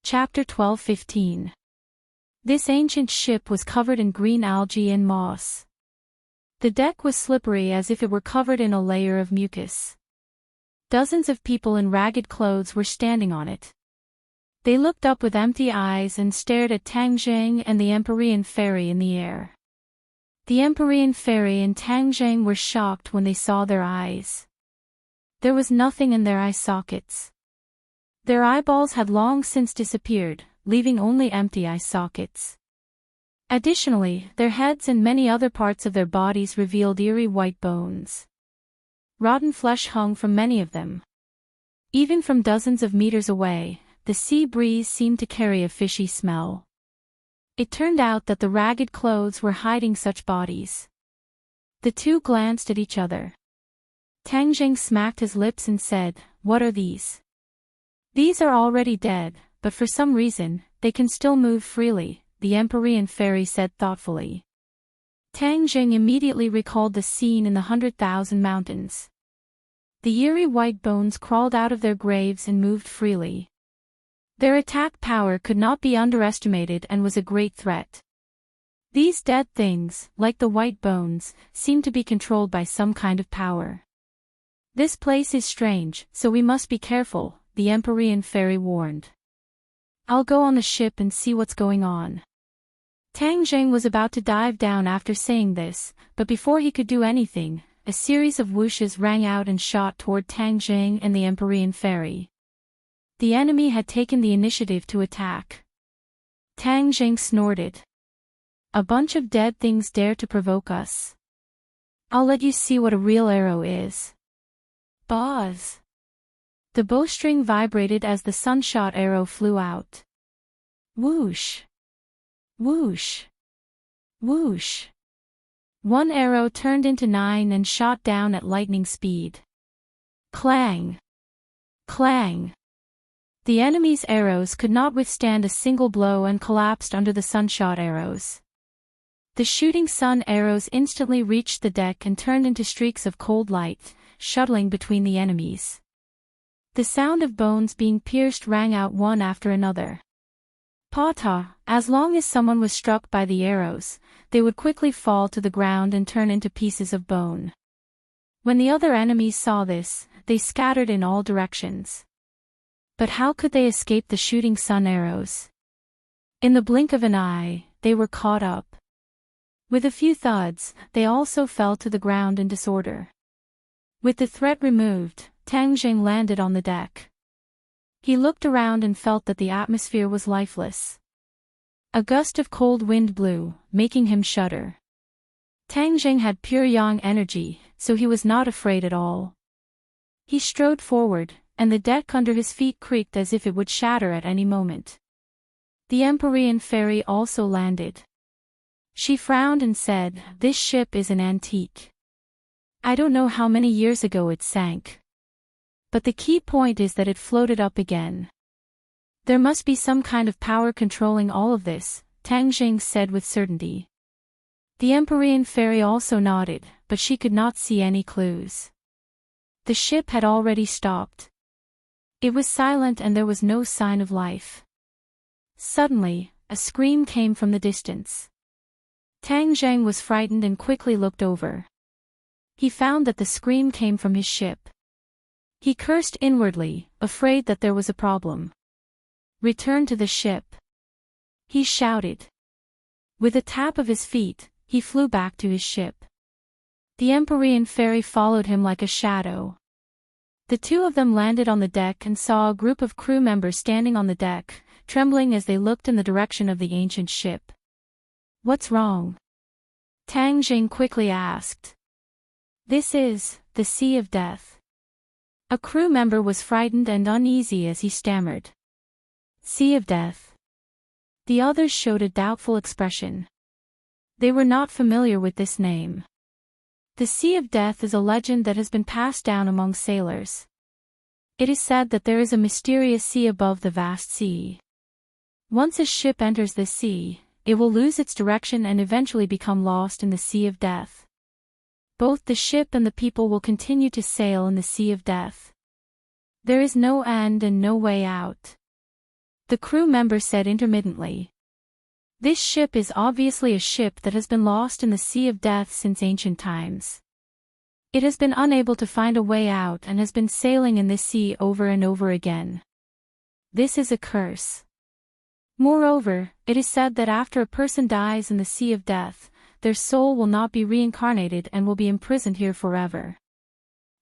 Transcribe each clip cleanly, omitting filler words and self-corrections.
Chapter 12:15. This ancient ship was covered in green algae and moss. The deck was slippery as if it were covered in a layer of mucus. Dozens of people in ragged clothes were standing on it. They looked up with empty eyes and stared at Tang Zheng and the Empyrean fairy in the air. The Empyrean fairy and Tang Zheng were shocked when they saw their eyes. There was nothing in their eye sockets. Their eyeballs had long since disappeared, leaving only empty eye sockets. Additionally, their heads and many other parts of their bodies revealed eerie white bones. Rotten flesh hung from many of them. Even from dozens of meters away, the sea breeze seemed to carry a fishy smell. It turned out that the ragged clothes were hiding such bodies. The two glanced at each other. Tang Zheng smacked his lips and said, "What are these?" "These are already dead, but for some reason, they can still move freely," the Empyrean fairy said thoughtfully. Tang Zheng immediately recalled the scene in the 100,000 mountains. The eerie white bones crawled out of their graves and moved freely. Their attack power could not be underestimated and was a great threat. These dead things, like the white bones, seemed to be controlled by some kind of power. "This place is strange, so we must be careful," the Empyrean fairy warned. "I'll go on the ship and see what's going on." Tang Zheng was about to dive down after saying this, but before he could do anything, a series of whooshes rang out and shot toward Tang Zheng and the Empyrean fairy. The enemy had taken the initiative to attack. Tang Zheng snorted. "A bunch of dead things dare to provoke us. I'll let you see what a real arrow is." Buzz! The bowstring vibrated as the sunshot arrow flew out. Whoosh! Whoosh! Whoosh! One arrow turned into 9 and shot down at lightning speed. Clang! Clang! The enemy's arrows could not withstand a single blow and collapsed under the sunshot arrows. The shooting sun arrows instantly reached the deck and turned into streaks of cold light, shuttling between the enemies. The sound of bones being pierced rang out one after another. Pata, as long as someone was struck by the arrows, they would quickly fall to the ground and turn into pieces of bone. When the other enemies saw this, they scattered in all directions. But how could they escape the shooting sun arrows? In the blink of an eye, they were caught up. With a few thuds, they also fell to the ground in disorder. With the threat removed, Tang Zheng landed on the deck. He looked around and felt that the atmosphere was lifeless. A gust of cold wind blew, making him shudder. Tang Zheng had pure yang energy, so he was not afraid at all. He strode forward, and the deck under his feet creaked as if it would shatter at any moment. The Empyrean fairy also landed. She frowned and said, "This ship is an antique. I don't know how many years ago it sank. But the key point is that it floated up again. There must be some kind of power controlling all of this," Tang Zheng said with certainty. The Empyrean fairy also nodded, but she could not see any clues. The ship had already stopped. It was silent and there was no sign of life. Suddenly, a scream came from the distance. Tang Zheng was frightened and quickly looked over. He found that the scream came from his ship. He cursed inwardly, afraid that there was a problem. "Return to the ship," he shouted. With a tap of his feet, he flew back to his ship. The Empyrean fairy followed him like a shadow. The two of them landed on the deck and saw a group of crew members standing on the deck, trembling as they looked in the direction of the ancient ship. "What's wrong?" Tang Zheng quickly asked. "This is the Sea of Death." A crew member was frightened and uneasy as he stammered. "Sea of Death." The others showed a doubtful expression. They were not familiar with this name. The Sea of Death is a legend that has been passed down among sailors. It is said that there is a mysterious sea above the vast sea. Once a ship enters this sea, it will lose its direction and eventually become lost in the Sea of Death. Both the ship and the people will continue to sail in the Sea of Death. There is no end and no way out. The crew member said intermittently. This ship is obviously a ship that has been lost in the sea of death since ancient times. It has been unable to find a way out and has been sailing in this sea over and over again. This is a curse. Moreover, it is said that after a person dies in the sea of death, their soul will not be reincarnated and will be imprisoned here forever.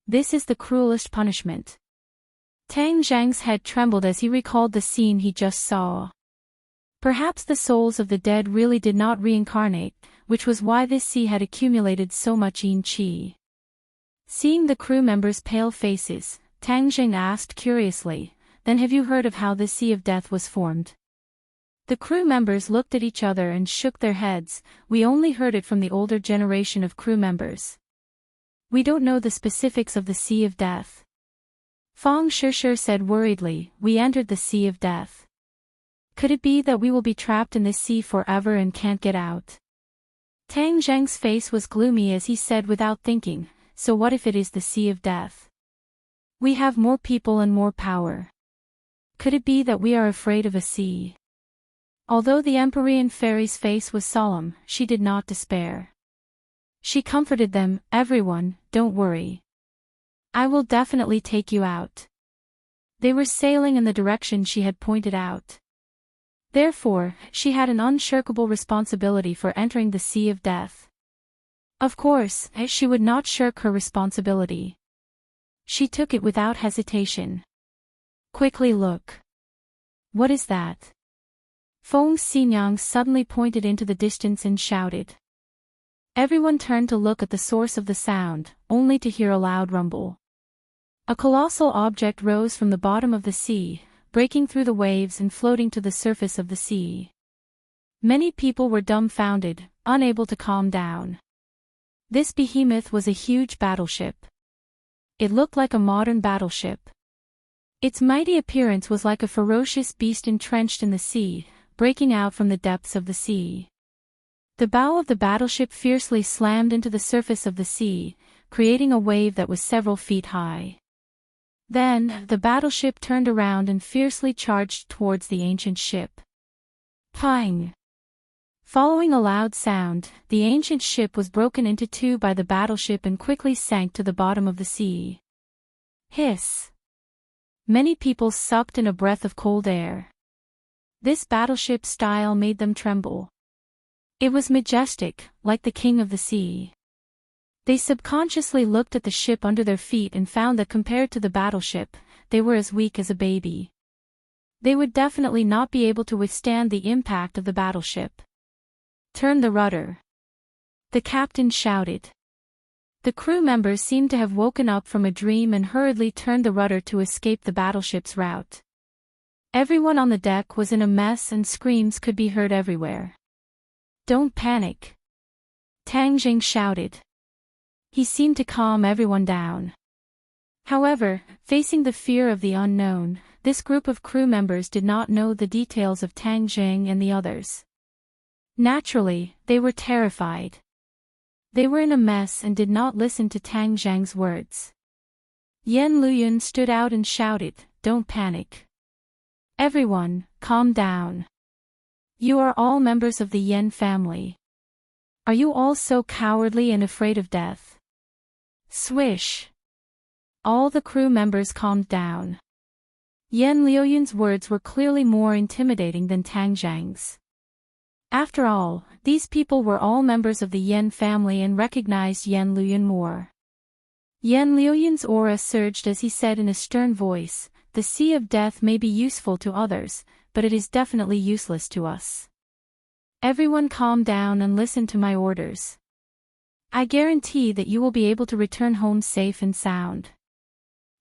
This is the cruelest punishment. Tang Zhang's head trembled as he recalled the scene he just saw. Perhaps the souls of the dead really did not reincarnate, which was why this sea had accumulated so much yin qi. Seeing the crew members' pale faces, Tang Zhang asked curiously, "Then have you heard of how this sea of death was formed?" The crew members looked at each other and shook their heads. "We only heard it from the older generation of crew members. We don't know the specifics of the sea of death." Fang Shishir said worriedly, "We entered the sea of death. Could it be that we will be trapped in this sea forever and can't get out?" Tang Zhang's face was gloomy as he said without thinking, "So what if it is the sea of death? We have more people and more power. Could it be that we are afraid of a sea?" Although the Empyrean fairy's face was solemn, she did not despair. She comforted them, "Everyone, don't worry. I will definitely take you out." They were sailing in the direction she had pointed out. Therefore, she had an unshirkable responsibility for entering the sea of death. Of course, she would not shirk her responsibility. She took it without hesitation. "Quickly look. What is that?" Feng Xinyang suddenly pointed into the distance and shouted. Everyone turned to look at the source of the sound, only to hear a loud rumble. A colossal object rose from the bottom of the sea, breaking through the waves and floating to the surface of the sea. Many people were dumbfounded, unable to calm down. This behemoth was a huge battleship. It looked like a modern battleship. Its mighty appearance was like a ferocious beast entrenched in the sea, breaking out from the depths of the sea. The bow of the battleship fiercely slammed into the surface of the sea, creating a wave that was several feet high. Then, the battleship turned around and fiercely charged towards the ancient ship. Pang! Following a loud sound, the ancient ship was broken into two by the battleship and quickly sank to the bottom of the sea. Hiss! Many people sucked in a breath of cold air. This battleship style made them tremble. It was majestic, like the king of the sea. They subconsciously looked at the ship under their feet and found that compared to the battleship, they were as weak as a baby. They would definitely not be able to withstand the impact of the battleship. "Turn the rudder!" the captain shouted. The crew members seemed to have woken up from a dream and hurriedly turned the rudder to escape the battleship's rout. Everyone on the deck was in a mess and screams could be heard everywhere. "Don't panic!" Tang Jing shouted. He seemed to calm everyone down. However, facing the fear of the unknown, this group of crew members did not know the details of Tang Jing and the others. Naturally, they were terrified. They were in a mess and did not listen to Tang Zhang's words. Yan Luyun stood out and shouted, "Don't panic. Everyone, calm down. You are all members of the Yan family. Are you all so cowardly and afraid of death?" Swish! All the crew members calmed down. Yan Liuyun's words were clearly more intimidating than Tang Zhang's. After all, these people were all members of the Yan family and recognized Yan Luyun more. Yan Liuyun's aura surged as he said in a stern voice, "The sea of death may be useful to others, but it is definitely useless to us. Everyone calm down and listen to my orders. I guarantee that you will be able to return home safe and sound.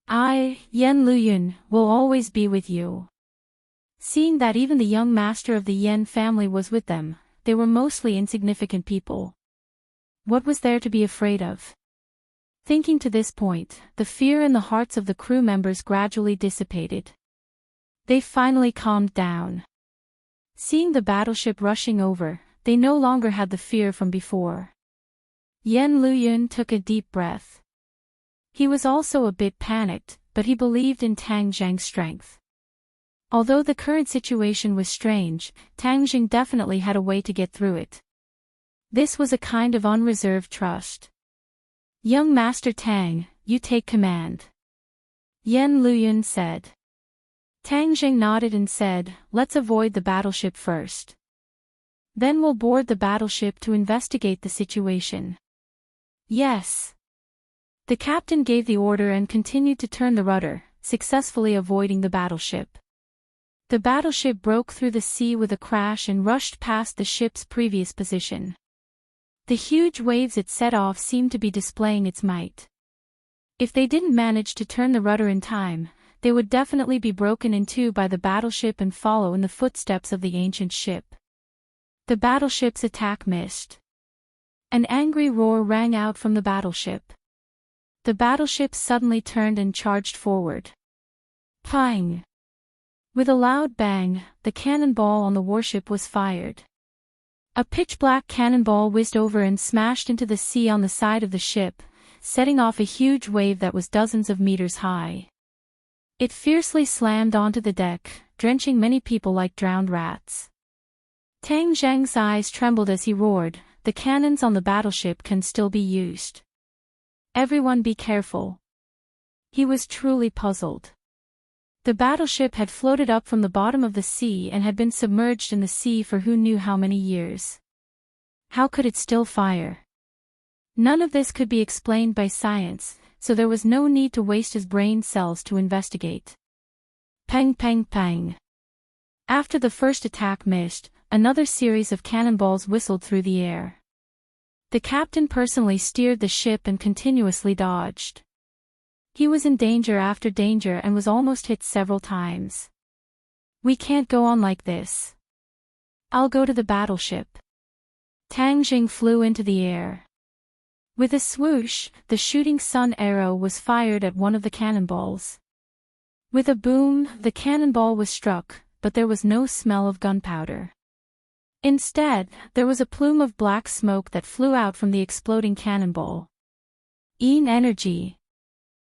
I, Yan Luyun, will always be with you." Seeing that even the young master of the Yan family was with them, they were mostly insignificant people. What was there to be afraid of? Thinking to this point, the fear in the hearts of the crew members gradually dissipated. They finally calmed down. Seeing the battleship rushing over, they no longer had the fear from before. Yan Luyun took a deep breath. He was also a bit panicked, but he believed in Tang Zhang's strength. Although the current situation was strange, Tang Jing definitely had a way to get through it. This was a kind of unreserved trust. "Young Master Tang, you take command," Yan Luyun said. Tang Jing nodded and said, "Let's avoid the battleship first. Then we'll board the battleship to investigate the situation." "Yes." The captain gave the order and continued to turn the rudder, successfully avoiding the battleship. The battleship broke through the sea with a crash and rushed past the ship's previous position. The huge waves it set off seemed to be displaying its might. If they didn't manage to turn the rudder in time, they would definitely be broken in two by the battleship and follow in the footsteps of the ancient ship. The battleship's attack missed. An angry roar rang out from the battleship. The battleship suddenly turned and charged forward. Pang! With a loud bang, the cannonball on the warship was fired. A pitch-black cannonball whizzed over and smashed into the sea on the side of the ship, setting off a huge wave that was dozens of meters high. It fiercely slammed onto the deck, drenching many people like drowned rats. Tang Zheng's eyes trembled as he roared, "The cannons on the battleship can still be used. Everyone be careful." He was truly puzzled. The battleship had floated up from the bottom of the sea and had been submerged in the sea for who knew how many years. How could it still fire? None of this could be explained by science, so there was no need to waste his brain cells to investigate. Pang pang pang. After the first attack missed, another series of cannonballs whistled through the air. The captain personally steered the ship and continuously dodged. He was in danger after danger and was almost hit several times. "We can't go on like this. I'll go to the battleship." Tang Jing flew into the air. With a swoosh, the shooting sun arrow was fired at one of the cannonballs. With a boom, the cannonball was struck, but there was no smell of gunpowder. Instead, there was a plume of black smoke that flew out from the exploding cannonball. Yin energy.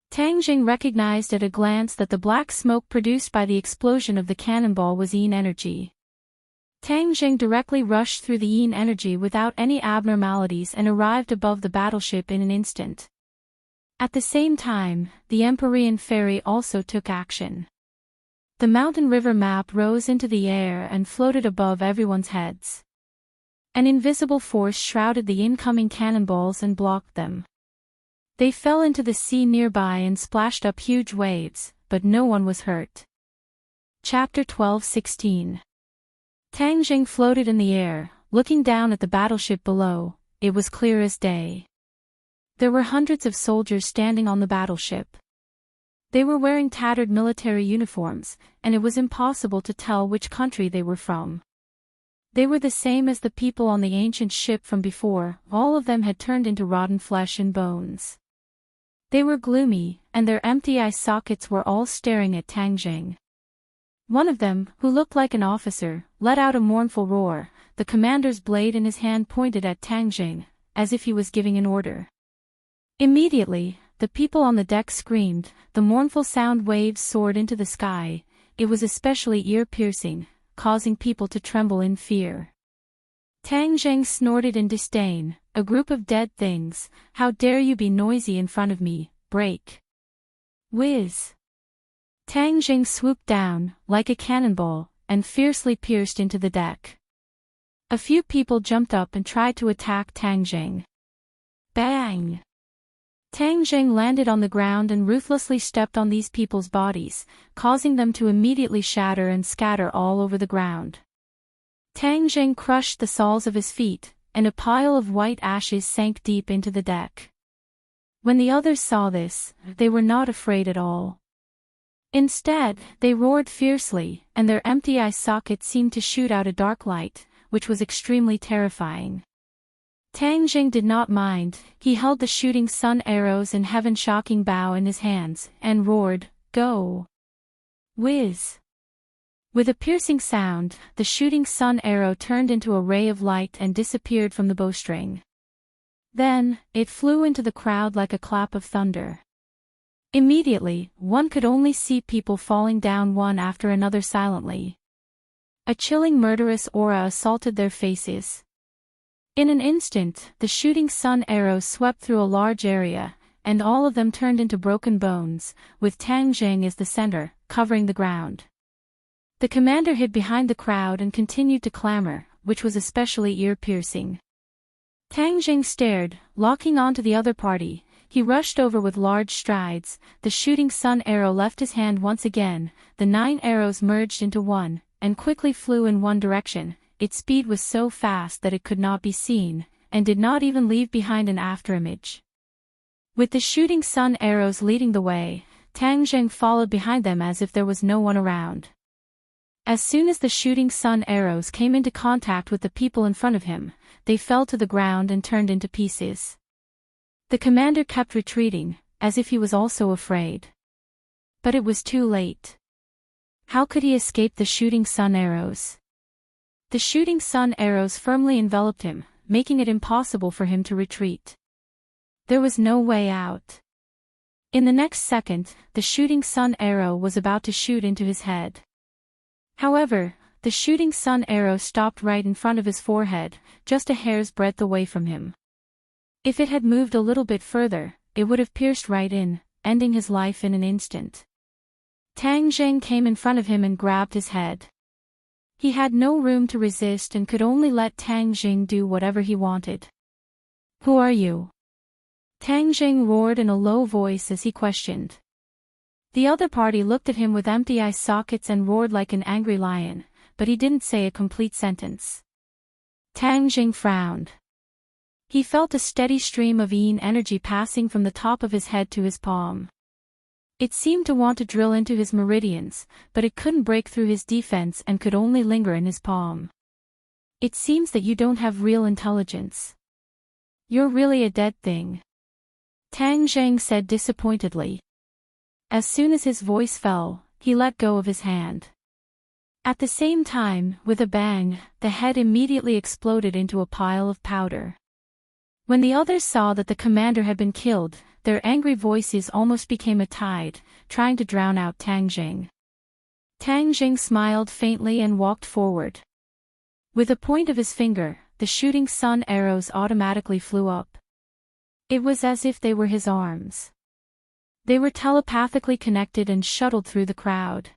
Tang Jing recognized at a glance that the black smoke produced by the explosion of the cannonball was yin energy. Tang Jing directly rushed through the yin energy without any abnormalities and arrived above the battleship in an instant. At the same time, the Empyrean fairy also took action. The mountain river map rose into the air and floated above everyone's heads. An invisible force shrouded the incoming cannonballs and blocked them. They fell into the sea nearby and splashed up huge waves, but no one was hurt. Chapter 12:16. Tang Jing floated in the air, looking down at the battleship below. It was clear as day. There were hundreds of soldiers standing on the battleship. They were wearing tattered military uniforms, and it was impossible to tell which country they were from. They were the same as the people on the ancient ship from before. All of them had turned into rotten flesh and bones. They were gloomy, and their empty eye sockets were all staring at Tang Jing. One of them, who looked like an officer, let out a mournful roar. The commander's blade in his hand pointed at Tang Jing, as if he was giving an order. Immediately, the people on the deck screamed. The mournful sound waves soared into the sky. It was especially ear-piercing, causing people to tremble in fear. Tang Jing snorted in disdain. "A group of dead things, how dare you be noisy in front of me, break." Whiz! Tang Jing swooped down, like a cannonball, and fiercely pierced into the deck. A few people jumped up and tried to attack Tang Jing. Bang! Tang Jing landed on the ground and ruthlessly stepped on these people's bodies, causing them to immediately shatter and scatter all over the ground. Tang Jing crushed the soles of his feet, and a pile of white ashes sank deep into the deck. When the others saw this, they were not afraid at all. Instead, they roared fiercely, and their empty eye sockets seemed to shoot out a dark light, which was extremely terrifying. Tang Jing did not mind. He held the shooting sun arrows and heaven-shocking bow in his hands, and roared, "Go!" Whiz! With a piercing sound, the shooting sun arrow turned into a ray of light and disappeared from the bowstring. Then, it flew into the crowd like a clap of thunder. Immediately, one could only see people falling down one after another silently. A chilling murderous aura assaulted their faces. In an instant, the shooting sun arrows swept through a large area, and all of them turned into broken bones, with Tang Zheng as the center, covering the ground. The commander hid behind the crowd and continued to clamor, which was especially ear-piercing. Tang Zheng stared, locking onto the other party. He rushed over with large strides. The shooting sun arrow left his hand once again. The 9 arrows merged into one, and quickly flew in one direction. Its speed was so fast that it could not be seen, and did not even leave behind an afterimage. With the shooting sun arrows leading the way, Tang Zheng followed behind them as if there was no one around. As soon as the shooting sun arrows came into contact with the people in front of him, they fell to the ground and turned into pieces. The commander kept retreating, as if he was also afraid. But it was too late. How could he escape the shooting sun arrows? The shooting sun arrows firmly enveloped him, making it impossible for him to retreat. There was no way out. In the next second, the shooting sun arrow was about to shoot into his head. However, the shooting sun arrow stopped right in front of his forehead, just a hair's breadth away from him. If it had moved a little bit further, it would have pierced right in, ending his life in an instant. Tang Zheng came in front of him and grabbed his head. He had no room to resist and could only let Tang Zheng do whatever he wanted. "Who are you?" Tang Zheng roared in a low voice as he questioned. The other party looked at him with empty eye sockets and roared like an angry lion, but he didn't say a complete sentence. Tang Zheng frowned. He felt a steady stream of yin energy passing from the top of his head to his palm. It seemed to want to drill into his meridians, but it couldn't break through his defense and could only linger in his palm. "It seems that you don't have real intelligence. You're really a dead thing," Tang Zheng said disappointedly. As soon as his voice fell, he let go of his hand. At the same time, with a bang, the head immediately exploded into a pile of powder. When the others saw that the commander had been killed, their angry voices almost became a tide, trying to drown out Tang Zheng. Tang Zheng smiled faintly and walked forward. With a point of his finger, the shooting sun arrows automatically flew up. It was as if they were his arms. They were telepathically connected and shuttled through the crowd.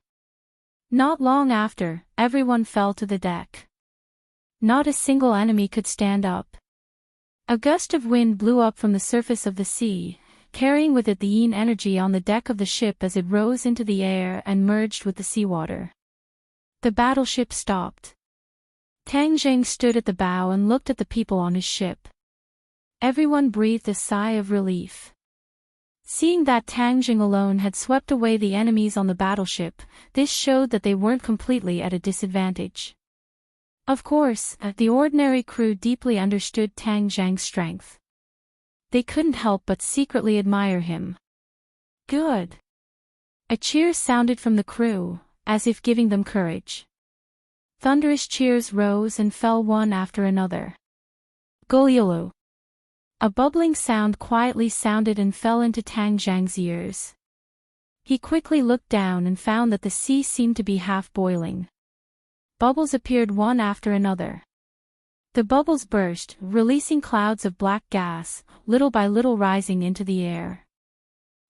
Not long after, everyone fell to the deck. Not a single enemy could stand up. A gust of wind blew up from the surface of the sea, carrying with it the yin energy on the deck of the ship as it rose into the air and merged with the seawater. The battleship stopped. Tang Zheng stood at the bow and looked at the people on his ship. Everyone breathed a sigh of relief. Seeing that Tang Zheng alone had swept away the enemies on the battleship, this showed that they weren't completely at a disadvantage. Of course, the ordinary crew deeply understood Tang Zheng's strength. They couldn't help but secretly admire him. "Good." A cheer sounded from the crew, as if giving them courage. Thunderous cheers rose and fell one after another. "Golyulu." A bubbling sound quietly sounded and fell into Tang Zheng's ears. He quickly looked down and found that the sea seemed to be half boiling. Bubbles appeared one after another. The bubbles burst, releasing clouds of black gas, little by little rising into the air.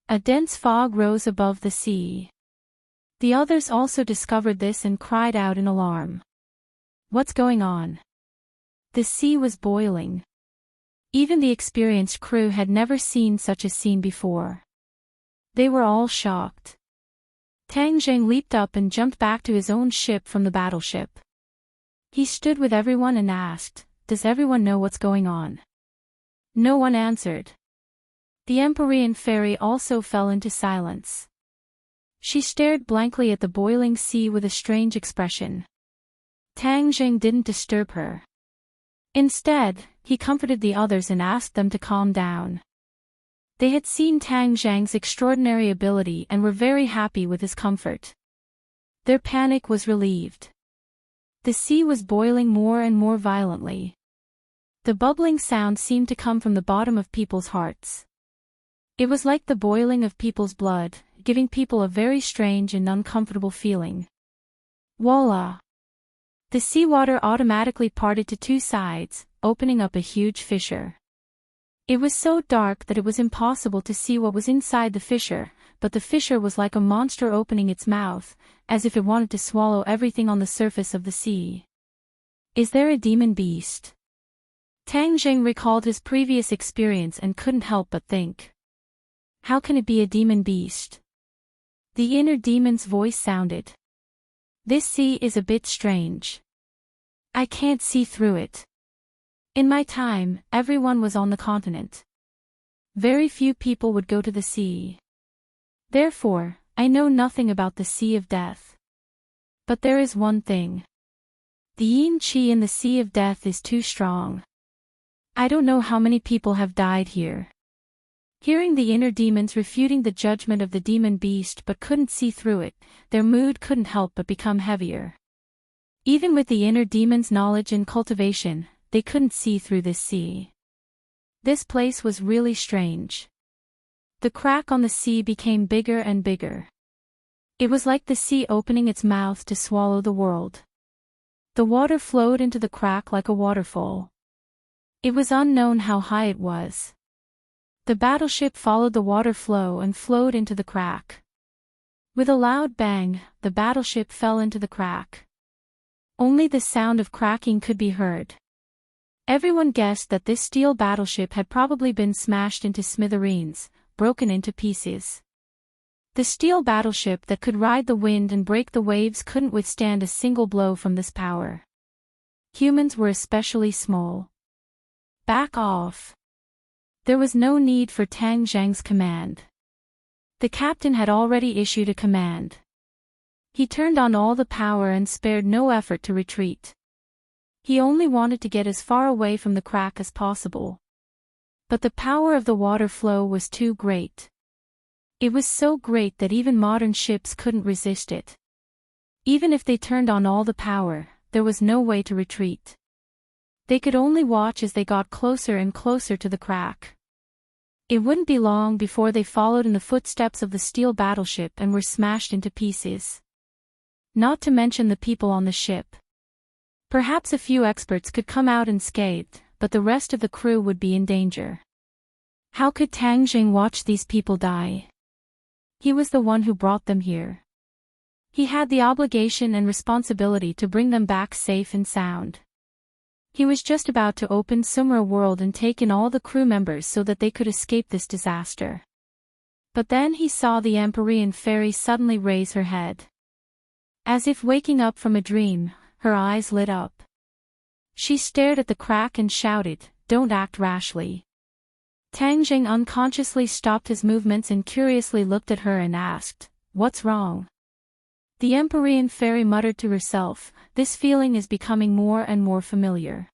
A dense fog rose above the sea. The others also discovered this and cried out in alarm. "What's going on?" The sea was boiling. Even the experienced crew had never seen such a scene before. They were all shocked. Tang Zheng leaped up and jumped back to his own ship from the battleship. He stood with everyone and asked, "Does everyone know what's going on?" No one answered. The Empyrean fairy also fell into silence. She stared blankly at the boiling sea with a strange expression. Tang Zheng didn't disturb her. Instead, he comforted the others and asked them to calm down. They had seen Tang Zheng's extraordinary ability and were very happy with his comfort. Their panic was relieved. The sea was boiling more and more violently. The bubbling sound seemed to come from the bottom of people's hearts. It was like the boiling of people's blood, giving people a very strange and uncomfortable feeling. Voila! The seawater automatically parted to two sides, opening up a huge fissure. It was so dark that it was impossible to see what was inside the fissure, but the fissure was like a monster opening its mouth, as if it wanted to swallow everything on the surface of the sea. Is there a demon beast? Tang Jing recalled his previous experience and couldn't help but think. How can it be a demon beast? The inner demon's voice sounded. This sea is a bit strange. I can't see through it. In my time, everyone was on the continent. Very few people would go to the sea. Therefore, I know nothing about the Sea of Death. But there is one thing. The yin qi in the Sea of Death is too strong. I don't know how many people have died here. Hearing the inner demons refuting the judgment of the demon beast but couldn't see through it, their mood couldn't help but become heavier. Even with the inner demon's knowledge and cultivation, they couldn't see through this sea. This place was really strange. The crack on the sea became bigger and bigger. It was like the sea opening its mouth to swallow the world. The water flowed into the crack like a waterfall. It was unknown how high it was. The battleship followed the water flow and flowed into the crack. With a loud bang, the battleship fell into the crack. Only the sound of cracking could be heard. Everyone guessed that this steel battleship had probably been smashed into smithereens, broken into pieces. The steel battleship that could ride the wind and break the waves couldn't withstand a single blow from this power. Humans were especially small. Back off. There was no need for Tang Zhang's command. The captain had already issued a command. He turned on all the power and spared no effort to retreat. He only wanted to get as far away from the crack as possible. But the power of the water flow was too great. It was so great that even modern ships couldn't resist it. Even if they turned on all the power, there was no way to retreat. They could only watch as they got closer and closer to the crack. It wouldn't be long before they followed in the footsteps of the steel battleship and were smashed into pieces. Not to mention the people on the ship. Perhaps a few experts could come out unscathed, but the rest of the crew would be in danger. How could Tang Jing watch these people die? He was the one who brought them here. He had the obligation and responsibility to bring them back safe and sound. He was just about to open Sumra World and take in all the crew members so that they could escape this disaster. But then he saw the Empyrean fairy suddenly raise her head. As if waking up from a dream, her eyes lit up. She stared at the crack and shouted, "Don't act rashly." Tang Jing unconsciously stopped his movements and curiously looked at her and asked, "What's wrong?" The Empyrean fairy muttered to herself, "This feeling is becoming more and more familiar."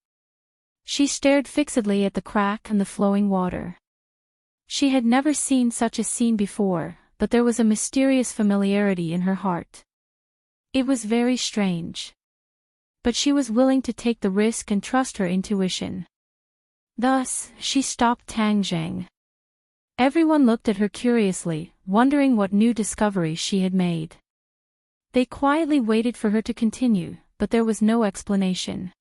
She stared fixedly at the crack and the flowing water. She had never seen such a scene before, but there was a mysterious familiarity in her heart. It was very strange. But she was willing to take the risk and trust her intuition. Thus, she stopped Tang Jing. Everyone looked at her curiously, wondering what new discovery she had made. They quietly waited for her to continue, but there was no explanation.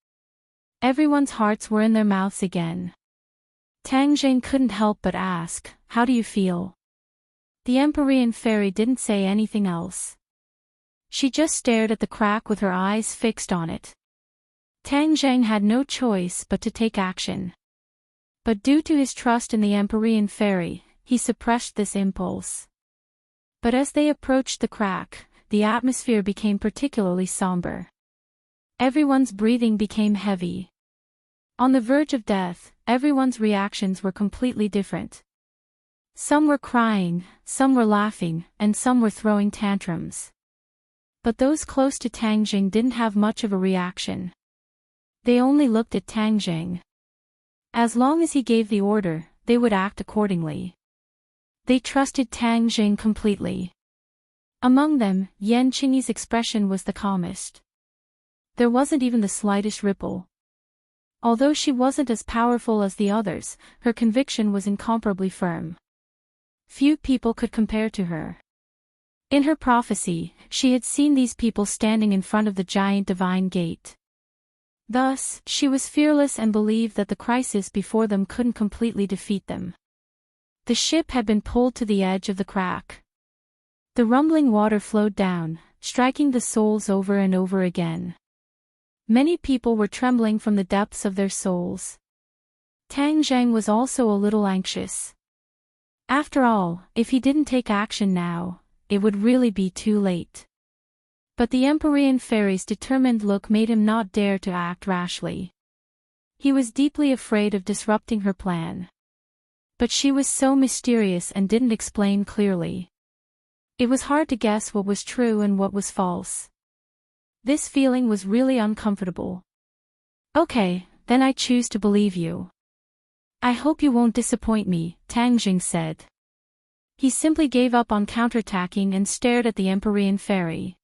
Everyone's hearts were in their mouths again. Tang Jing couldn't help but ask, "How do you feel?" The Empyrean fairy didn't say anything else. She just stared at the crack with her eyes fixed on it. Tang Jing had no choice but to take action. But due to his trust in the Empyrean fairy, he suppressed this impulse. But as they approached the crack, the atmosphere became particularly somber. Everyone's breathing became heavy. On the verge of death, everyone's reactions were completely different. Some were crying, some were laughing, and some were throwing tantrums. But those close to Tang Jing didn't have much of a reaction. They only looked at Tang Jing. As long as he gave the order, they would act accordingly. They trusted Tang Jing completely. Among them, Yan Qingyi's expression was the calmest. There wasn't even the slightest ripple. Although she wasn't as powerful as the others, her conviction was incomparably firm. few people could compare to her. In her prophecy, she had seen these people standing in front of the giant divine gate. Thus, she was fearless and believed that the crisis before them couldn't completely defeat them. The ship had been pulled to the edge of the crack. The rumbling water flowed down, striking the souls over and over again. Many people were trembling from the depths of their souls. Tang Zheng was also a little anxious. After all, if he didn't take action now, it would really be too late. But the Empyrean fairy's determined look made him not dare to act rashly. He was deeply afraid of disrupting her plan. But she was so mysterious and didn't explain clearly. It was hard to guess what was true and what was false. This feeling was really uncomfortable. Okay, then I choose to believe you. I hope you won't disappoint me, Tang Jing said. He simply gave up on counterattacking and stared at the Empyrean fairy.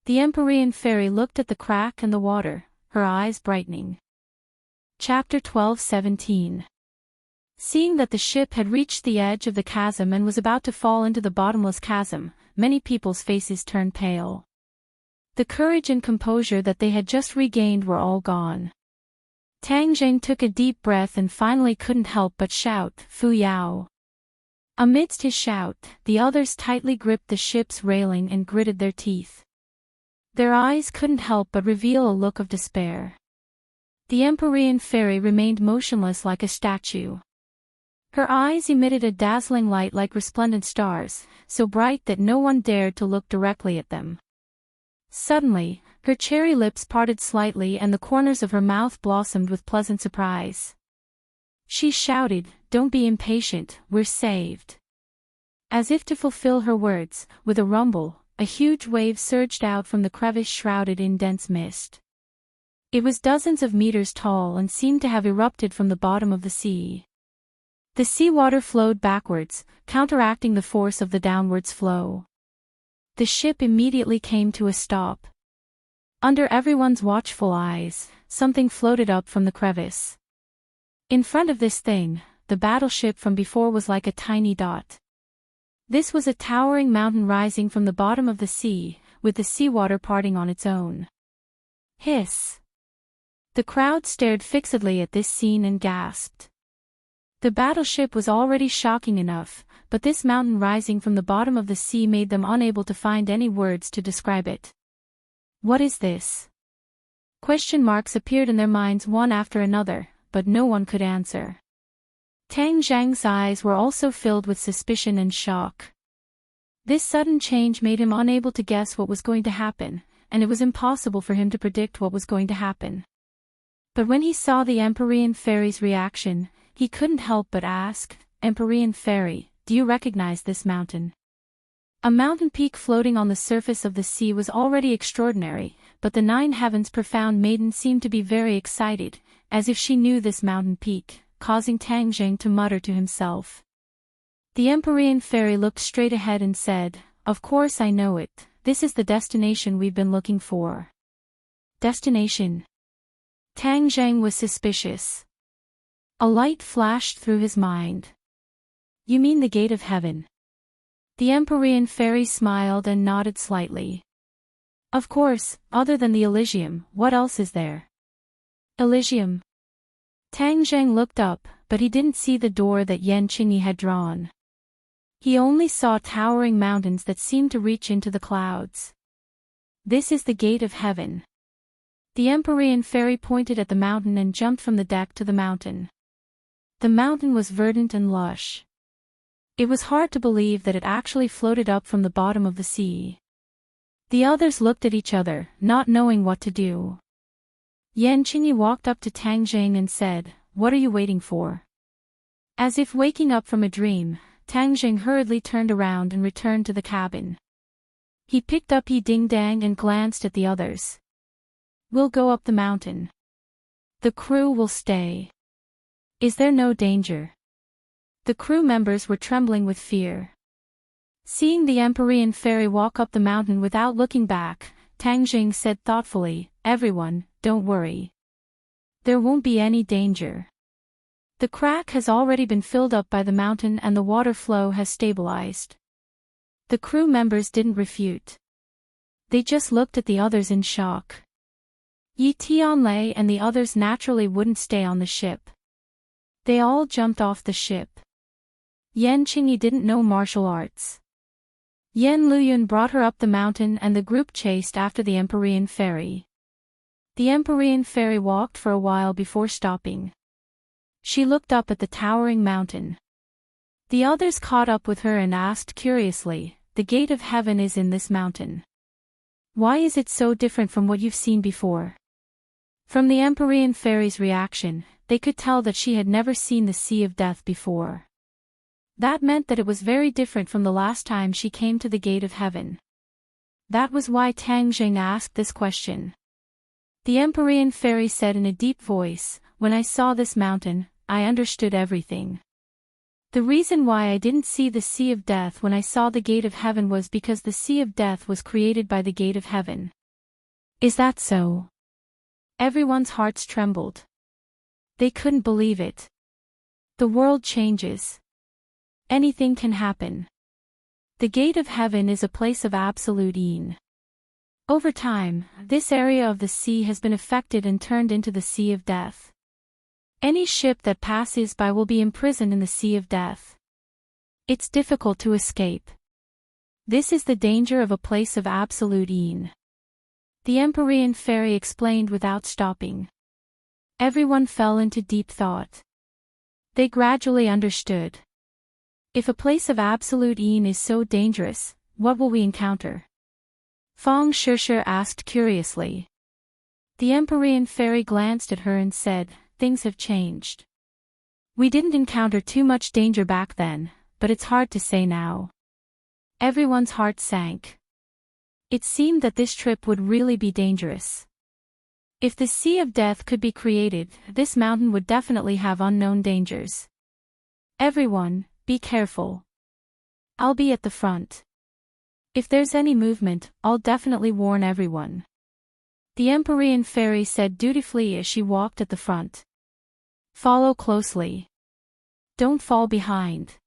The Empyrean fairy looked at the crack and the water, her eyes brightening. Chapter 12:17. Seeing that the ship had reached the edge of the chasm and was about to fall into the bottomless chasm, many people's faces turned pale. The courage and composure that they had just regained were all gone. Tang Zheng took a deep breath and finally couldn't help but shout, "Fu Yao." Amidst his shout, the others tightly gripped the ship's railing and gritted their teeth. Their eyes couldn't help but reveal a look of despair. The Empyrean fairy remained motionless like a statue. Her eyes emitted a dazzling light like resplendent stars, so bright that no one dared to look directly at them. Suddenly, her cherry lips parted slightly and the corners of her mouth blossomed with pleasant surprise. She shouted, "Don't be impatient, we're saved." As if to fulfill her words, with a rumble, a huge wave surged out from the crevice shrouded in dense mist. It was dozens of meters tall and seemed to have erupted from the bottom of the sea. The seawater flowed backwards, counteracting the force of the downwards flow. The ship immediately came to a stop. Under everyone's watchful eyes, something floated up from the crevice. In front of this thing, the battleship from before was like a tiny dot. This was a towering mountain rising from the bottom of the sea, with the seawater parting on its own. Hiss! The crowd stared fixedly at this scene and gasped. The battleship was already shocking enough, but this mountain rising from the bottom of the sea made them unable to find any words to describe it. What is this? Question marks appeared in their minds one after another, but no one could answer. Tang Zhang's eyes were also filled with suspicion and shock. This sudden change made him unable to guess what was going to happen, and it was impossible for him to predict what was going to happen. But when he saw the Empyrean fairy's reaction, he couldn't help but ask, "Empyrean fairy, do you recognize this mountain?" A mountain peak floating on the surface of the sea was already extraordinary, but the 9 heavens profound maiden seemed to be very excited, as if she knew this mountain peak, causing Tang Zheng to mutter to himself. The Empyrean fairy looked straight ahead and said, "Of course I know it, this is the destination we've been looking for." Destination? Tang Zheng was suspicious. A light flashed through his mind. "You mean the gate of heaven?" The Empyrean fairy smiled and nodded slightly. "Of course, other than the Elysium, what else is there?" Elysium? Tang Zheng looked up, but he didn't see the door that Yan Qingyi had drawn. He only saw towering mountains that seemed to reach into the clouds. "This is the gate of heaven." The Empyrean fairy pointed at the mountain and jumped from the deck to the mountain. The mountain was verdant and lush. It was hard to believe that it actually floated up from the bottom of the sea. The others looked at each other, not knowing what to do. Yan Qingyi walked up to Tang Zheng and said, "What are you waiting for?" As if waking up from a dream, Tang Zheng hurriedly turned around and returned to the cabin. He picked up Yi Ding Dang and glanced at the others. "We'll go up the mountain. The crew will stay. Is there no danger?" The crew members were trembling with fear. Seeing the Empyrean fairy walk up the mountain without looking back, Tang Zheng said thoughtfully, "Everyone, don't worry. There won't be any danger." The crack has already been filled up by the mountain and the water flow has stabilized. The crew members didn't refute. They just looked at the others in shock. Yi Tianlei and the others naturally wouldn't stay on the ship. They all jumped off the ship. Yan Qingyi didn't know martial arts. Yan Luyun brought her up the mountain and the group chased after the Empyrean Fairy. The Empyrean Fairy walked for a while before stopping. She looked up at the towering mountain. The others caught up with her and asked curiously, "The gate of heaven is in this mountain. Why is it so different from what you've seen before?" From the Empyrean Fairy's reaction, they could tell that she had never seen the Sea of Death before. That meant that it was very different from the last time she came to the gate of heaven. That was why Tang Jing asked this question. The Empyrean Fairy said in a deep voice, "When I saw this mountain, I understood everything. The reason why I didn't see the Sea of Death when I saw the gate of heaven was because the Sea of Death was created by the gate of heaven." Is that so? Everyone's hearts trembled. They couldn't believe it. The world changes. Anything can happen. The gate of heaven is a place of absolute yin. Over time, this area of the sea has been affected and turned into the Sea of Death. Any ship that passes by will be imprisoned in the Sea of Death. It's difficult to escape. This is the danger of a place of absolute yin. The Empyrean Fairy explained without stopping. Everyone fell into deep thought. They gradually understood. If a place of absolute yin is so dangerous, what will we encounter? Feng Shishir asked curiously. The Empyrean Fairy glanced at her and said, "Things have changed. We didn't encounter too much danger back then, but it's hard to say now." Everyone's heart sank. It seemed that this trip would really be dangerous. If the Sea of Death could be created, this mountain would definitely have unknown dangers. "Everyone, be careful. I'll be at the front. If there's any movement, I'll definitely warn everyone," the Empyrean Fairy said dutifully as she walked at the front. "Follow closely. Don't fall behind,"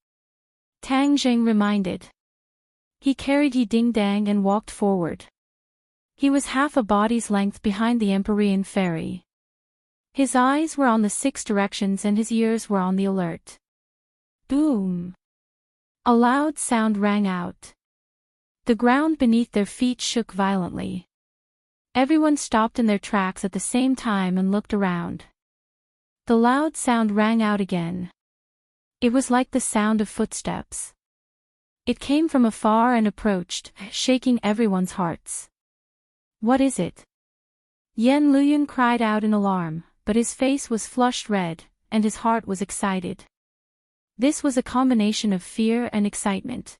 Tang Jing reminded. He carried Yi Dingdang and walked forward. He was half a body's length behind the Empyrean Fairy. His eyes were on the 6 directions and his ears were on the alert. Boom! A loud sound rang out. The ground beneath their feet shook violently. Everyone stopped in their tracks at the same time and looked around. The loud sound rang out again. It was like the sound of footsteps. It came from afar and approached, shaking everyone's hearts. "What is it?" Yan Luyun cried out in alarm, but his face was flushed red, and his heart was excited. This was a combination of fear and excitement.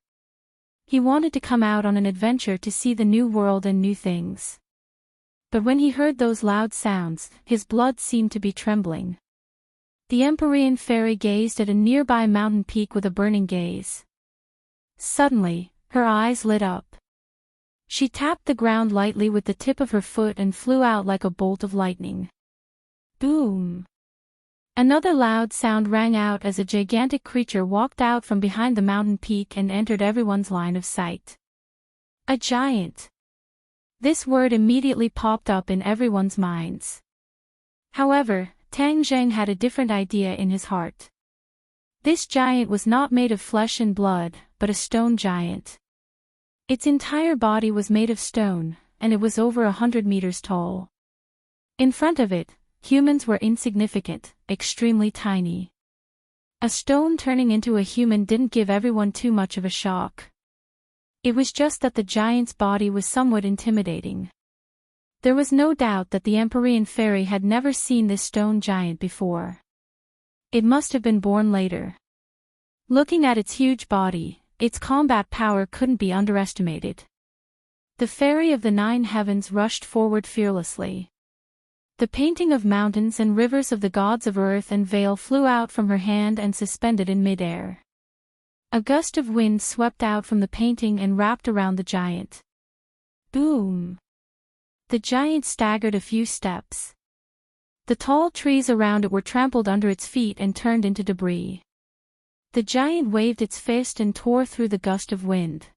He wanted to come out on an adventure to see the new world and new things. But when he heard those loud sounds, his blood seemed to be trembling. The Empyrean Fairy gazed at a nearby mountain peak with a burning gaze. Suddenly, her eyes lit up. She tapped the ground lightly with the tip of her foot and flew out like a bolt of lightning. Boom! Another loud sound rang out as a gigantic creature walked out from behind the mountain peak and entered everyone's line of sight. A giant. This word immediately popped up in everyone's minds. However, Tang Zheng had a different idea in his heart. This giant was not made of flesh and blood, but a stone giant. Its entire body was made of stone, and it was over 100 meters tall. In front of it, humans were insignificant, extremely tiny. A stone turning into a human didn't give everyone too much of a shock. It was just that the giant's body was somewhat intimidating. There was no doubt that the Empyrean Fairy had never seen this stone giant before. It must have been born later. Looking at its huge body, its combat power couldn't be underestimated. The Fairy of the 9 Heavens rushed forward fearlessly. The painting of mountains and rivers of the gods of earth and vale flew out from her hand and suspended in midair. A gust of wind swept out from the painting and wrapped around the giant. Boom! The giant staggered a few steps. The tall trees around it were trampled under its feet and turned into debris. The giant waved its fist and tore through the gust of wind.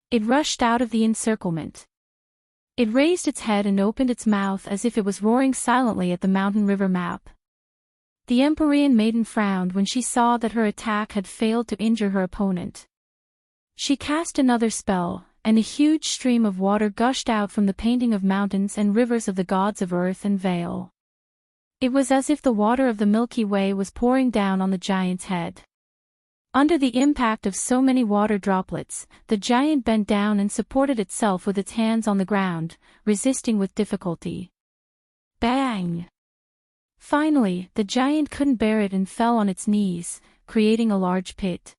It rushed out of the encirclement. It raised its head and opened its mouth as if it was roaring silently at the mountain river map. The Empyrean maiden frowned when she saw that her attack had failed to injure her opponent. She cast another spell, and a huge stream of water gushed out from the painting of mountains and rivers of the gods of earth and Vale. It was as if the water of the Milky Way was pouring down on the giant's head. Under the impact of so many water droplets, the giant bent down and supported itself with its hands on the ground, resisting with difficulty. Bang! Finally, the giant couldn't bear it and fell on its knees, creating a large pit.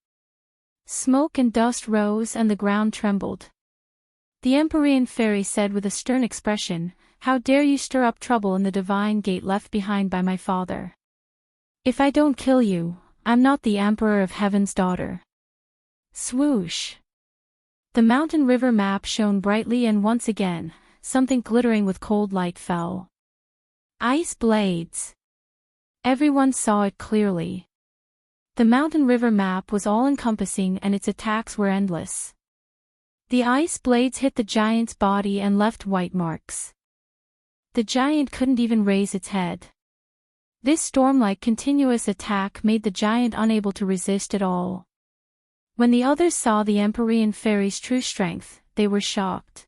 Smoke and dust rose and the ground trembled. The Empyrean fairy said with a stern expression, "How dare you stir up trouble in the divine gate left behind by my father? If I don't kill you, I'm not the Emperor of Heaven's daughter." Swoosh! The mountain river map shone brightly and once again, something glittering with cold light fell. Ice blades! Everyone saw it clearly. The mountain river map was all-encompassing and its attacks were endless. The ice blades hit the giant's body and left white marks. The giant couldn't even raise its head. This storm-like continuous attack made the giant unable to resist at all. When the others saw the Empyrean fairy's true strength, they were shocked.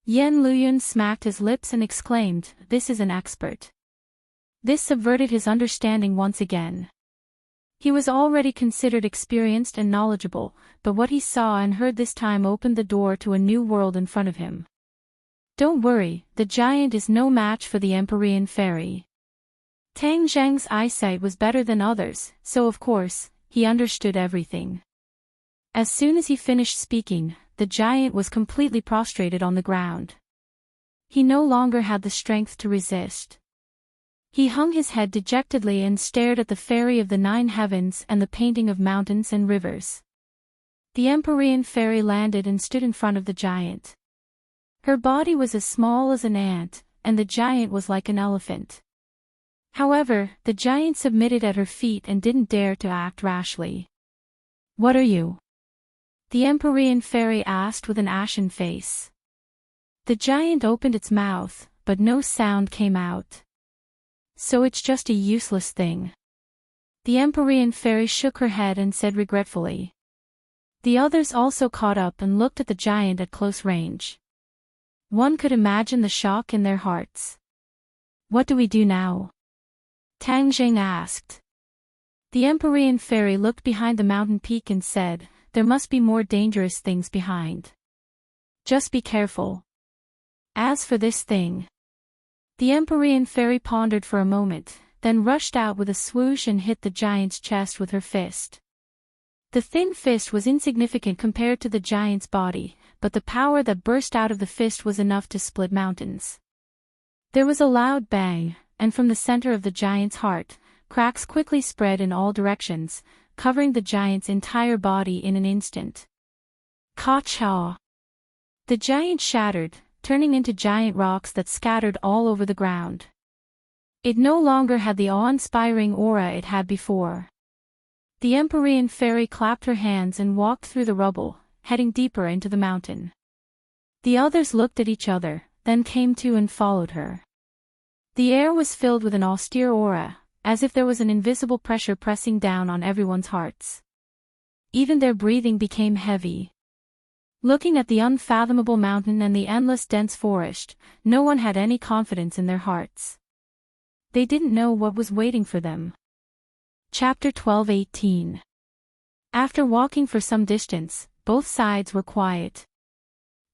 Yen Luyun smacked his lips and exclaimed, "This is an expert." This subverted his understanding once again. He was already considered experienced and knowledgeable, but what he saw and heard this time opened the door to a new world in front of him. Don't worry, the giant is no match for the Empyrean fairy. Tang Zheng's eyesight was better than others, so of course, he understood everything. As soon as he finished speaking, the giant was completely prostrated on the ground. He no longer had the strength to resist. He hung his head dejectedly and stared at the fairy of the 9 heavens and the painting of mountains and rivers. The Empyrean fairy landed and stood in front of the giant. Her body was as small as an ant, and the giant was like an elephant. However, the giant submitted at her feet and didn't dare to act rashly. "What are you?" the Empyrean fairy asked with an ashen face. The giant opened its mouth, but no sound came out. "So it's just a useless thing." The Empyrean fairy shook her head and said regretfully. The others also caught up and looked at the giant at close range. One could imagine the shock in their hearts. "What do we do now?" Tang Zheng asked. The Empyrean fairy looked behind the mountain peak and said, "There must be more dangerous things behind. Just be careful. As for this thing..." The Empyrean fairy pondered for a moment, then rushed out with a swoosh and hit the giant's chest with her fist. The thin fist was insignificant compared to the giant's body, but the power that burst out of the fist was enough to split mountains. There was a loud bang, and from the center of the giant's heart, cracks quickly spread in all directions, covering the giant's entire body in an instant. Ka-cha! The giant shattered, turning into giant rocks that scattered all over the ground. It no longer had the awe-inspiring aura it had before. The Empyrean fairy clapped her hands and walked through the rubble, heading deeper into the mountain. The others looked at each other, then came to and followed her. The air was filled with an austere aura, as if there was an invisible pressure pressing down on everyone's hearts. Even their breathing became heavy. Looking at the unfathomable mountain and the endless dense forest, no one had any confidence in their hearts. They didn't know what was waiting for them. Chapter 12:18. After walking for some distance, both sides were quiet.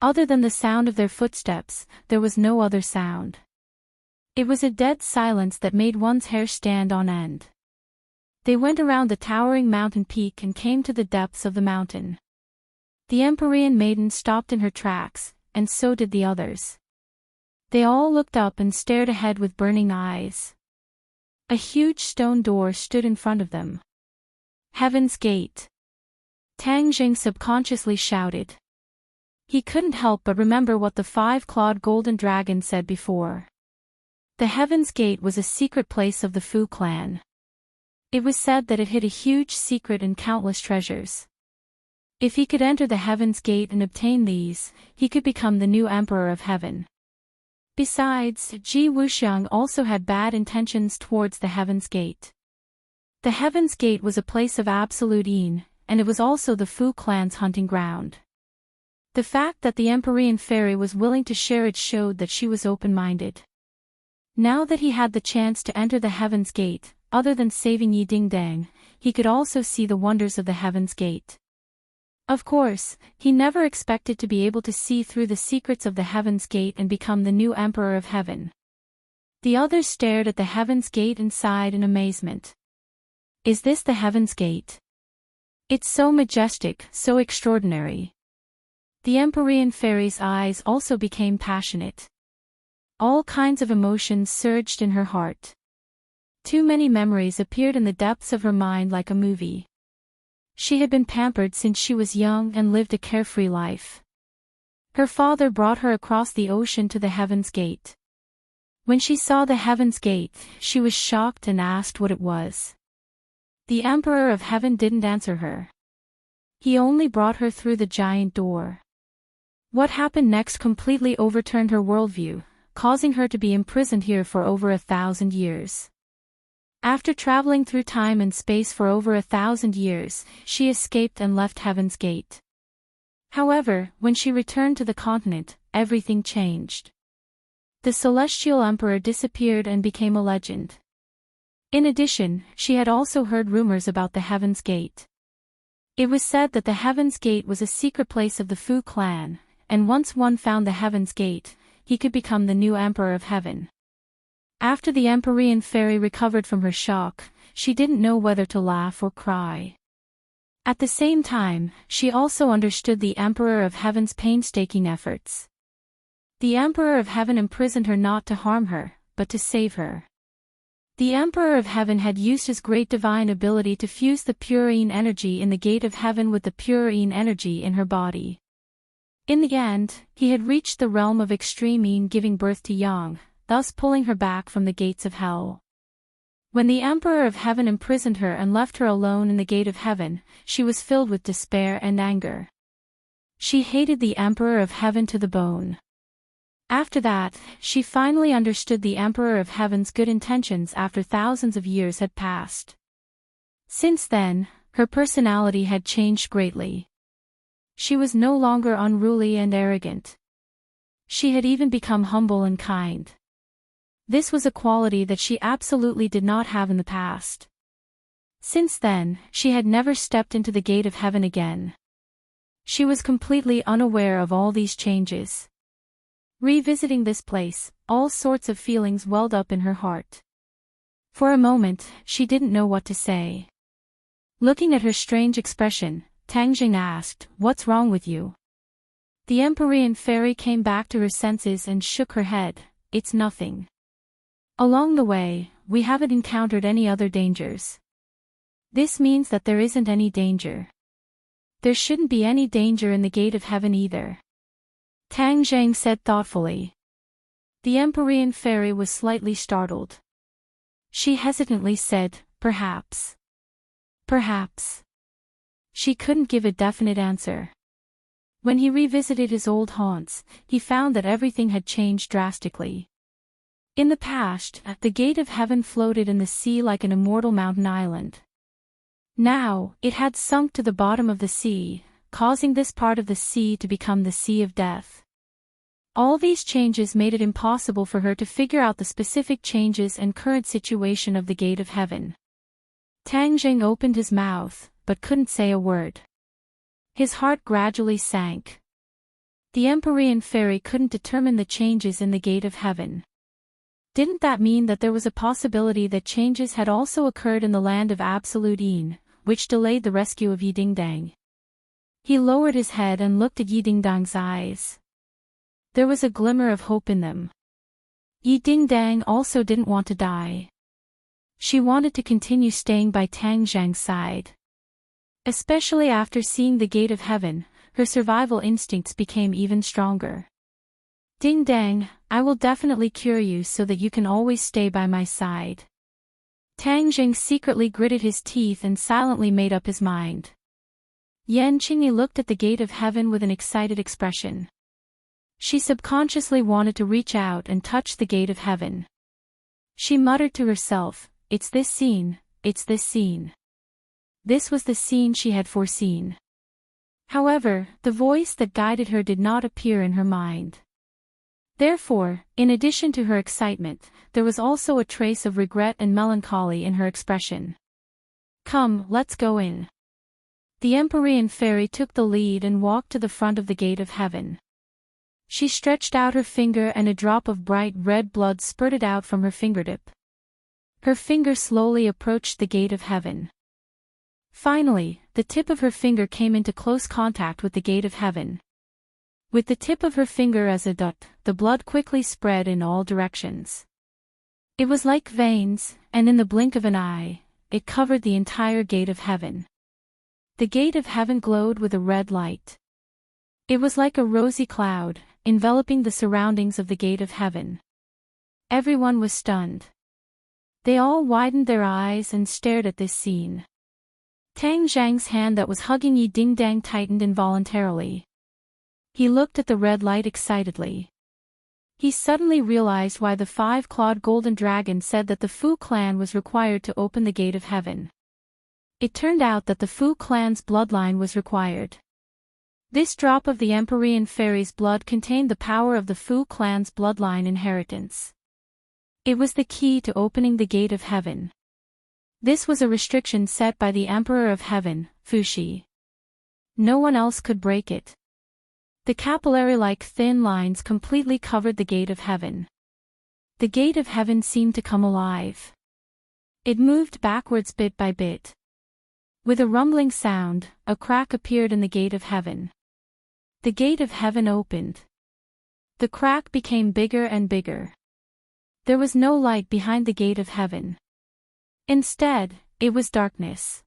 Other than the sound of their footsteps, there was no other sound. It was a dead silence that made one's hair stand on end. They went around the towering mountain peak and came to the depths of the mountain. The Empyrean maiden stopped in her tracks, and so did the others. They all looked up and stared ahead with burning eyes. A huge stone door stood in front of them. "Heaven's Gate!" Tang Jing subconsciously shouted. He couldn't help but remember what the 5-clawed golden dragon said before. The Heaven's Gate was a secret place of the Fu clan. It was said that it hid a huge secret and countless treasures. If he could enter the Heaven's Gate and obtain these, he could become the new Emperor of Heaven. Besides, Ji Wuxiang also had bad intentions towards the Heaven's Gate. The Heaven's Gate was a place of absolute yin, and it was also the Fu clan's hunting ground. The fact that the Empyrean fairy was willing to share it showed that she was open-minded. Now that he had the chance to enter the Heaven's Gate, other than saving Yi Dingdang, he could also see the wonders of the Heaven's Gate. Of course, he never expected to be able to see through the secrets of the Heaven's Gate and become the new Emperor of Heaven. The others stared at the Heaven's Gate and sighed in amazement. Is this the Heaven's Gate? It's so majestic, so extraordinary. The Empyrean fairy's eyes also became passionate. All kinds of emotions surged in her heart. Too many memories appeared in the depths of her mind like a movie. She had been pampered since she was young and lived a carefree life. Her father brought her across the ocean to the Heaven's Gate. When she saw the Heaven's Gate, she was shocked and asked what it was. The Emperor of Heaven didn't answer her. He only brought her through the giant door. What happened next completely overturned her worldview, causing her to be imprisoned here for over 1,000 years. After traveling through time and space for over 1,000 years, she escaped and left Heaven's Gate. However, when she returned to the continent, everything changed. The Celestial Emperor disappeared and became a legend. In addition, she had also heard rumors about the Heaven's Gate. It was said that the Heaven's Gate was a secret place of the Fu clan, and once one found the Heaven's Gate, he could become the new Emperor of Heaven. After the Empyrean fairy recovered from her shock, she didn't know whether to laugh or cry. At the same time, she also understood the Emperor of Heaven's painstaking efforts. The Emperor of Heaven imprisoned her not to harm her, but to save her. The Emperor of Heaven had used his great divine ability to fuse the pure yin energy in the Gate of Heaven with the pure yin energy in her body. In the end, he had reached the realm of extreme yin, giving birth to Yang, thus pulling her back from the gates of hell. When the Emperor of Heaven imprisoned her and left her alone in the Gate of Heaven, she was filled with despair and anger. She hated the Emperor of Heaven to the bone. After that, she finally understood the Emperor of Heaven's good intentions after thousands of years had passed. Since then, her personality had changed greatly. She was no longer unruly and arrogant. She had even become humble and kind. This was a quality that she absolutely did not have in the past. Since then, she had never stepped into the Gate of Heaven again. She was completely unaware of all these changes. Revisiting this place, all sorts of feelings welled up in her heart. For a moment, she didn't know what to say. Looking at her strange expression, Tangjing asked, "What's wrong with you?" The Empyrean fairy came back to her senses and shook her head. "It's nothing. Along the way, we haven't encountered any other dangers." This means that there isn't any danger. There shouldn't be any danger in the Gate of Heaven either. Tang Zhang said thoughtfully. The Empyrean fairy was slightly startled. She hesitantly said, "Perhaps. Perhaps." She couldn't give a definite answer. When he revisited his old haunts, he found that everything had changed drastically. In the past, the Gate of Heaven floated in the sea like an immortal mountain island. Now, it had sunk to the bottom of the sea, causing this part of the sea to become the Sea of Death. All these changes made it impossible for her to figure out the specific changes and current situation of the Gate of Heaven. Tang Jing opened his mouth, but couldn't say a word. His heart gradually sank. The Empyrean fairy couldn't determine the changes in the Gate of Heaven. Didn't that mean that there was a possibility that changes had also occurred in the land of Absolute Yin, which delayed the rescue of Yi Dingdang? He lowered his head and looked at Yi Dingdang's eyes. There was a glimmer of hope in them. Yi Dingdang also didn't want to die. She wanted to continue staying by Tang Zhang's side. Especially after seeing the Gate of Heaven, her survival instincts became even stronger. Ding dang, I will definitely cure you so that you can always stay by my side. Tang Jing secretly gritted his teeth and silently made up his mind. Yan Qingyi looked at the gate of heaven with an excited expression. She subconsciously wanted to reach out and touch the gate of heaven. She muttered to herself, "It's this scene, it's this scene." This was the scene she had foreseen. However, the voice that guided her did not appear in her mind. Therefore, in addition to her excitement, there was also a trace of regret and melancholy in her expression. "Come, let's go in." The Empyrean fairy took the lead and walked to the front of the gate of heaven. She stretched out her finger and a drop of bright red blood spurted out from her fingertip. Her finger slowly approached the gate of heaven. Finally, the tip of her finger came into close contact with the gate of heaven. With the tip of her finger as a dot, the blood quickly spread in all directions. It was like veins, and in the blink of an eye, it covered the entire gate of heaven. The gate of heaven glowed with a red light. It was like a rosy cloud, enveloping the surroundings of the gate of heaven. Everyone was stunned. They all widened their eyes and stared at this scene. Tang Zhang's hand that was hugging Yi Dingdang tightened involuntarily. He looked at the red light excitedly. He suddenly realized why the five-clawed golden dragon said that the Fu clan was required to open the gate of heaven. It turned out that the Fu clan's bloodline was required. This drop of the Empyrean fairy's blood contained the power of the Fu clan's bloodline inheritance. It was the key to opening the gate of heaven. This was a restriction set by the Emperor of Heaven, Fuxi. No one else could break it. The capillary-like thin lines completely covered the gate of heaven. The gate of heaven seemed to come alive. It moved backwards bit by bit. With a rumbling sound, a crack appeared in the gate of heaven. The gate of heaven opened. The crack became bigger and bigger. There was no light behind the gate of heaven. Instead, it was darkness.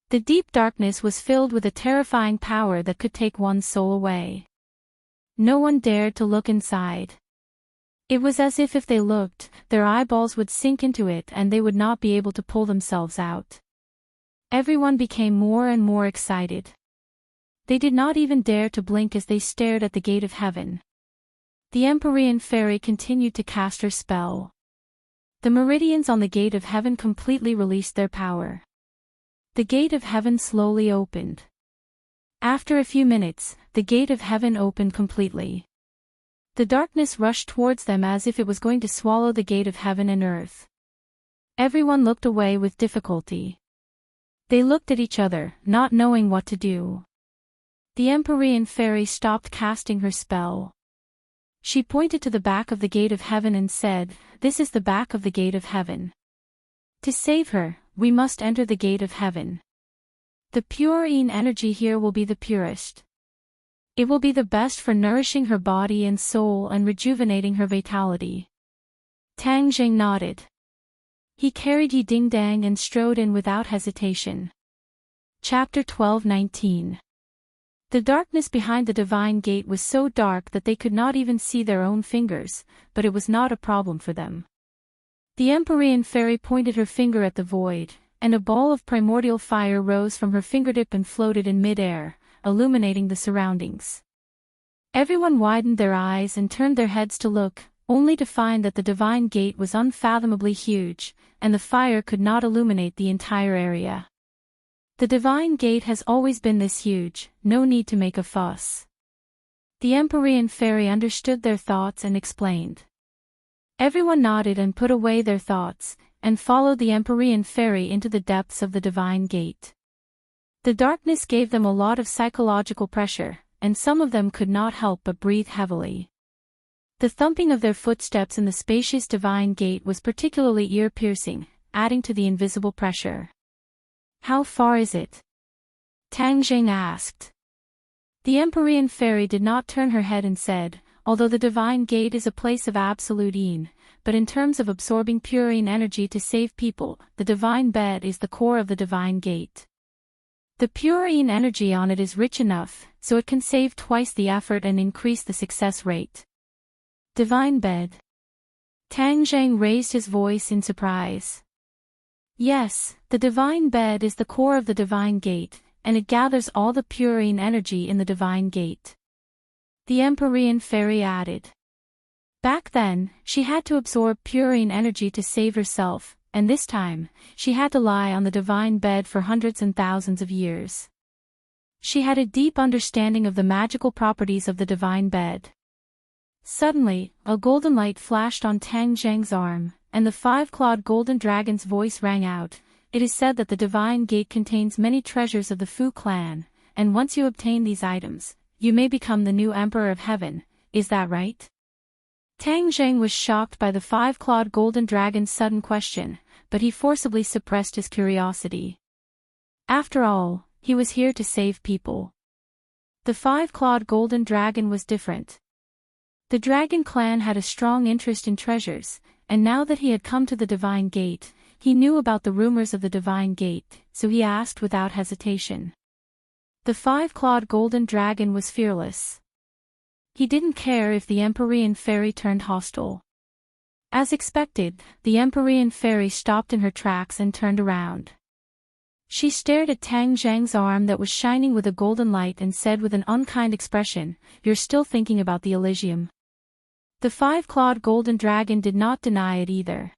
The deep darkness was filled with a terrifying power that could take one's soul away. No one dared to look inside. It was as if they looked, their eyeballs would sink into it and they would not be able to pull themselves out. Everyone became more and more excited. They did not even dare to blink as they stared at the gate of heaven. The Empyrean fairy continued to cast her spell. The meridians on the gate of heaven completely released their power. The gate of heaven slowly opened. After a few minutes, the gate of heaven opened completely. The darkness rushed towards them as if it was going to swallow the gate of heaven and earth. Everyone looked away with difficulty. They looked at each other, not knowing what to do. The Empyrean fairy stopped casting her spell. She pointed to the back of the gate of heaven and said, "This is the back of the gate of heaven. To save her, we must enter the gate of heaven. The pure yin energy here will be the purest. It will be the best for nourishing her body and soul and rejuvenating her vitality." Tang Jing nodded. He carried Yi Dingdang and strode in without hesitation. Chapter 12:19. The darkness behind the divine gate was so dark that they could not even see their own fingers, but it was not a problem for them. The Empyrean fairy pointed her finger at the void, and a ball of primordial fire rose from her fingertip and floated in mid-air, illuminating the surroundings. Everyone widened their eyes and turned their heads to look, only to find that the divine gate was unfathomably huge, and the fire could not illuminate the entire area. The divine gate has always been this huge, no need to make a fuss. The Empyrean fairy understood their thoughts and explained. Everyone nodded and put away their thoughts, and followed the Empyrean fairy into the depths of the divine gate. The darkness gave them a lot of psychological pressure, and some of them could not help but breathe heavily. The thumping of their footsteps in the spacious divine gate was particularly ear-piercing, adding to the invisible pressure. "How far is it?" Tang Jing asked. The Empyrean fairy did not turn her head and said, "Although the divine gate is a place of absolute yin, but in terms of absorbing pure yin energy to save people, the divine bed is the core of the divine gate. The pure yin energy on it is rich enough, so it can save twice the effort and increase the success rate. Divine bed. Tang Zheng raised his voice in surprise. Yes, the divine bed is the core of the divine gate, and it gathers all the purine energy in the divine gate. The Empyrean fairy added. Back then, she had to absorb purine energy to save herself, and this time, she had to lie on the divine bed for hundreds and thousands of years. She had a deep understanding of the magical properties of the divine bed. Suddenly, a golden light flashed on Tang Zheng's arm, and the five-clawed golden dragon's voice rang out. It is said that the divine gate contains many treasures of the Fu clan, and once you obtain these items, you may become the new Emperor of Heaven. Is that right? Tang Zheng was shocked by the five-clawed golden dragon's sudden question, but he forcibly suppressed his curiosity. After all, he was here to save people. The five-clawed golden dragon was different. The dragon clan had a strong interest in treasures, and now that he had come to the divine gate, he knew about the rumors of the divine gate, so he asked without hesitation. The five-clawed golden dragon was fearless. He didn't care if the Empyrean fairy turned hostile. As expected, the Empyrean fairy stopped in her tracks and turned around. She stared at Tang Zheng's arm that was shining with a golden light and said with an unkind expression, "You're still thinking about the Elysium." The five-clawed golden dragon did not deny it either.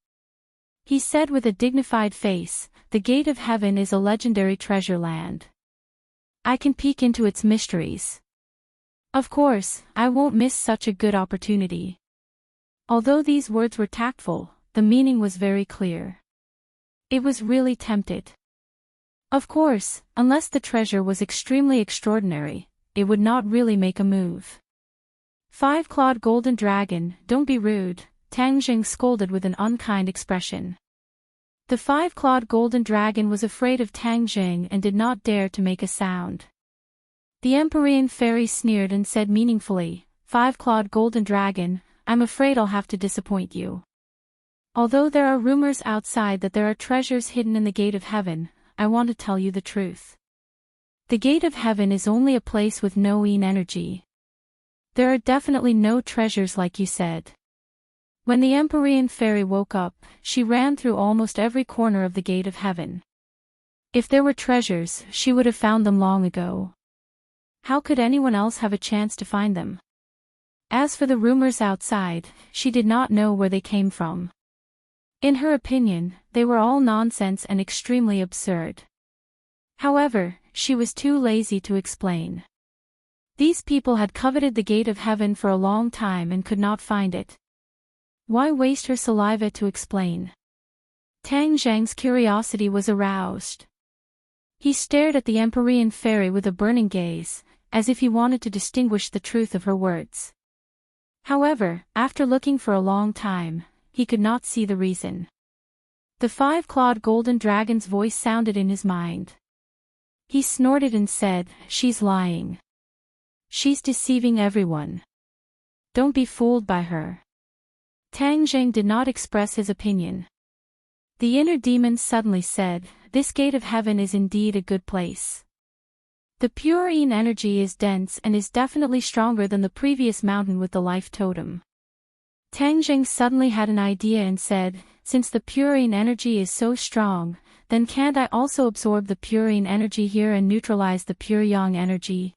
He said with a dignified face, "The gate of heaven is a legendary treasure land. I can peek into its mysteries. Of course, I won't miss such a good opportunity." Although these words were tactful, the meaning was very clear. It was really tempted. Of course, unless the treasure was extremely extraordinary, it would not really make a move. "Five-clawed golden dragon, don't be rude," Tang Zheng scolded with an unkind expression. The five-clawed golden dragon was afraid of Tang Zheng and did not dare to make a sound. The Empyrean fairy sneered and said meaningfully, "Five-clawed golden dragon, I'm afraid I'll have to disappoint you. Although there are rumors outside that there are treasures hidden in the gate of heaven, I want to tell you the truth. The gate of heaven is only a place with no yin energy. There are definitely no treasures like you said." When the Empyrean fairy woke up, she ran through almost every corner of the gate of heaven. If there were treasures, she would have found them long ago. How could anyone else have a chance to find them? As for the rumors outside, she did not know where they came from. In her opinion, they were all nonsense and extremely absurd. However, she was too lazy to explain. These people had coveted the gate of heaven for a long time and could not find it. Why waste her saliva to explain? Tang Zheng's curiosity was aroused. He stared at the Empyrean fairy with a burning gaze, as if he wanted to distinguish the truth of her words. However, after looking for a long time, he could not see the reason. The five-clawed golden dragon's voice sounded in his mind. He snorted and said, "She's lying. She's deceiving everyone. Don't be fooled by her." Tang Zheng did not express his opinion. The inner demon suddenly said, "This gate of heaven is indeed a good place. The pure yin energy is dense and is definitely stronger than the previous mountain with the life totem." Tang Zheng suddenly had an idea and said, "Since the pure yin energy is so strong, then can't I also absorb the pure yin energy here and neutralize the pure yang energy?"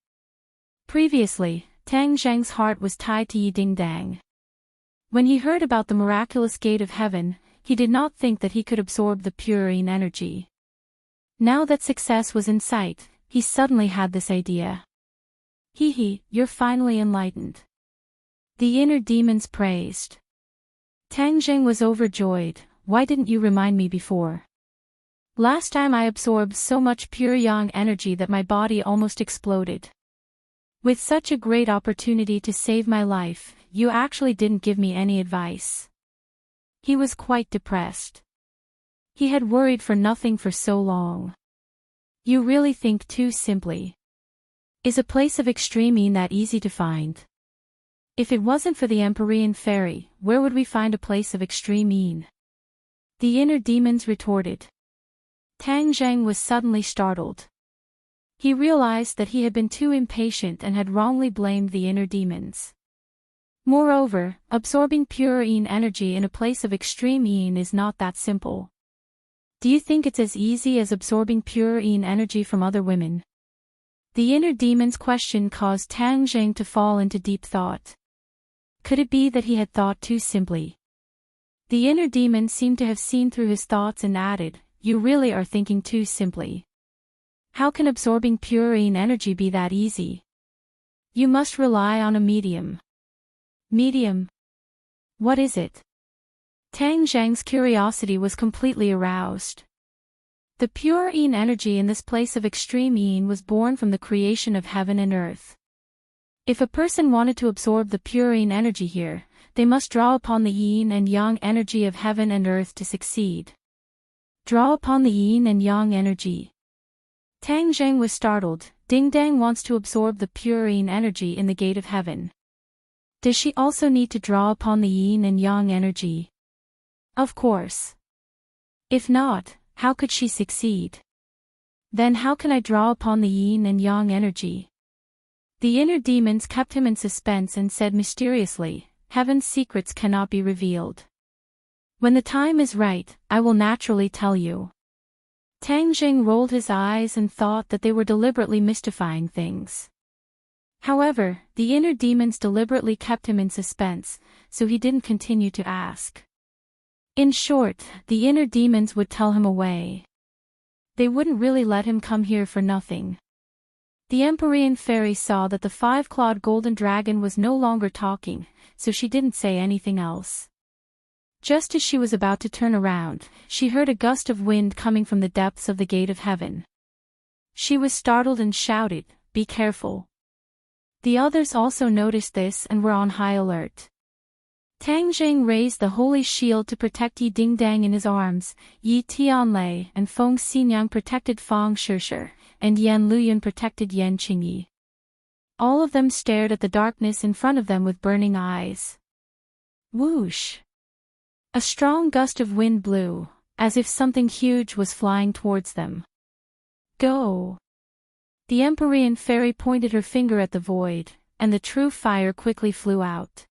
Previously, Tang Zheng's heart was tied to Yi Ding Dang. When he heard about the miraculous gate of heaven, he did not think that he could absorb the pure yin energy. Now that success was in sight, he suddenly had this idea. "Hee, you're finally enlightened." The inner demons praised. Tang Zheng was overjoyed. "Why didn't you remind me before? Last time I absorbed so much pure yang energy that my body almost exploded. With such a great opportunity to save my life, you actually didn't give me any advice." He was quite depressed. He had worried for nothing for so long. "You really think too simply. Is a place of extreme yin that easy to find? If it wasn't for the Empyrean fairy, where would we find a place of extreme yin?" The inner demons retorted. Tang Zheng was suddenly startled. He realized that he had been too impatient and had wrongly blamed the inner demons. Moreover, absorbing pure yin energy in a place of extreme yin is not that simple. Do you think it's as easy as absorbing pure yin energy from other women? The inner demon's question caused Tang Zheng to fall into deep thought. Could it be that he had thought too simply? The inner demon seemed to have seen through his thoughts and added, "You really are thinking too simply. How can absorbing pure yin energy be that easy? You must rely on a medium." Medium? What is it? Tang Zheng's curiosity was completely aroused. The pure yin energy in this place of extreme yin was born from the creation of heaven and earth. If a person wanted to absorb the pure yin energy here, they must draw upon the yin and yang energy of heaven and earth to succeed. Draw upon the yin and yang energy. Tang Zheng was startled. Ding Dang wants to absorb the pure yin energy in the gate of heaven. Does she also need to draw upon the yin and yang energy? Of course. If not, how could she succeed? Then how can I draw upon the yin and yang energy? The inner demons kept him in suspense and said mysteriously, "Heaven's secrets cannot be revealed. When the time is right, I will naturally tell you." Tang Zheng rolled his eyes and thought that they were deliberately mystifying things. However, the inner demons deliberately kept him in suspense, so he didn't continue to ask. In short, the inner demons would tell him away. They wouldn't really let him come here for nothing. The Empyrean fairy saw that the five-clawed golden dragon was no longer talking, so she didn't say anything else. Just as she was about to turn around, she heard a gust of wind coming from the depths of the gate of heaven. She was startled and shouted, "Be careful." The others also noticed this and were on high alert. Tang Zheng raised the holy shield to protect Yi Dingdang in his arms. Yi Tianlei and Feng Xinyang protected Feng Shishir, and Yan Luyan protected Yan Qingyi. All of them stared at the darkness in front of them with burning eyes. Whoosh! A strong gust of wind blew, as if something huge was flying towards them. Go! The Empyrean fairy pointed her finger at the void, and the true fire quickly flew out.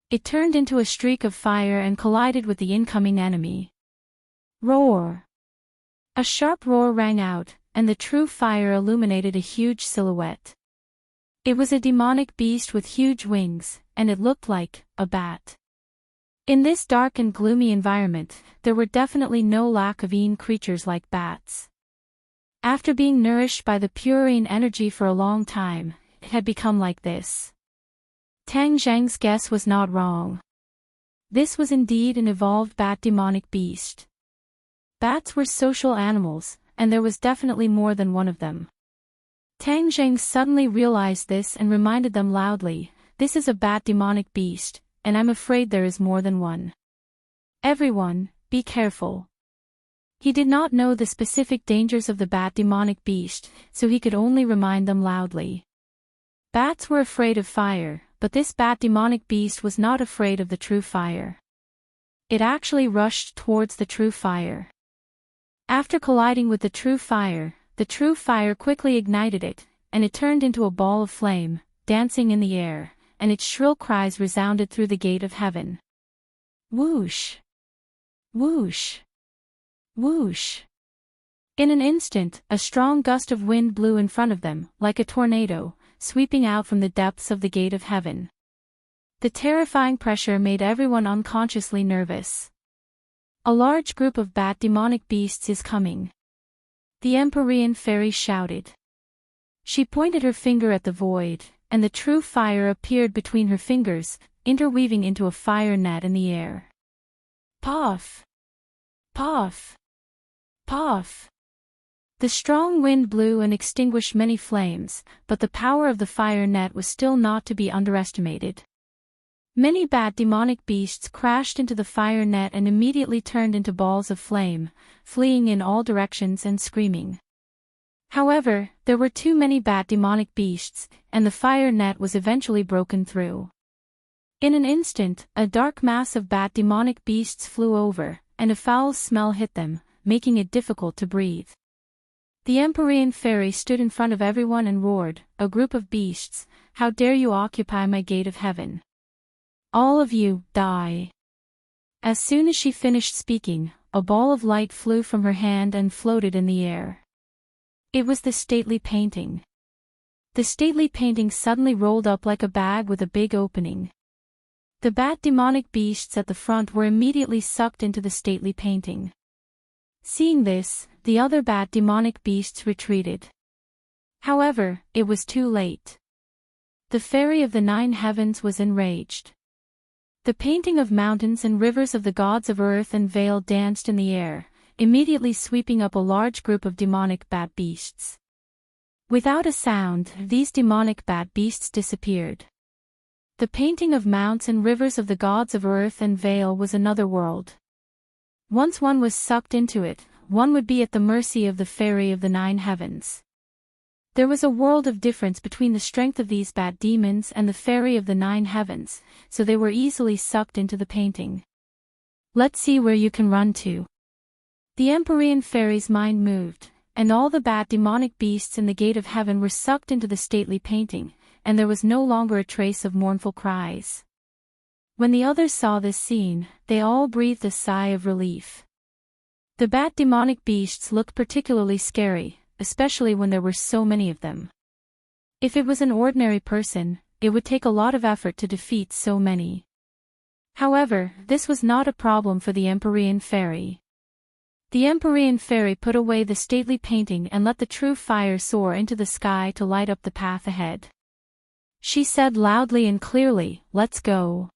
It turned into a streak of fire and collided with the incoming enemy. Roar! A sharp roar rang out, and the true fire illuminated a huge silhouette. It was a demonic beast with huge wings, and it looked like a bat. In this dark and gloomy environment, there were definitely no lack of yin creatures like bats. After being nourished by the pure yin energy for a long time, it had become like this. Tang Zheng's guess was not wrong. This was indeed an evolved bat demonic beast. Bats were social animals, and there was definitely more than one of them. Tang Zheng suddenly realized this and reminded them loudly, "This is a bat demonic beast, and I'm afraid there is more than one. Everyone, be careful." He did not know the specific dangers of the bat demonic beast, so he could only remind them loudly. Bats were afraid of fire, but this bat demonic beast was not afraid of the true fire. It actually rushed towards the true fire. After colliding with the true fire quickly ignited it, and it turned into a ball of flame, dancing in the air, and its shrill cries resounded through the gate of heaven. Whoosh! Whoosh! Whoosh! In an instant, a strong gust of wind blew in front of them, like a tornado, sweeping out from the depths of the gate of heaven. The terrifying pressure made everyone unconsciously nervous. A large group of bat demonic beasts is coming. The Empyrean fairy shouted. She pointed her finger at the void, and the true fire appeared between her fingers, interweaving into a fire net in the air. Puff! Puff! Puff! The strong wind blew and extinguished many flames, but the power of the fire net was still not to be underestimated. Many bat demonic beasts crashed into the fire net and immediately turned into balls of flame, fleeing in all directions and screaming. However, there were too many bat demonic beasts, and the fire net was eventually broken through. In an instant, a dark mass of bat demonic beasts flew over, and a foul smell hit them, making it difficult to breathe. The Empyrean fairy stood in front of everyone and roared, "A group of beasts, how dare you occupy my gate of heaven? All of you, die. As soon as she finished speaking, a ball of light flew from her hand and floated in the air. It was the stately painting. The stately painting suddenly rolled up like a bag with a big opening. The bat demonic beasts at the front were immediately sucked into the stately painting. Seeing this, the other bat demonic beasts retreated. However, it was too late. The fairy of the 9 heavens was enraged. The painting of mountains and rivers of the gods of earth and vale danced in the air, immediately sweeping up a large group of demonic bat beasts. Without a sound, these demonic bat beasts disappeared. The painting of mounts and rivers of the gods of earth and vale was another world. Once one was sucked into it, one would be at the mercy of the fairy of the 9 heavens. There was a world of difference between the strength of these bat demons and the fairy of the 9 heavens, so they were easily sucked into the painting. Let's see where you can run to. The Empyrean fairy's mind moved, and all the bat demonic beasts in the gate of heaven were sucked into the stately painting, and there was no longer a trace of mournful cries. When the others saw this scene, they all breathed a sigh of relief. The bat demonic beasts looked particularly scary, especially when there were so many of them. If it was an ordinary person, it would take a lot of effort to defeat so many. However, this was not a problem for the Empyrean fairy. The Empyrean fairy put away the stately painting and let the true fire soar into the sky to light up the path ahead. She said loudly and clearly, "Let's go.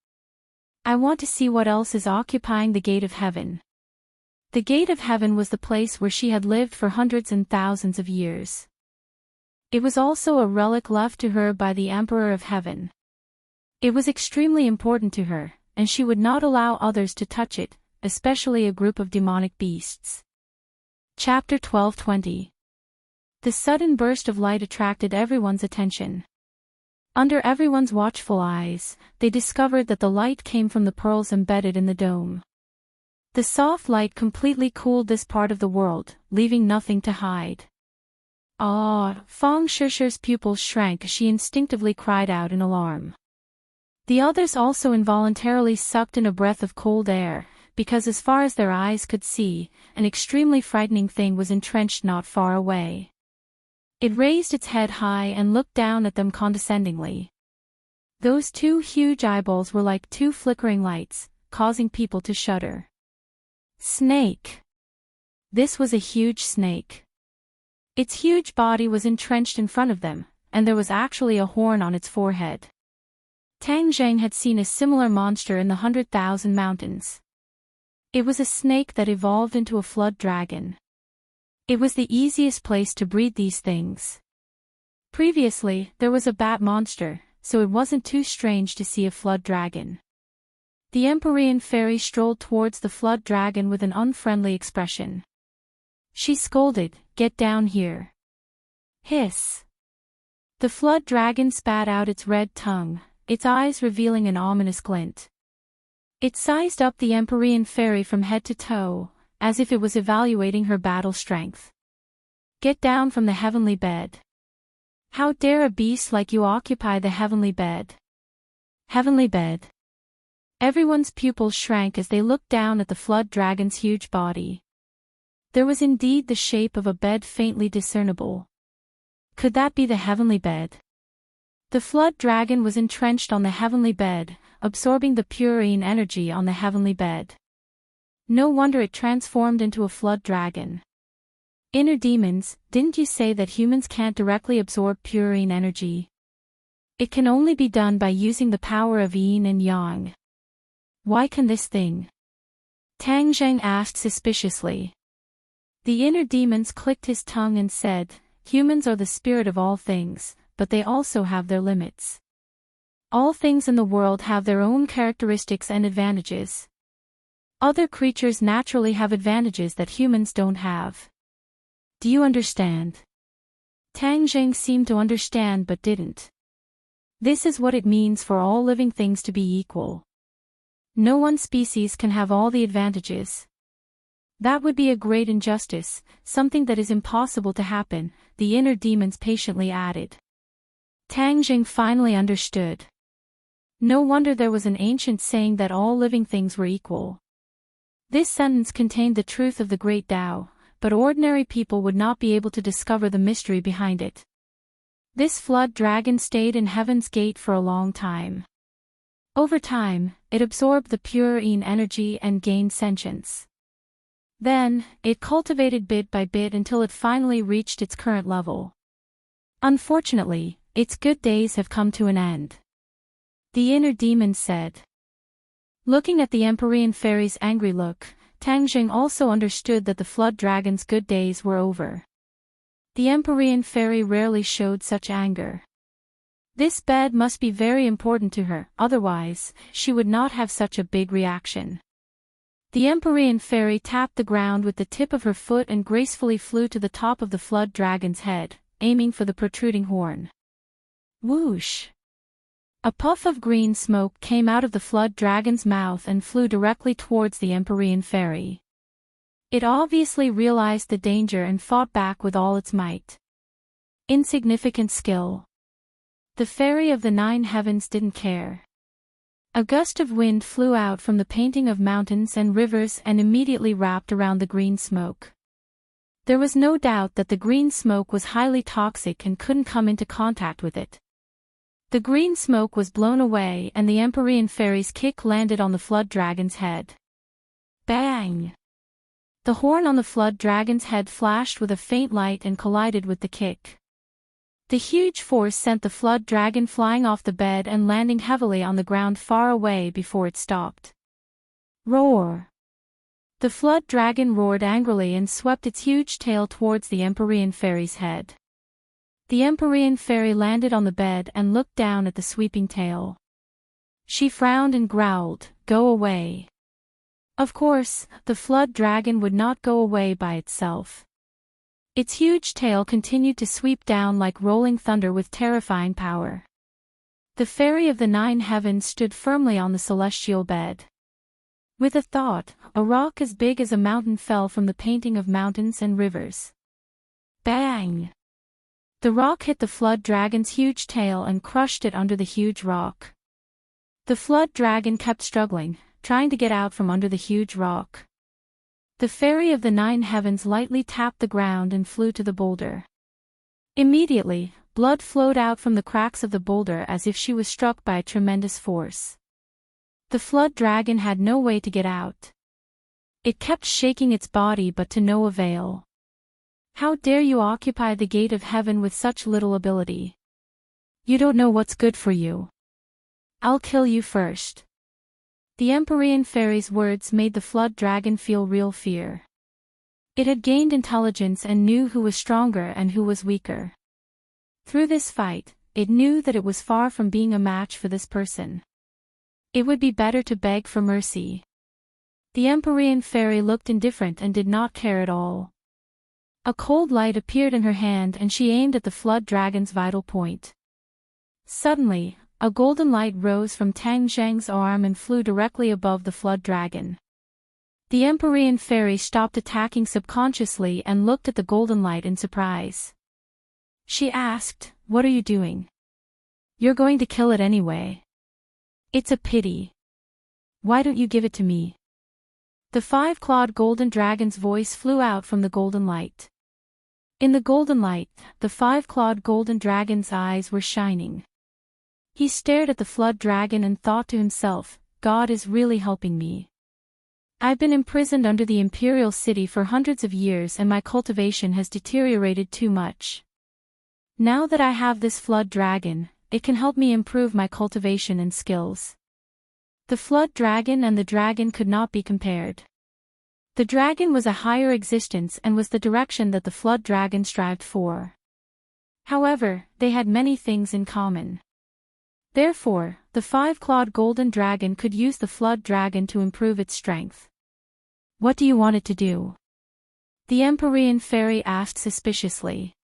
I want to see what else is occupying the gate of heaven." The gate of heaven was the place where she had lived for hundreds and thousands of years. It was also a relic left to her by the Emperor of Heaven. It was extremely important to her, and she would not allow others to touch it, especially a group of demonic beasts. Chapter 12:20. The sudden burst of light attracted everyone's attention. Under everyone's watchful eyes, they discovered that the light came from the pearls embedded in the dome. The soft light completely cooled this part of the world, leaving nothing to hide. Ah! Feng Shishi's pupils shrank as she instinctively cried out in alarm. The others also involuntarily sucked in a breath of cold air, because as far as their eyes could see, an extremely frightening thing was entrenched not far away. It raised its head high and looked down at them condescendingly. Those 2 huge eyeballs were like 2 flickering lights, causing people to shudder. Snake. This was a huge snake. Its huge body was entrenched in front of them, and there was actually a horn on its forehead. Tang Zheng had seen a similar monster in the 100,000 mountains. It was a snake that evolved into a flood dragon. It was the easiest place to breed these things. Previously, there was a bat monster, so it wasn't too strange to see a flood dragon. The Empyrean fairy strolled towards the flood dragon with an unfriendly expression. She scolded, "Get down here." Hiss. The flood dragon spat out its red tongue, its eyes revealing an ominous glint. It sized up the Empyrean fairy from head to toe, as if it was evaluating her battle strength. "Get down from the heavenly bed. How dare a beast like you occupy the heavenly bed?" Heavenly bed. Everyone's pupils shrank as they looked down at the flood dragon's huge body. There was indeed the shape of a bed faintly discernible. Could that be the heavenly bed? The flood dragon was entrenched on the heavenly bed, absorbing the purine energy on the heavenly bed. No wonder it transformed into a flood dragon. Inner demons, didn't you say that humans can't directly absorb purine energy? It can only be done by using the power of yin and yang. Why can this thing? Tang Zheng asked suspiciously. The inner demons clicked his tongue and said, "Humans are the spirit of all things, but they also have their limits. All things in the world have their own characteristics and advantages. Other creatures naturally have advantages that humans don't have. Do you understand?" Tang Zheng seemed to understand but didn't. This is what it means for all living things to be equal. No one species can have all the advantages. That would be a great injustice, something that is impossible to happen, the inner demons patiently added. Tang Jing finally understood. No wonder there was an ancient saying that all living things were equal. This sentence contained the truth of the great Tao, but ordinary people would not be able to discover the mystery behind it. This flood dragon stayed in Heaven's Gate for a long time. Over time, it absorbed the pure Yin energy and gained sentience. Then, it cultivated bit by bit until it finally reached its current level. Unfortunately, its good days have come to an end. The inner demon said. Looking at the Empyrean fairy's angry look, Tangjing also understood that the flood dragon's good days were over. The Empyrean fairy rarely showed such anger. This bed must be very important to her, otherwise, she would not have such a big reaction. The Empyrean fairy tapped the ground with the tip of her foot and gracefully flew to the top of the flood dragon's head, aiming for the protruding horn. Whoosh! A puff of green smoke came out of the flood dragon's mouth and flew directly towards the Empyrean fairy. It obviously realized the danger and fought back with all its might. Insignificant skill. The fairy of the 9 heavens didn't care. A gust of wind flew out from the painting of mountains and rivers and immediately wrapped around the green smoke. There was no doubt that the green smoke was highly toxic and couldn't come into contact with it. The green smoke was blown away and the Empyrean fairy's kick landed on the flood dragon's head. Bang! The horn on the flood dragon's head flashed with a faint light and collided with the kick. The huge force sent the flood dragon flying off the bed and landing heavily on the ground far away before it stopped. Roar! The flood dragon roared angrily and swept its huge tail towards the Empyrean fairy's head. The Empyrean fairy landed on the bed and looked down at the sweeping tail. She frowned and growled, "Go away." Of course, the flood dragon would not go away by itself. Its huge tail continued to sweep down like rolling thunder with terrifying power. The fairy of the 9 heavens stood firmly on the celestial bed. With a thought, a rock as big as a mountain fell from the painting of mountains and rivers. Bang! The rock hit the flood dragon's huge tail and crushed it under the huge rock. The flood dragon kept struggling, trying to get out from under the huge rock. The fairy of the 9 heavens lightly tapped the ground and flew to the boulder. Immediately, blood flowed out from the cracks of the boulder as if she was struck by a tremendous force. The flood dragon had no way to get out. It kept shaking its body but to no avail. How dare you occupy the gate of heaven with such little ability? You don't know what's good for you. I'll kill you first. The Empyrean fairy's words made the flood dragon feel real fear. It had gained intelligence and knew who was stronger and who was weaker. Through this fight, it knew that it was far from being a match for this person. It would be better to beg for mercy. The Empyrean fairy looked indifferent and did not care at all. A cold light appeared in her hand and she aimed at the flood dragon's vital point. Suddenly, a golden light rose from Tang Zheng's arm and flew directly above the flood dragon. The Empyrean fairy stopped attacking subconsciously and looked at the golden light in surprise. She asked, "What are you doing? You're going to kill it anyway. It's a pity. Why don't you give it to me?" The 5-clawed golden dragon's voice flew out from the golden light. In the golden light, the 5-clawed golden dragon's eyes were shining. He stared at the flood dragon and thought to himself, "God is really helping me. I've been imprisoned under the imperial city for hundreds of years and my cultivation has deteriorated too much. Now that I have this flood dragon, it can help me improve my cultivation and skills." The flood dragon and the dragon could not be compared. The dragon was a higher existence and was the direction that the flood dragon strived for. However, they had many things in common. Therefore, the 5-clawed golden dragon could use the flood dragon to improve its strength. "What do you want it to do?" the Empyrean fairy asked suspiciously.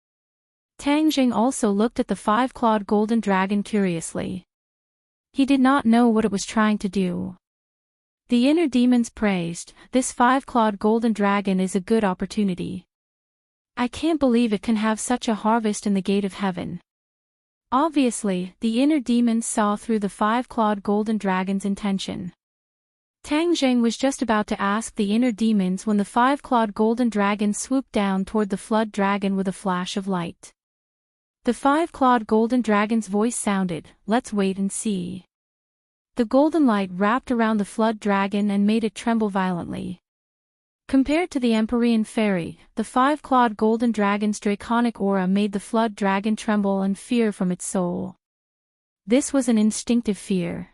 Tang Jing also looked at the 5-clawed golden dragon curiously. He did not know what it was trying to do. The inner demons praised, "This 5-clawed golden dragon is a good opportunity. I can't believe it can have such a harvest in the gate of heaven. Obviously, the inner demons saw through the five-clawed golden dragon's intention. Tang Zheng was just about to ask the inner demons when the five-clawed golden dragon swooped down toward the flood dragon with a flash of light. The five-clawed golden dragon's voice sounded, "Let's wait and see." The golden light wrapped around the flood dragon and made it tremble violently. Compared to the Empyrean fairy, the five-clawed golden dragon's draconic aura made the flood dragon tremble and fear from its soul. This was an instinctive fear.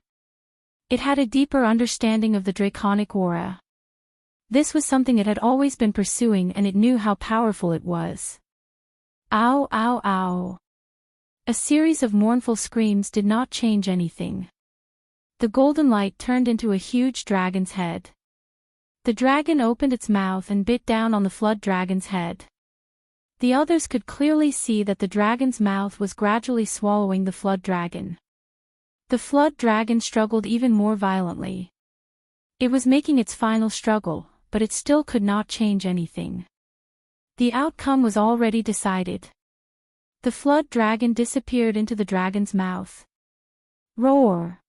It had a deeper understanding of the draconic aura. This was something it had always been pursuing, and it knew how powerful it was. Ow, ow, ow. A series of mournful screams did not change anything. The golden light turned into a huge dragon's head. The dragon opened its mouth and bit down on the flood dragon's head. The others could clearly see that the dragon's mouth was gradually swallowing the flood dragon. The flood dragon struggled even more violently. It was making its final struggle, but it still could not change anything. The outcome was already decided. The flood dragon disappeared into the dragon's mouth. Roar!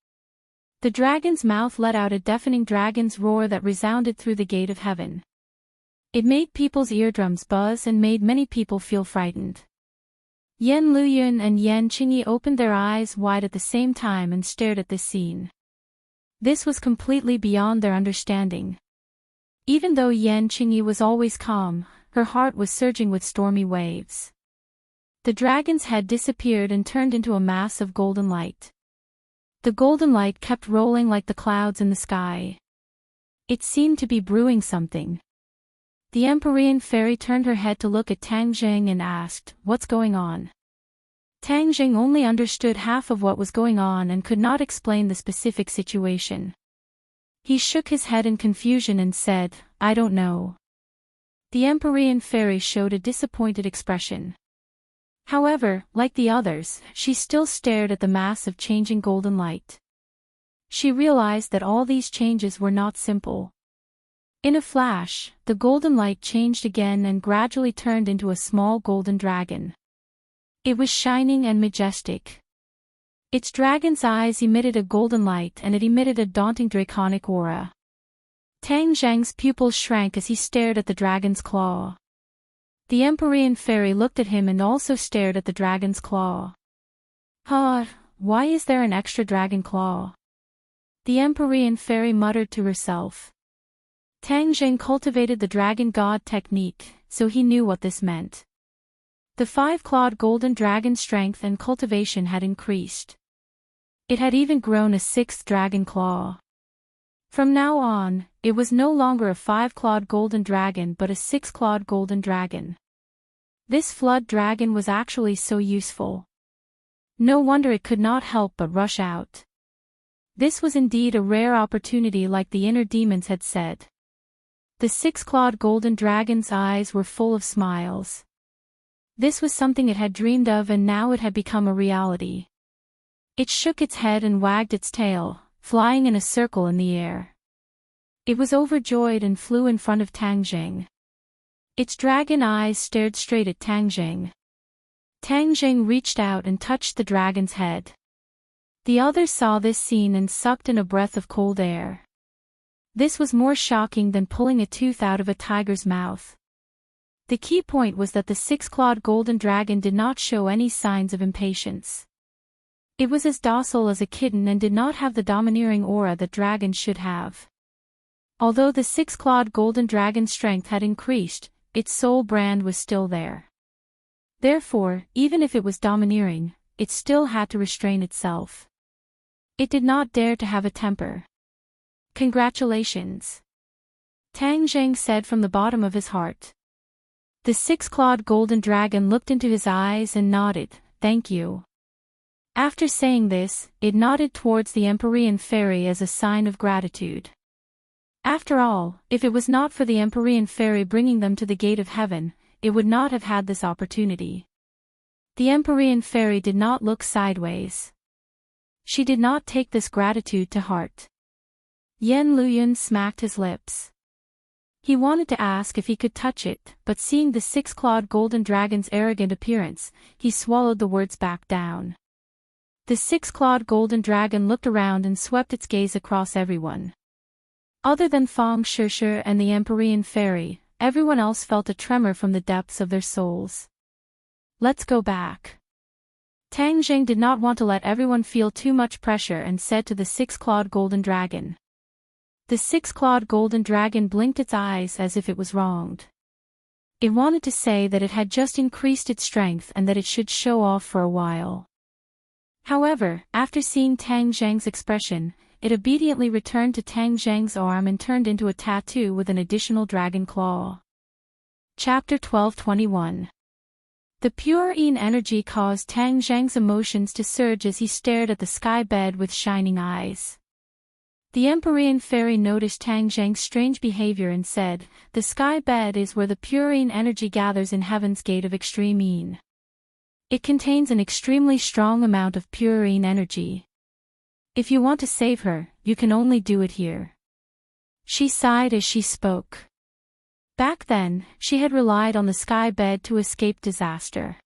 The dragon's mouth let out a deafening dragon's roar that resounded through the gate of heaven. It made people's eardrums buzz and made many people feel frightened. Yan Luyun and Yan Qingyi opened their eyes wide at the same time and stared at this scene. This was completely beyond their understanding. Even though Yan Qingyi was always calm, her heart was surging with stormy waves. The dragon's head disappeared and turned into a mass of golden light. The golden light kept rolling like the clouds in the sky. It seemed to be brewing something. The Empyrean fairy turned her head to look at Tang Zheng and asked, "What's going on?" Tang Zheng only understood half of what was going on and could not explain the specific situation. He shook his head in confusion and said, "I don't know." The Empyrean fairy showed a disappointed expression. However, like the others, she still stared at the mass of changing golden light. She realized that all these changes were not simple. In a flash, the golden light changed again and gradually turned into a small golden dragon. It was shining and majestic. Its dragon's eyes emitted a golden light and it emitted a daunting draconic aura. Tang Zheng's pupils shrank as he stared at the dragon's claw. The Empyrean fairy looked at him and also stared at the dragon's claw. Why is there an extra dragon claw?" The Empyrean fairy muttered to herself. Tang Zheng cultivated the dragon god technique, so he knew what this meant. The five-clawed golden dragon's strength and cultivation had increased. It had even grown a sixth dragon claw. From now on, it was no longer a five-clawed golden dragon but a six-clawed golden dragon. This flood dragon was actually so useful. No wonder it could not help but rush out. This was indeed a rare opportunity, like the inner demons had said. The six-clawed golden dragon's eyes were full of smiles. This was something it had dreamed of and now it had become a reality. It shook its head and wagged its tail, flying in a circle in the air. It was overjoyed and flew in front of Tang Zheng. Its dragon eyes stared straight at Tang Zheng. Tang Zheng reached out and touched the dragon's head. The others saw this scene and sucked in a breath of cold air. This was more shocking than pulling a tooth out of a tiger's mouth. The key point was that the six-clawed golden dragon did not show any signs of impatience. It was as docile as a kitten and did not have the domineering aura that dragons should have. Although the six-clawed golden dragon's strength had increased, its soul brand was still there. Therefore, even if it was domineering, it still had to restrain itself. It did not dare to have a temper. "Congratulations," Tang Zheng said from the bottom of his heart. The six-clawed golden dragon looked into his eyes and nodded, "Thank you." After saying this, it nodded towards the Empyrean fairy as a sign of gratitude. After all, if it was not for the Empyrean fairy bringing them to the gate of heaven, it would not have had this opportunity. The Empyrean fairy did not look sideways. She did not take this gratitude to heart. Yan Luyun smacked his lips. He wanted to ask if he could touch it, but seeing the six-clawed golden dragon's arrogant appearance, he swallowed the words back down. The six-clawed golden dragon looked around and swept its gaze across everyone. Other than Feng Shishir and the Empyrean fairy, everyone else felt a tremor from the depths of their souls. Let's go back. Tang Jing did not want to let everyone feel too much pressure and said to the six-clawed golden dragon. The six-clawed golden dragon blinked its eyes as if it was wronged. It wanted to say that it had just increased its strength and that it should show off for a while. However, after seeing Tang Zhang's expression, it obediently returned to Tang Zhang's arm and turned into a tattoo with an additional dragon claw. Chapter 12:21. The pure yin energy caused Tang Zhang's emotions to surge as he stared at the sky bed with shining eyes. The Empyrean fairy noticed Tang Zhang's strange behavior and said, "The sky bed is where the pure yin energy gathers in Heaven's Gate of Extreme Yin. It contains an extremely strong amount of pure yin energy. If you want to save her, you can only do it here." She sighed as she spoke. Back then, she had relied on the sky bed to escape disaster.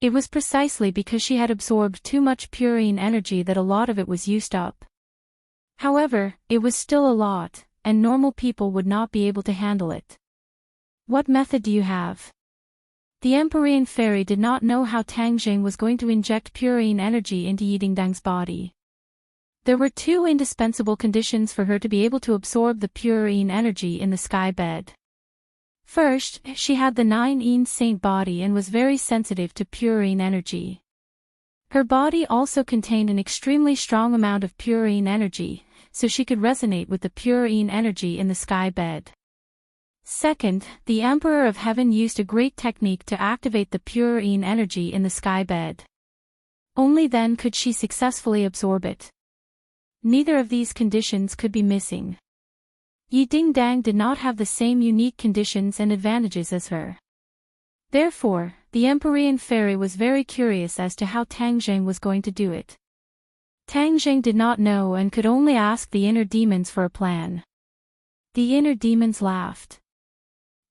It was precisely because she had absorbed too much pure yin energy that a lot of it was used up. However, it was still a lot, and normal people would not be able to handle it. "What method do you have?" The Empyrean fairy did not know how Tang Jing was going to inject pure yin energy into Yi Dingdang's body. There were two indispensable conditions for her to be able to absorb the pure yin energy in the sky bed. First, she had the 9 yin saint body and was very sensitive to pure yin energy. Her body also contained an extremely strong amount of pure yin energy, so she could resonate with the pure yin energy in the sky bed. Second, the Emperor of Heaven used a great technique to activate the pure yin energy in the sky bed. Only then could she successfully absorb it. Neither of these conditions could be missing. Yi Dingdang did not have the same unique conditions and advantages as her. Therefore, the Empyrean fairy was very curious as to how Tang Jing was going to do it. Tang Jing did not know and could only ask the inner demons for a plan. The inner demons laughed.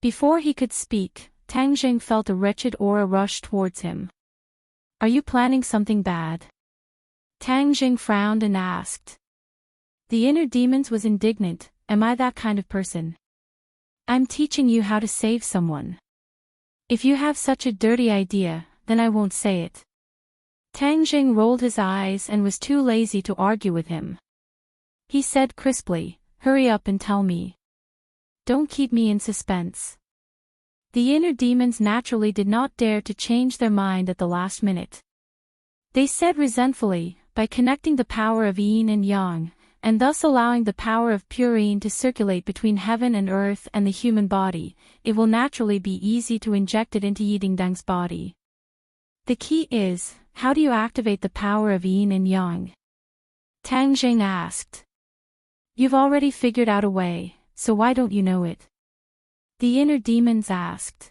Before he could speak, Tang Jing felt a wretched aura rush towards him. "Are you planning something bad?" Tang Jing frowned and asked. The inner demons was indignant. "Am I that kind of person? I'm teaching you how to save someone. If you have such a dirty idea, then I won't say it." Tang Jing rolled his eyes and was too lazy to argue with him. He said crisply, "Hurry up and tell me. Don't keep me in suspense." The inner demons naturally did not dare to change their mind at the last minute. They said resentfully, "By connecting the power of yin and yang, and thus allowing the power of pure yin to circulate between heaven and earth and the human body, it will naturally be easy to inject it into Yi Dingdang's body. The key is, how do you activate the power of yin and yang?" Tang Jing asked. "You've already figured out a way, so why don't you know it?" The inner demons asked.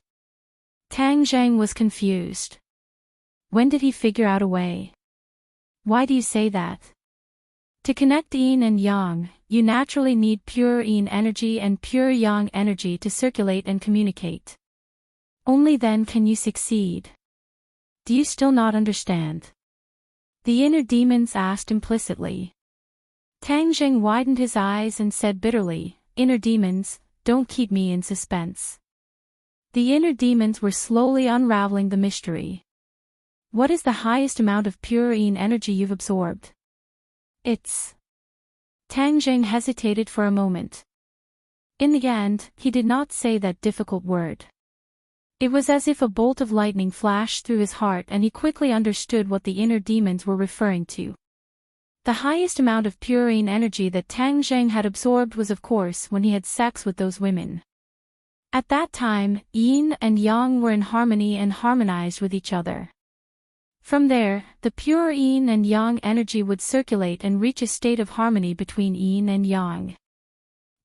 Tang Jing was confused. When did he figure out a way? Why do you say that? To connect yin and yang, you naturally need pure yin energy and pure yang energy to circulate and communicate. Only then can you succeed. Do you still not understand? The inner demons asked implicitly. Tang Jing widened his eyes and said bitterly, "Inner demons, don't keep me in suspense." The inner demons were slowly unraveling the mystery. "What is the highest amount of pure yin energy you've absorbed?" "It's..." Tang Jing hesitated for a moment. In the end, he did not say that difficult word. It was as if a bolt of lightning flashed through his heart and he quickly understood what the inner demons were referring to. The highest amount of pure yin energy that Tang Jing had absorbed was of course when he had sex with those women. At that time, yin and yang were in harmony and harmonized with each other. From there, the pure yin and yang energy would circulate and reach a state of harmony between yin and yang.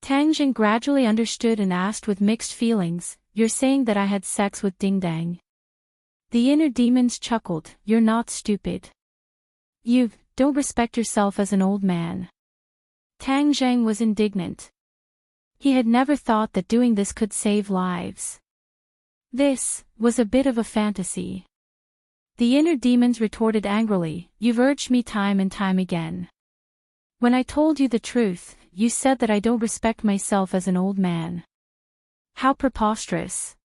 Tang Jing gradually understood and asked with mixed feelings, "You're saying that I had sex with Dingdang?" The inner demons chuckled, "You're not stupid. You don't respect yourself as an old man." Tang Jing was indignant. He had never thought that doing this could save lives. This was a bit of a fantasy. The inner demons retorted angrily, "You've urged me time and time again. When I told you the truth, you said that I don't respect myself as an old man. How preposterous."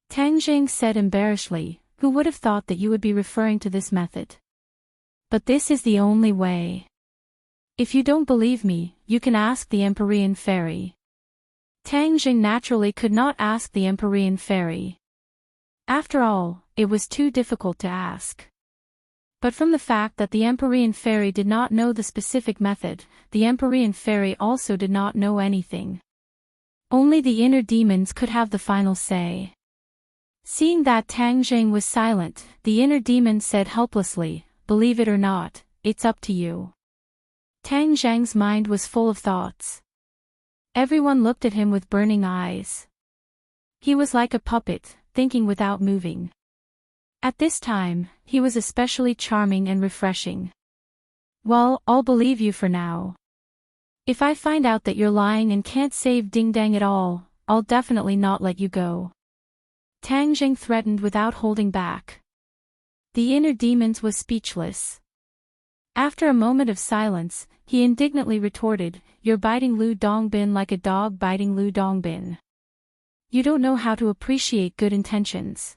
Tang Jing said embarrassedly, "Who would have thought that you would be referring to this method? But this is the only way. If you don't believe me, you can ask the Empyrean fairy." Tang Jing naturally could not ask the Empyrean fairy. After all, it was too difficult to ask. But from the fact that the Empyrean fairy did not know the specific method, the Empyrean fairy also did not know anything. Only the inner demons could have the final say. Seeing that Tang Jing was silent, the inner demon said helplessly, "Believe it or not, it's up to you." Tang Jing's mind was full of thoughts. Everyone looked at him with burning eyes. He was like a puppet, thinking without moving. At this time, he was especially charming and refreshing. "Well, I'll believe you for now. If I find out that you're lying and can't save Ding Dang at all, I'll definitely not let you go." Tang Jing threatened without holding back. The inner demons was speechless. After a moment of silence, he indignantly retorted, "You're biting Lu Dongbin like a dog biting Lu Dongbin. You don't know how to appreciate good intentions."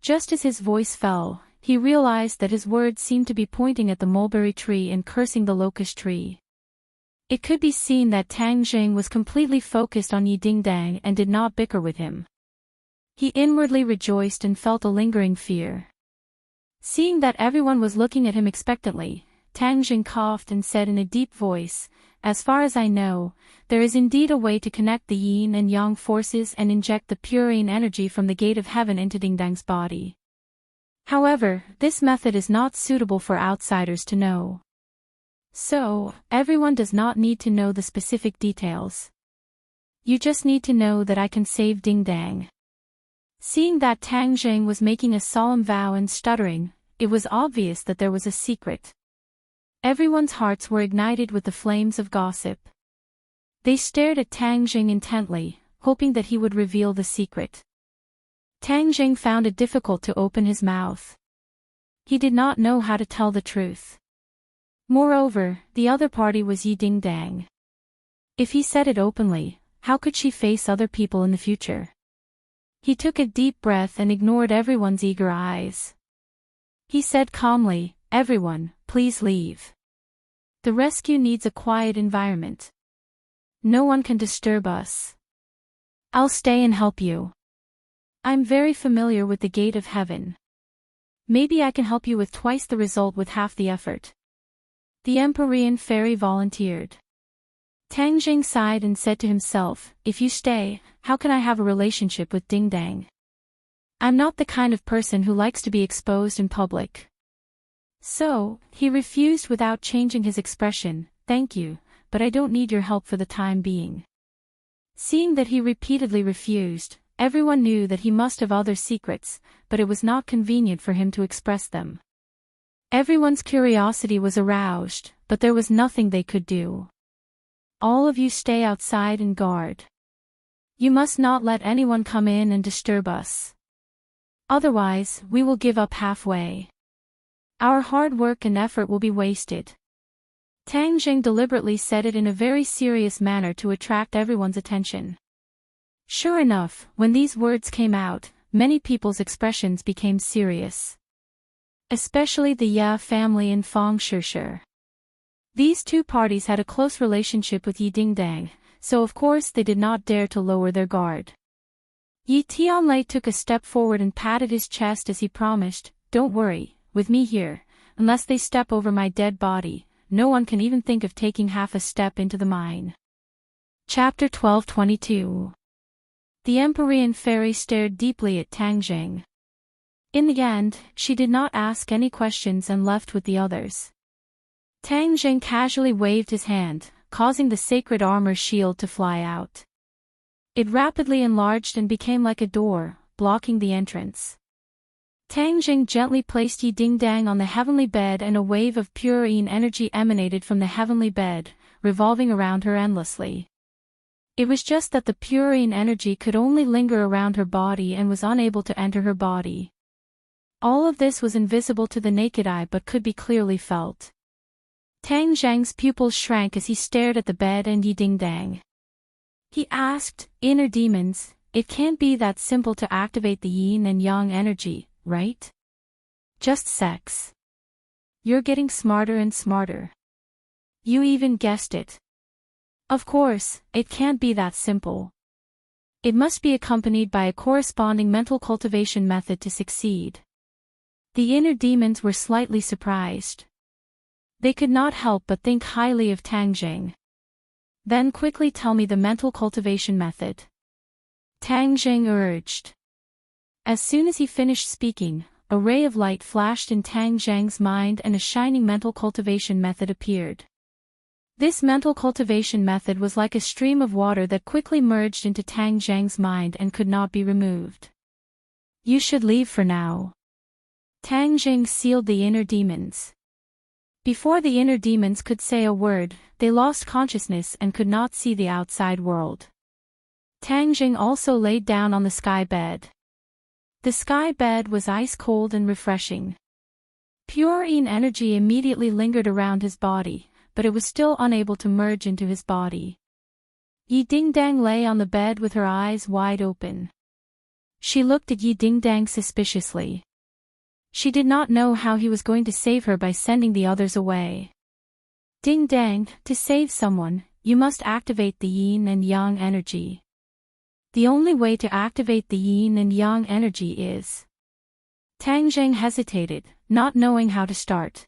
Just as his voice fell, he realized that his words seemed to be pointing at the mulberry tree and cursing the locust tree. It could be seen that Tang Jing was completely focused on Yi Dingdang and did not bicker with him. He inwardly rejoiced and felt a lingering fear. Seeing that everyone was looking at him expectantly, Tang Jing coughed and said in a deep voice, "As far as I know, there is indeed a way to connect the yin and yang forces and inject the purine energy from the gate of heaven into Dingdang's body. However, this method is not suitable for outsiders to know. So, everyone does not need to know the specific details. You just need to know that I can save Dingdang." Seeing that Tang Jing was making a solemn vow and stuttering, it was obvious that there was a secret. Everyone's hearts were ignited with the flames of gossip. They stared at Tang Jing intently, hoping that he would reveal the secret. Tang Jing found it difficult to open his mouth. He did not know how to tell the truth. Moreover, the other party was Yi Dingdang. If he said it openly, how could she face other people in the future? He took a deep breath and ignored everyone's eager eyes. He said calmly, "Everyone, please leave. The rescue needs a quiet environment. No one can disturb us. I'll stay and help you. I'm very familiar with the gate of heaven. Maybe I can help you with twice the result with half the effort." The Empyrean fairy volunteered. Tang Jing sighed and said to himself, "If you stay, how can I have a relationship with Dingdang? I'm not the kind of person who likes to be exposed in public." So, he refused without changing his expression, "Thank you, but I don't need your help for the time being." Seeing that he repeatedly refused, everyone knew that he must have other secrets, but it was not convenient for him to express them. Everyone's curiosity was aroused, but there was nothing they could do. "All of you stay outside and guard. You must not let anyone come in and disturb us. Otherwise, we will give up halfway. Our hard work and effort will be wasted." Tang Jing deliberately said it in a very serious manner to attract everyone's attention. Sure enough, when these words came out, many people's expressions became serious. Especially the Ya family and Fang Shishir. These two parties had a close relationship with Yi Dingdang, so of course they did not dare to lower their guard. Yi Tianlei took a step forward and patted his chest as he promised, "Don't worry, with me here, unless they step over my dead body, no one can even think of taking half a step into the mine." Chapter 12:22. The Empyrean fairy stared deeply at Tang Jing. In the end, she did not ask any questions and left with the others. Tang Jing casually waved his hand, causing the sacred armor shield to fly out. It rapidly enlarged and became like a door, blocking the entrance. Tang Jing gently placed Yi Dingdang on the heavenly bed and a wave of purine energy emanated from the heavenly bed, revolving around her endlessly. It was just that the purine energy could only linger around her body and was unable to enter her body. All of this was invisible to the naked eye but could be clearly felt. Tang Zhang's pupils shrank as he stared at the bed and Yi Dingdang. He asked, "Inner demons, it can't be that simple to activate the yin and yang energy, right? Just sex. You're getting smarter and smarter. You even guessed it. Of course, it can't be that simple. It must be accompanied by a corresponding mental cultivation method to succeed." The inner demons were slightly surprised. They could not help but think highly of Tang Zheng. "Then quickly tell me the mental cultivation method," Tang Zheng urged. As soon as he finished speaking, a ray of light flashed in Tang Zheng's mind and a shining mental cultivation method appeared. This mental cultivation method was like a stream of water that quickly merged into Tang Zheng's mind and could not be removed. "You should leave for now." Tang Zheng sealed the inner demons. Before the inner demons could say a word, they lost consciousness and could not see the outside world. Tang Zheng also laid down on the sky bed. The sky bed was ice-cold and refreshing. Pure yin energy immediately lingered around his body, but it was still unable to merge into his body. Yi Dingdang lay on the bed with her eyes wide open. She looked at Yi Dingdang suspiciously. She did not know how he was going to save her by sending the others away. "Dingdang, to save someone, you must activate the yin and yang energy. The only way to activate the yin and yang energy is..." Tang Zheng hesitated, not knowing how to start.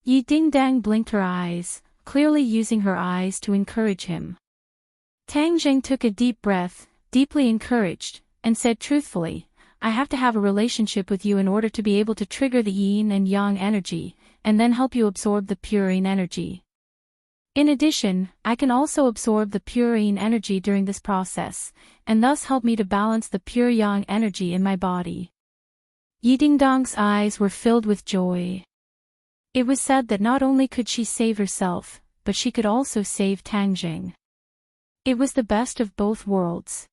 Yi Dingdang blinked her eyes, clearly using her eyes to encourage him. Tang Zheng took a deep breath, deeply encouraged, and said truthfully, "I have to have a relationship with you in order to be able to trigger the yin and yang energy, and then help you absorb the pure yin energy. In addition, I can also absorb the pure yin energy during this process, and thus help me to balance the pure yang energy in my body." Yi Dingdang's eyes were filled with joy. It was said that not only could she save herself, but she could also save Tang Zheng. It was the best of both worlds.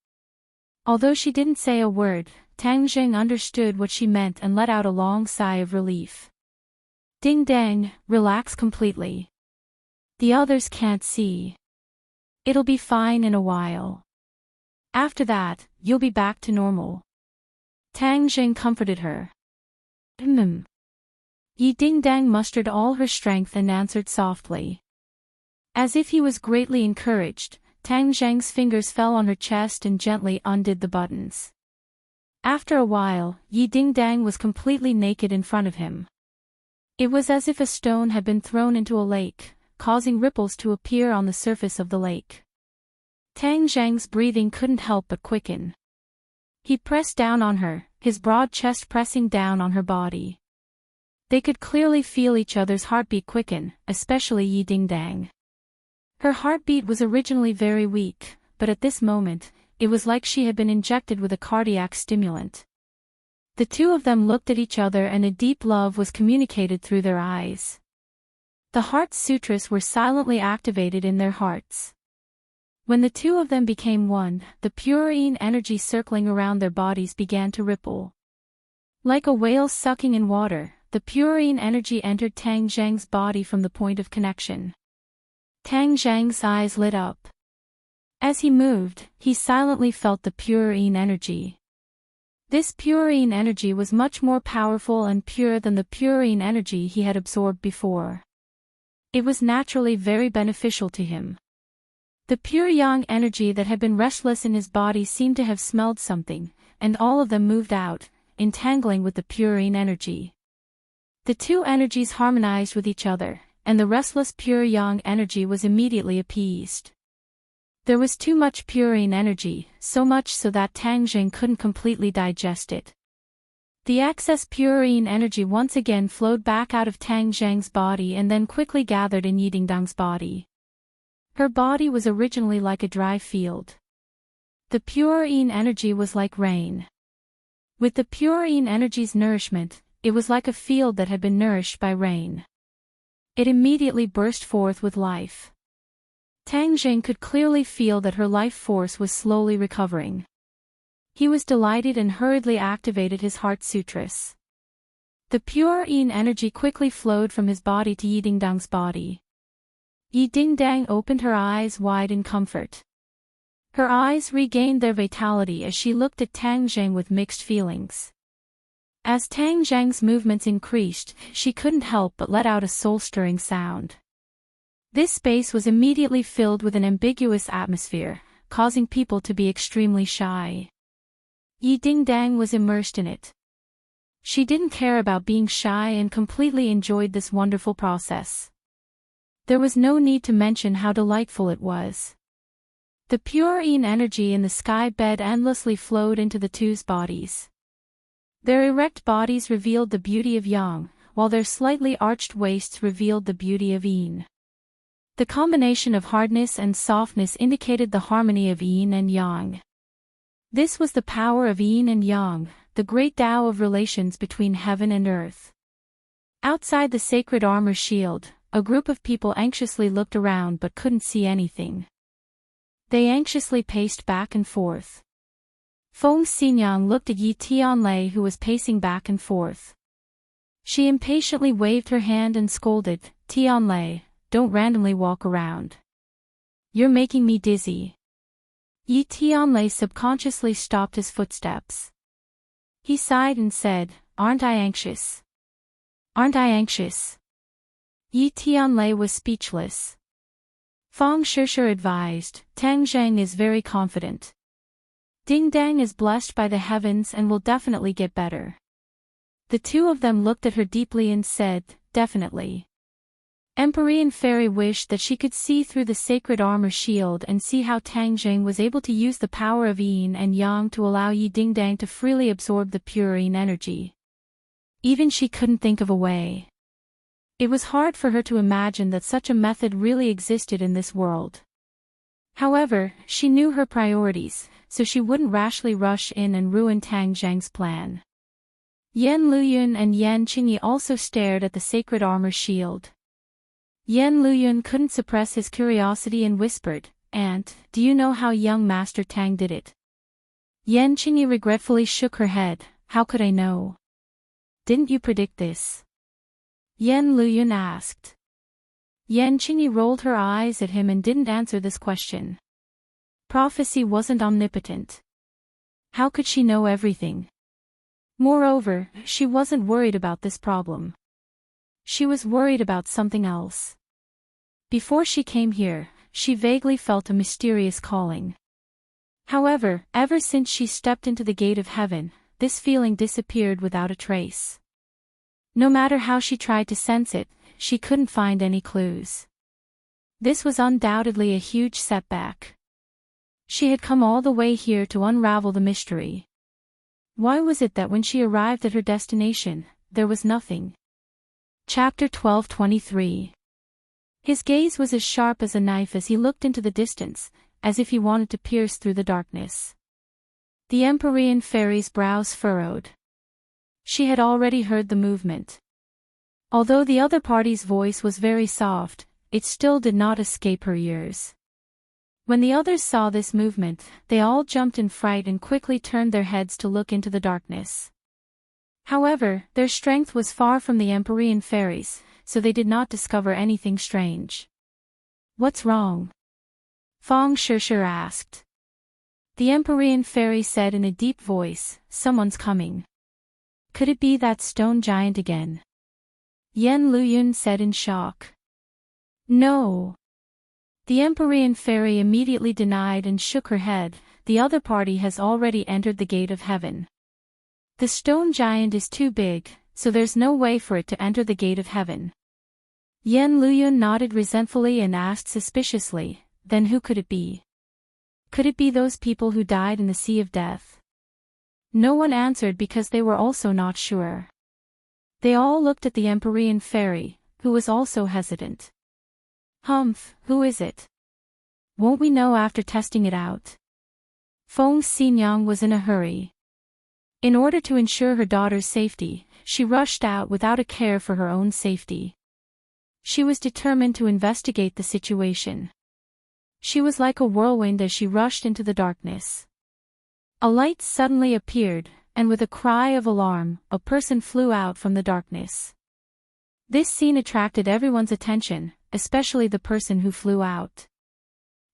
Although she didn't say a word, Tang Zheng understood what she meant and let out a long sigh of relief. "Dingdang, relax completely. The others can't see. It'll be fine in a while. After that, you'll be back to normal." Tang Zheng comforted her. Yi Dingdang mustered all her strength and answered softly. As if he was greatly encouraged, Tang Zheng's fingers fell on her chest and gently undid the buttons. After a while, Yi Dingdang was completely naked in front of him. It was as if a stone had been thrown into a lake, causing ripples to appear on the surface of the lake. Tang Zheng's breathing couldn't help but quicken. He pressed down on her, his broad chest pressing down on her body. They could clearly feel each other's heartbeat quicken, especially Yi Dingdang. Her heartbeat was originally very weak, but at this moment, it was like she had been injected with a cardiac stimulant. The two of them looked at each other and a deep love was communicated through their eyes. The heart sutras were silently activated in their hearts. When the two of them became one, the pure yin energy circling around their bodies began to ripple. Like a whale sucking in water, the pure yin energy entered Tang Zheng's body from the point of connection. Tang Zheng's eyes lit up. As he moved, he silently felt the pure yin energy. This pure yin energy was much more powerful and pure than the pure yin energy he had absorbed before. It was naturally very beneficial to him. The pure yang energy that had been restless in his body seemed to have smelled something, and all of them moved out, entangling with the pure yin energy. The two energies harmonized with each other, and the restless pure yang energy was immediately appeased. There was too much pure yin energy, so much so that Tang Zheng couldn't completely digest it. The excess pure yin energy once again flowed back out of Tang Zheng's body and then quickly gathered in Yi Dingdang's body. Her body was originally like a dry field. The pure yin energy was like rain. With the pure yin energy's nourishment, it was like a field that had been nourished by rain. It immediately burst forth with life. Tang Zheng could clearly feel that her life force was slowly recovering. He was delighted and hurriedly activated his heart sutras. The pure yin energy quickly flowed from his body to Yi Dingdang's body. Yi Dingdang opened her eyes wide in comfort. Her eyes regained their vitality as she looked at Tang Zheng with mixed feelings. As Tang Zheng's movements increased, she couldn't help but let out a soul-stirring sound. This space was immediately filled with an ambiguous atmosphere, causing people to be extremely shy. Yi Dingdang was immersed in it. She didn't care about being shy and completely enjoyed this wonderful process. There was no need to mention how delightful it was. The pure yin energy in the sky bed endlessly flowed into the two's bodies. Their erect bodies revealed the beauty of yang, while their slightly arched waists revealed the beauty of yin. The combination of hardness and softness indicated the harmony of yin and yang. This was the power of yin and yang, the great Tao of relations between heaven and earth. Outside the sacred armor shield, a group of people anxiously looked around but couldn't see anything. They anxiously paced back and forth. Feng Xinyang looked at Yi Tianlei, who was pacing back and forth. She impatiently waved her hand and scolded, "Tianlei, don't randomly walk around. You're making me dizzy." Yi Tianlei subconsciously stopped his footsteps. He sighed and said, "Aren't I anxious? Aren't I anxious?" Yi Tianlei was speechless. Fang Shishir advised, "Tang Zheng is very confident. Dingdang is blessed by the heavens and will definitely get better." The two of them looked at her deeply and said, "Definitely." Empyrean Fairy wished that she could see through the sacred armor shield and see how Tang Zheng was able to use the power of yin and yang to allow Yi Dingdang to freely absorb the pure yin energy. Even she couldn't think of a way. It was hard for her to imagine that such a method really existed in this world. However, she knew her priorities, so she wouldn't rashly rush in and ruin Tang Zheng's plan. Yan Luyun and Yan Qingyi also stared at the sacred armor shield. Yan Luyun couldn't suppress his curiosity and whispered, "Aunt, do you know how young Master Tang did it?" Yan Qingyi regretfully shook her head, "How could I know? Didn't you predict this?" Yan Luyun asked. Yan Qingyi rolled her eyes at him and didn't answer this question. Prophecy wasn't omnipotent. How could she know everything? Moreover, she wasn't worried about this problem. She was worried about something else. Before she came here, she vaguely felt a mysterious calling. However, ever since she stepped into the gate of heaven, this feeling disappeared without a trace. No matter how she tried to sense it, she couldn't find any clues. This was undoubtedly a huge setback. She had come all the way here to unravel the mystery. Why was it that when she arrived at her destination, there was nothing? Chapter 12:23. His gaze was as sharp as a knife as he looked into the distance, as if he wanted to pierce through the darkness. The Empyrean Fairy's brows furrowed. She had already heard the movement. Although the other party's voice was very soft, it still did not escape her ears. When the others saw this movement, they all jumped in fright and quickly turned their heads to look into the darkness. However, their strength was far from the Empyrean Fairies, so they did not discover anything strange. "What's wrong?" Fang Shishir asked. The Empyrean Fairy said in a deep voice, "Someone's coming." Could it be that stone giant again? Yan Luyun said in shock. No. The Empyrean Fairy immediately denied and shook her head, "The other party has already entered the gate of heaven. The stone giant is too big, so there's no way for it to enter the gate of heaven." Yan Luyun nodded resentfully and asked suspiciously, "Then who could it be? Could it be those people who died in the Sea of Death?" No one answered because they were also not sure. They all looked at the Empyrean Fairy, who was also hesitant. "Humph, who is it? Won't we know after testing it out?" Feng Xinyang was in a hurry. In order to ensure her daughter's safety, she rushed out without a care for her own safety. She was determined to investigate the situation. She was like a whirlwind as she rushed into the darkness. A light suddenly appeared, and with a cry of alarm, a person flew out from the darkness. This scene attracted everyone's attention, especially the person who flew out.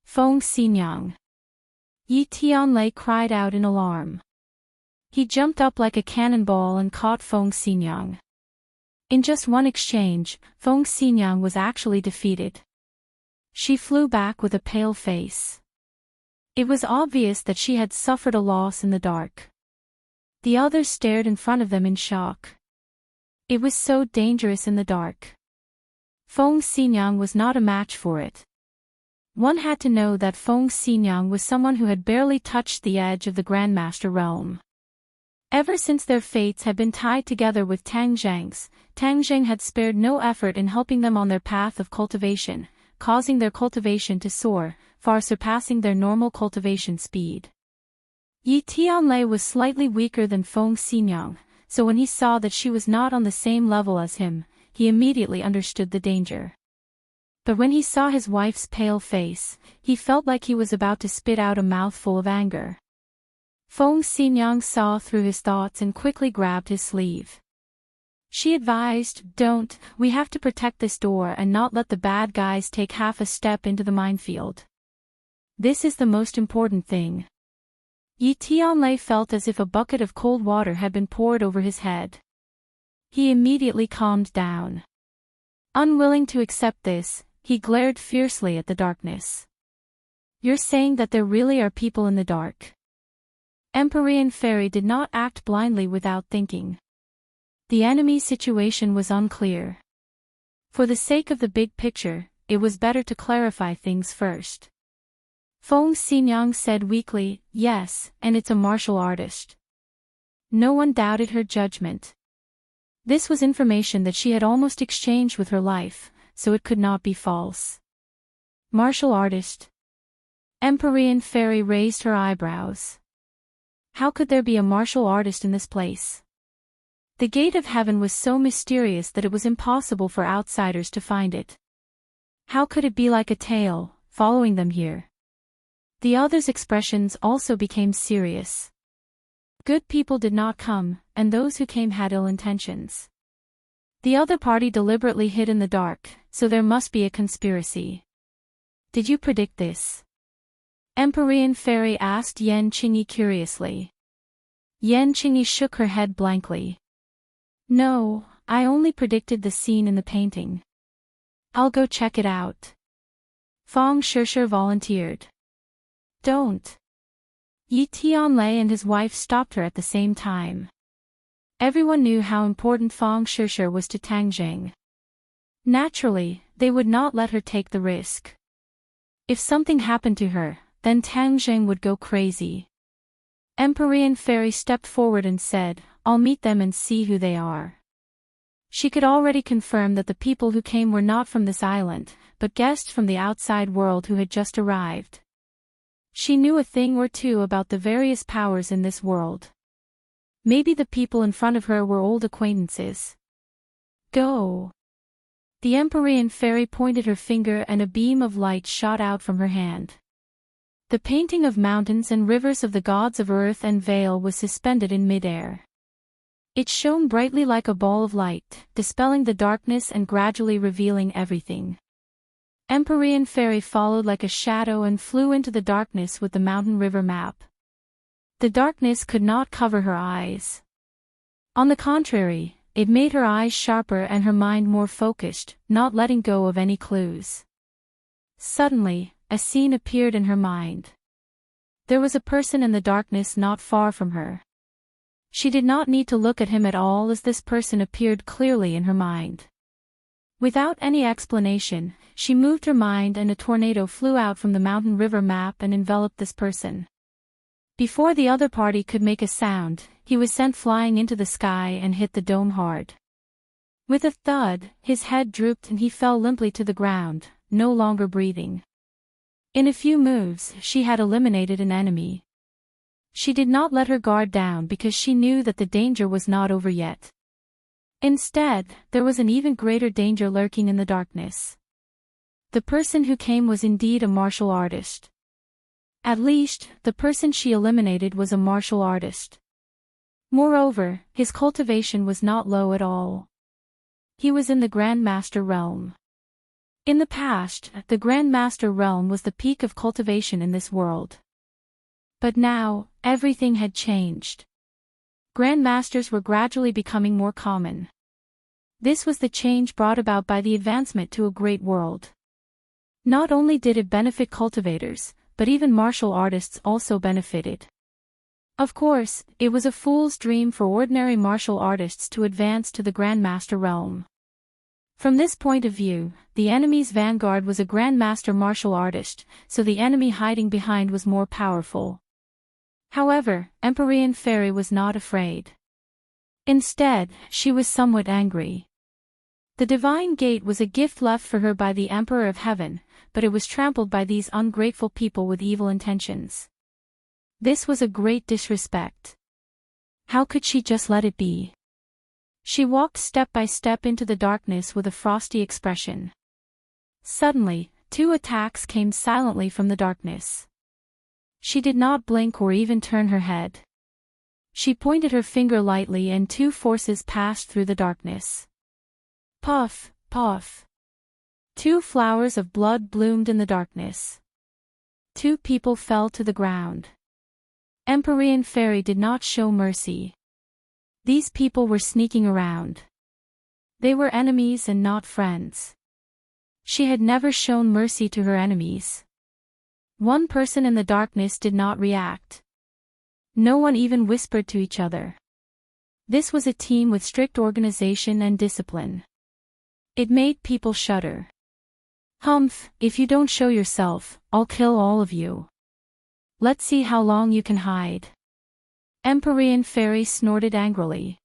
Feng Xinyang. Yi Tianlei cried out in alarm. He jumped up like a cannonball and caught Feng Xinyang. In just one exchange, Feng Xinyang was actually defeated. She flew back with a pale face. It was obvious that she had suffered a loss in the dark. The others stared in front of them in shock. It was so dangerous in the dark. Feng Xinyang was not a match for it. One had to know that Feng Xinyang was someone who had barely touched the edge of the Grandmaster realm. Ever since their fates had been tied together with Tang Zheng's, Tang Zheng had spared no effort in helping them on their path of cultivation, causing their cultivation to soar, far surpassing their normal cultivation speed. Yi Tianlei was slightly weaker than Feng Xinyang, so when he saw that she was not on the same level as him, he immediately understood the danger. But when he saw his wife's pale face, he felt like he was about to spit out a mouthful of anger. Feng Xinyang saw through his thoughts and quickly grabbed his sleeve. She advised, "Don't, we have to protect this door and not let the bad guys take half a step into the minefield. This is the most important thing." Yi Tianlei felt as if a bucket of cold water had been poured over his head. He immediately calmed down. Unwilling to accept this, he glared fiercely at the darkness. "You're saying that there really are people in the dark?" Empyrean Fairy did not act blindly without thinking. The enemy situation was unclear. For the sake of the big picture, it was better to clarify things first. Feng Xinyang said weakly, "Yes, and it's a martial artist." No one doubted her judgment. This was information that she had almost exchanged with her life, so it could not be false. Martial artist? Empyrean Fairy raised her eyebrows. How could there be a martial artist in this place? The gate of heaven was so mysterious that it was impossible for outsiders to find it. How could it be like a tail, following them here? The others' expressions also became serious. Good people did not come, and those who came had ill intentions. The other party deliberately hid in the dark, so there must be a conspiracy. Did you predict this? Empyrean Fairy asked Yan Qingyi curiously. Yan Qingyi shook her head blankly. No, I only predicted the scene in the painting. I'll go check it out. Feng Shishir volunteered. Don't. Yi Tianlei and his wife stopped her at the same time. Everyone knew how important Feng Shishir was to Tang Zheng. Naturally, they would not let her take the risk. If something happened to her, then Tang Zheng would go crazy. Empyrean Fairy stepped forward and said, "I'll meet them and see who they are." She could already confirm that the people who came were not from this island, but guests from the outside world who had just arrived. She knew a thing or two about the various powers in this world. Maybe the people in front of her were old acquaintances. Go. The Empyrean Fairy pointed her finger and a beam of light shot out from her hand. The painting of mountains and rivers of the gods of earth and Vale was suspended in midair. It shone brightly like a ball of light, dispelling the darkness and gradually revealing everything. Empyrean Fairy followed like a shadow and flew into the darkness with the mountain river map. The darkness could not cover her eyes. On the contrary, it made her eyes sharper and her mind more focused, not letting go of any clues. Suddenly, a scene appeared in her mind. There was a person in the darkness not far from her. She did not need to look at him at all as this person appeared clearly in her mind. Without any explanation, she moved her mind and a tornado flew out from the mountain river map and enveloped this person. Before the other party could make a sound, he was sent flying into the sky and hit the dome hard. With a thud, his head drooped and he fell limply to the ground, no longer breathing. In a few moves, she had eliminated an enemy. She did not let her guard down because she knew that the danger was not over yet. Instead, there was an even greater danger lurking in the darkness. The person who came was indeed a martial artist. At least, the person she eliminated was a martial artist. Moreover, his cultivation was not low at all. He was in the Grand Master realm. In the past, the Grand Master realm was the peak of cultivation in this world. But now, everything had changed. Grand Masters were gradually becoming more common. This was the change brought about by the advancement to a great world. Not only did it benefit cultivators, but even martial artists also benefited. Of course, it was a fool's dream for ordinary martial artists to advance to the Grand Master realm. From this point of view, the enemy's vanguard was a Grand Master martial artist, so the enemy hiding behind was more powerful. However, Empyrean Fairy was not afraid. Instead, she was somewhat angry. The divine gate was a gift left for her by the Emperor of Heaven, but it was trampled by these ungrateful people with evil intentions. This was a great disrespect. How could she just let it be? She walked step by step into the darkness with a frosty expression. Suddenly, 2 attacks came silently from the darkness. She did not blink or even turn her head. She pointed her finger lightly and 2 forces passed through the darkness. Puff, puff. 2 flowers of blood bloomed in the darkness. 2 people fell to the ground. Empyrean Fairy did not show mercy. These people were sneaking around. They were enemies and not friends. She had never shown mercy to her enemies. One person in the darkness did not react. No one even whispered to each other. This was a team with strict organization and discipline. It made people shudder. Humph, if you don't show yourself, I'll kill all of you. Let's see how long you can hide. Empyrean Fairy snorted angrily.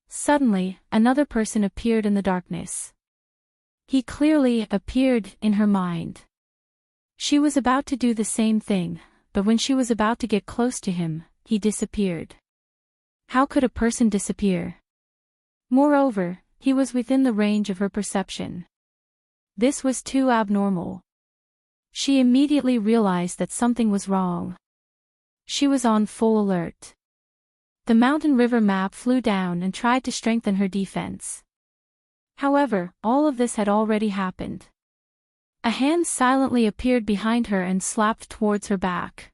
Suddenly, another person appeared in the darkness. He clearly appeared in her mind. She was about to do the same thing, but when she was about to get close to him, he disappeared. How could a person disappear? Moreover, he was within the range of her perception. This was too abnormal. She immediately realized that something was wrong. She was on full alert. The mountain river map flew down and tried to strengthen her defense. However, all of this had already happened. A hand silently appeared behind her and slapped towards her back.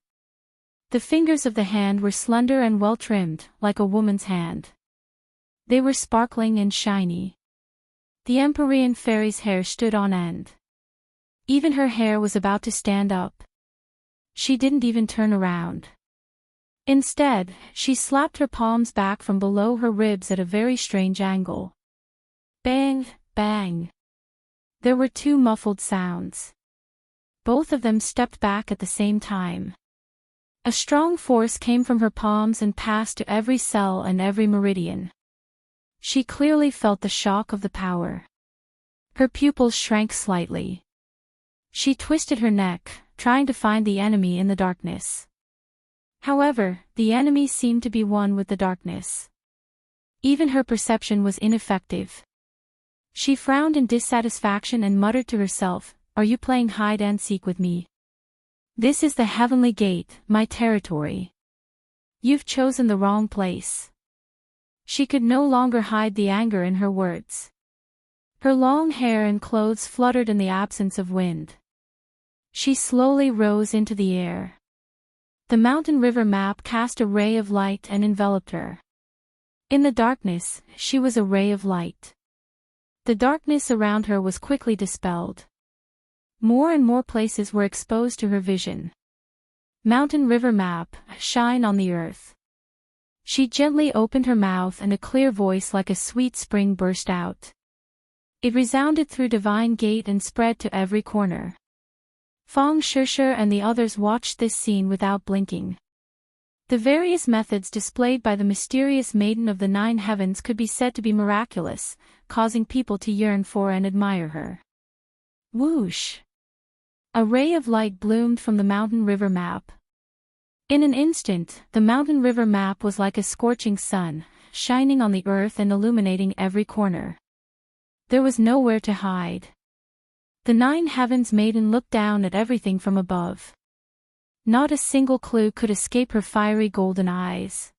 The fingers of the hand were slender and well trimmed, like a woman's hand. They were sparkling and shiny. The Empyrean Fairy's hair stood on end. Even her hair was about to stand up. She didn't even turn around. Instead, she slapped her palms back from below her ribs at a very strange angle. Bang, bang. There were 2 muffled sounds. Both of them stepped back at the same time. A strong force came from her palms and passed to every cell and every meridian. She clearly felt the shock of the power. Her pupils shrank slightly. She twisted her neck, trying to find the enemy in the darkness. However, the enemy seemed to be one with the darkness. Even her perception was ineffective. She frowned in dissatisfaction and muttered to herself, "Are you playing hide-and-seek with me? This is the heavenly gate, my territory. You've chosen the wrong place." She could no longer hide the anger in her words. Her long hair and clothes fluttered in the absence of wind. She slowly rose into the air. The mountain river map cast a ray of light and enveloped her. In the darkness, she was a ray of light. The darkness around her was quickly dispelled. More and more places were exposed to her vision. Mountain river map, shine on the earth. She gently opened her mouth and a clear voice like a sweet spring burst out. It resounded through divine gate and spread to every corner. Feng Shishir and the others watched this scene without blinking. The various methods displayed by the mysterious maiden of the 9 heavens could be said to be miraculous, causing people to yearn for and admire her. Whoosh! A ray of light bloomed from the mountain river map. In an instant, the mountain river map was like a scorching sun, shining on the earth and illuminating every corner. There was nowhere to hide. The 9 heavens maiden looked down at everything from above. Not a single clue could escape her fiery golden eyes.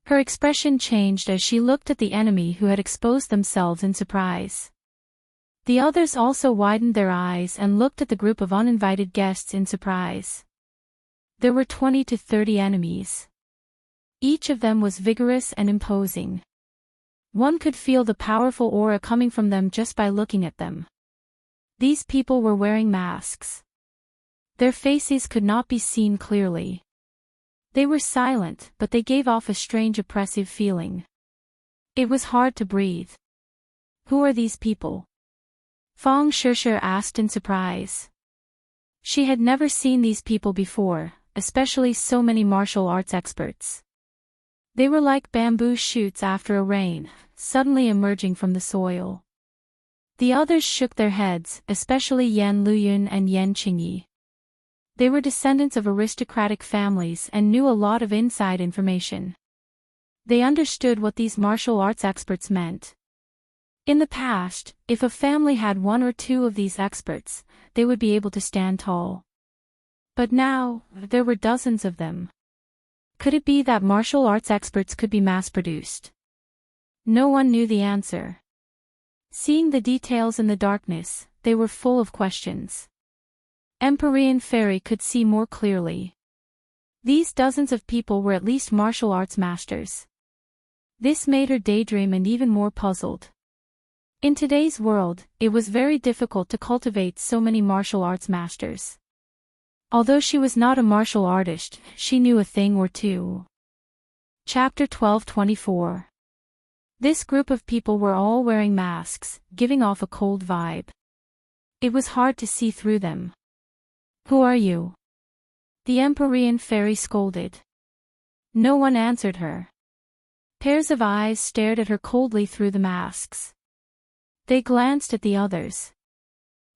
Her expression changed as she looked at the enemy who had exposed themselves in surprise. The others also widened their eyes and looked at the group of uninvited guests in surprise. There were 20 to 30 enemies. Each of them was vigorous and imposing. One could feel the powerful aura coming from them just by looking at them. These people were wearing masks. Their faces could not be seen clearly. They were silent, but they gave off a strange oppressive feeling. It was hard to breathe. Who are these people? Feng Shishir asked in surprise. She had never seen these people before, especially so many martial arts experts. They were like bamboo shoots after a rain, suddenly emerging from the soil. The others shook their heads, especially Yan Luyun and Yan Qingyi. They were descendants of aristocratic families and knew a lot of inside information. They understood what these martial arts experts meant. In the past, if a family had one or two of these experts, they would be able to stand tall. But now, there were dozens of them. Could it be that martial arts experts could be mass-produced? No one knew the answer. Seeing the details in the darkness, they were full of questions. Empyrean Fairy could see more clearly. These dozens of people were at least martial arts masters. This made her daydream and even more puzzled. In today's world, it was very difficult to cultivate so many martial arts masters. Although she was not a martial artist, she knew a thing or two. Chapter 12:24. This group of people were all wearing masks, giving off a cold vibe. It was hard to see through them. Who are you? The Empyrean Fairy scolded. No one answered her. Pairs of eyes stared at her coldly through the masks. They glanced at the others.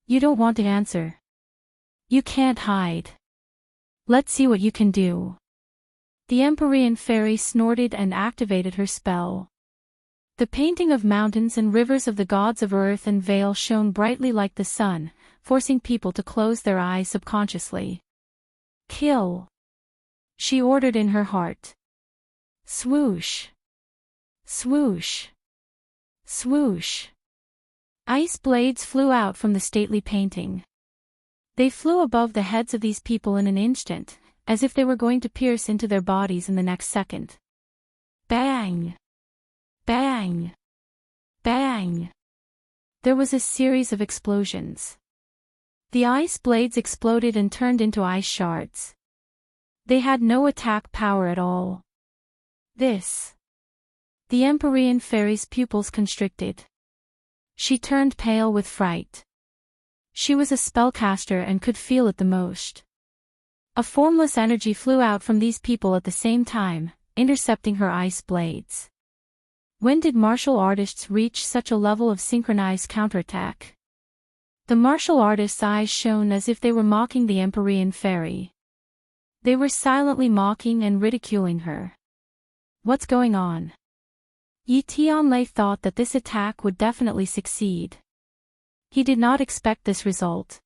You don't want to answer. You can't hide. Let's see what you can do. The Empyrean Fairy snorted and activated her spell. The painting of mountains and rivers of the gods of earth and Vale shone brightly like the sun, forcing people to close their eyes subconsciously. Kill! She ordered in her heart. Swoosh! Swoosh! Swoosh! Ice blades flew out from the stately painting. They flew above the heads of these people in an instant, as if they were going to pierce into their bodies in the next second. Bang! Bang! Bang! There was a series of explosions. The ice blades exploded and turned into ice shards. They had no attack power at all. The Empyrean Fairy's pupils constricted. She turned pale with fright. She was a spellcaster and could feel it the most. A formless energy flew out from these people at the same time, intercepting her ice blades. When did martial artists reach such a level of synchronized counterattack? The martial artists' eyes shone as if they were mocking the Empyrean Fairy. They were silently mocking and ridiculing her. What's going on? Yi Tianlei thought that this attack would definitely succeed. He did not expect this result.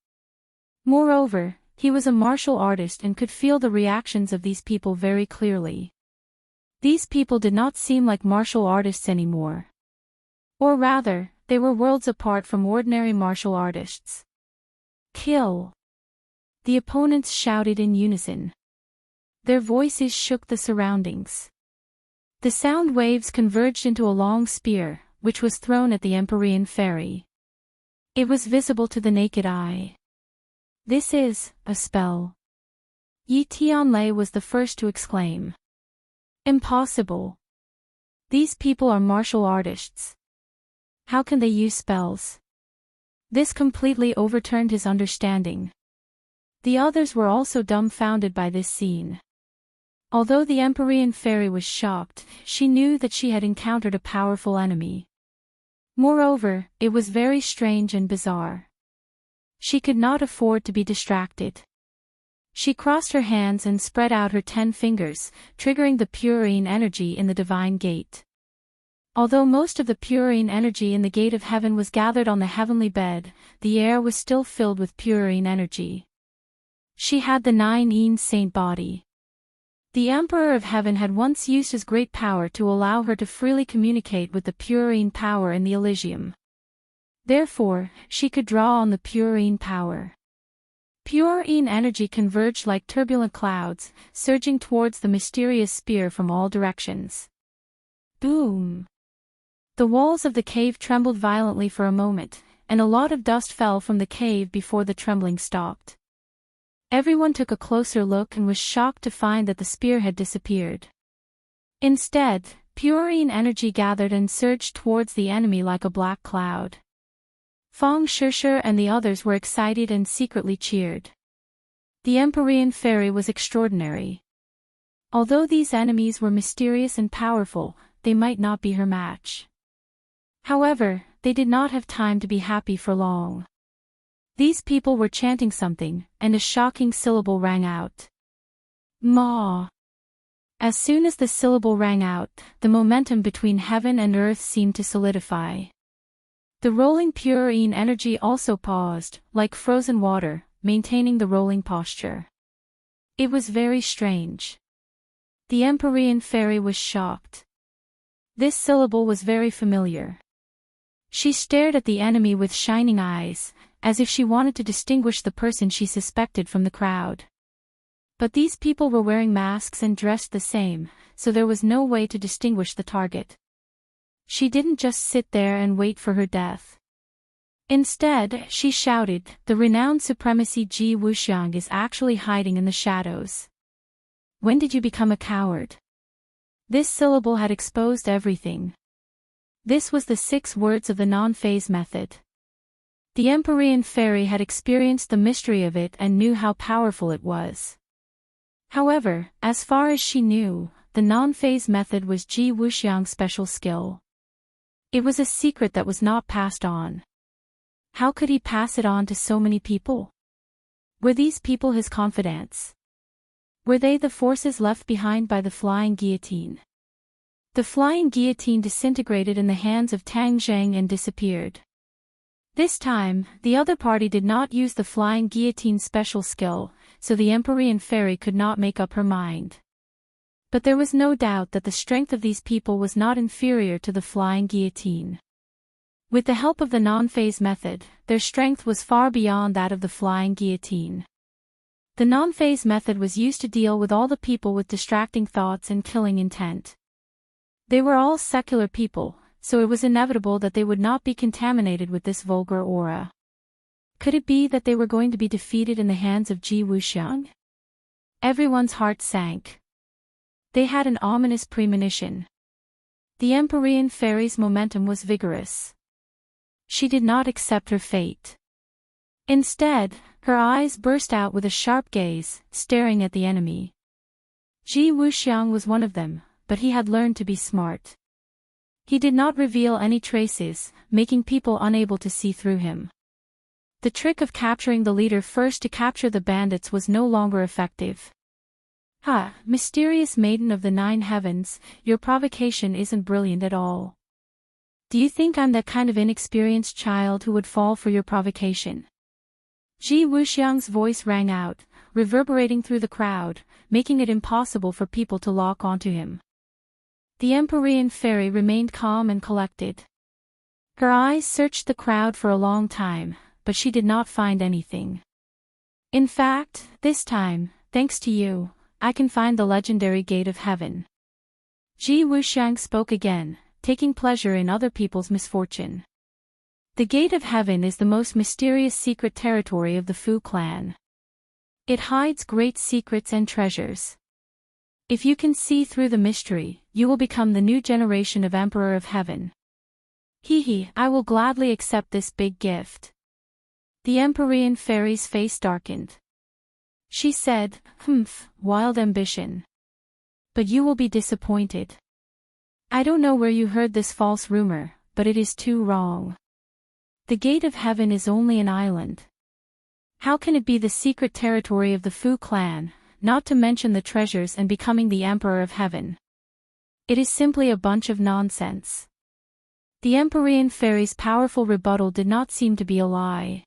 Moreover, he was a martial artist and could feel the reactions of these people very clearly. These people did not seem like martial artists anymore. Or rather, they were worlds apart from ordinary martial artists. Kill! The opponents shouted in unison. Their voices shook the surroundings. The sound waves converged into a long spear, which was thrown at the Empyrean Fairy. It was visible to the naked eye. This is a spell. Yi Tianlei was the first to exclaim. Impossible. These people are martial artists. How can they use spells? This completely overturned his understanding. The others were also dumbfounded by this scene. Although the Empyrean Fairy was shocked, she knew that she had encountered a powerful enemy. Moreover, it was very strange and bizarre. She could not afford to be distracted. She crossed her hands and spread out her 10 fingers, triggering the purine energy in the divine gate. Although most of the purine energy in the gate of heaven was gathered on the heavenly bed, the air was still filled with purine energy. She had the 9 Yin saint body. The Emperor of Heaven had once used his great power to allow her to freely communicate with the purine power in the Elysium. Therefore, she could draw on the purine power. Purine energy converged like turbulent clouds, surging towards the mysterious spear from all directions. Boom! The walls of the cave trembled violently for a moment, and a lot of dust fell from the cave before the trembling stopped. Everyone took a closer look and was shocked to find that the spear had disappeared. Instead, purine energy gathered and surged towards the enemy like a black cloud. Feng Shishir and the others were excited and secretly cheered. The Empyrean fairy was extraordinary. Although these enemies were mysterious and powerful, they might not be her match. However, they did not have time to be happy for long. These people were chanting something, and a shocking syllable rang out. Ma. As soon as the syllable rang out, the momentum between heaven and earth seemed to solidify. The rolling purine energy also paused, like frozen water, maintaining the rolling posture. It was very strange. The Empyrean fairy was shocked. This syllable was very familiar. She stared at the enemy with shining eyes, as if she wanted to distinguish the person she suspected from the crowd. But these people were wearing masks and dressed the same, so there was no way to distinguish the target. She didn't just sit there and wait for her death. Instead, she shouted, "The renowned supremacy Ji Wuxiang is actually hiding in the shadows. When did you become a coward?" This syllable had exposed everything. This was the 6 words of the non-phase method. The Empyrean fairy had experienced the mystery of it and knew how powerful it was. However, as far as she knew, the non-phase method was Ji Wuxiang's special skill. It was a secret that was not passed on. How could he pass it on to so many people? Were these people his confidants? Were they the forces left behind by the flying guillotine? The flying guillotine disintegrated in the hands of Tang Zheng and disappeared. This time, the other party did not use the flying guillotine's special skill, so the Empyrean fairy could not make up her mind. But there was no doubt that the strength of these people was not inferior to the flying guillotine. With the help of the non-phase method, their strength was far beyond that of the flying guillotine. The non-phase method was used to deal with all the people with distracting thoughts and killing intent. They were all secular people, so it was inevitable that they would not be contaminated with this vulgar aura. Could it be that they were going to be defeated in the hands of Ji Wuxiang? Everyone's heart sank. They had an ominous premonition. The Empyrean fairy's momentum was vigorous. She did not accept her fate. Instead, her eyes burst out with a sharp gaze, staring at the enemy. Ji Wuxiang was one of them, but he had learned to be smart. He did not reveal any traces, making people unable to see through him. The trick of capturing the leader first to capture the bandits was no longer effective. "Ha, mysterious maiden of the 9 heavens, your provocation isn't brilliant at all. Do you think I'm that kind of inexperienced child who would fall for your provocation?" Ji Wuxiang's voice rang out, reverberating through the crowd, making it impossible for people to lock onto him. The Empyrean fairy remained calm and collected. Her eyes searched the crowd for a long time, but she did not find anything. "In fact, this time, thanks to you, I can find the legendary gate of heaven." Ji Wuxiang spoke again, taking pleasure in other people's misfortune. The gate of heaven is the most mysterious secret territory of the Fu clan. It hides great secrets and treasures. If you can see through the mystery, you will become the new generation of Emperor of Heaven. I will gladly accept this big gift." The Empyrean fairy's face darkened. She said, wild ambition. But you will be disappointed. I don't know where you heard this false rumor, but it is too wrong. The gate of heaven is only an island. How can it be the secret territory of the Fu clan, not to mention the treasures and becoming the Emperor of Heaven? It is simply a bunch of nonsense. The Empyrean fairy's powerful rebuttal did not seem to be a lie.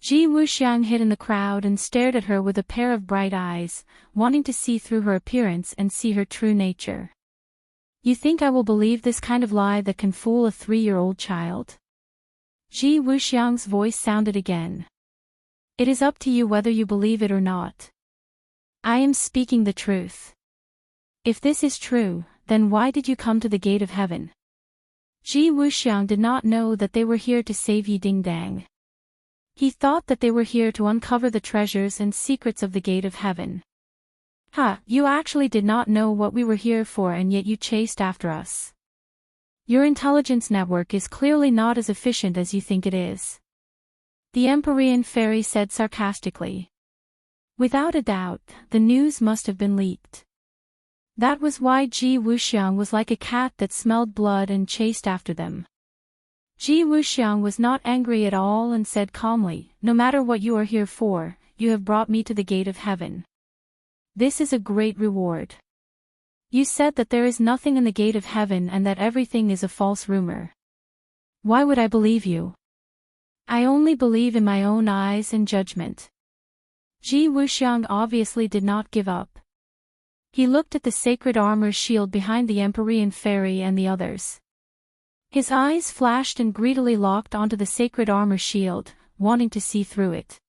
Ji Wuxiang hid in the crowd and stared at her with a pair of bright eyes, wanting to see through her appearance and see her true nature. You think I will believe this kind of lie that can fool a 3-year-old child? Ji Wuxiang's voice sounded again. It is up to you whether you believe it or not. I am speaking the truth. If this is true, then why did you come to the gate of heaven? Ji Wuxiang did not know that they were here to save Yi Dingdang. He thought that they were here to uncover the treasures and secrets of the gate of heaven. You actually did not know what we were here for, and yet you chased after us. Your intelligence network is clearly not as efficient as you think it is. The Empyrean fairy said sarcastically. Without a doubt, the news must have been leaked. That was why Ji Wuxiang was like a cat that smelled blood and chased after them. Ji Wuxiang was not angry at all and said calmly, no matter what you are here for, you have brought me to the gate of heaven. This is a great reward. You said that there is nothing in the gate of heaven and that everything is a false rumor. Why would I believe you? I only believe in my own eyes and judgment. Ji Wuxiang obviously did not give up. He looked at the sacred armor shield behind the Empyrean fairy and the others. His eyes flashed and greedily locked onto the sacred armor shield, wanting to see through it.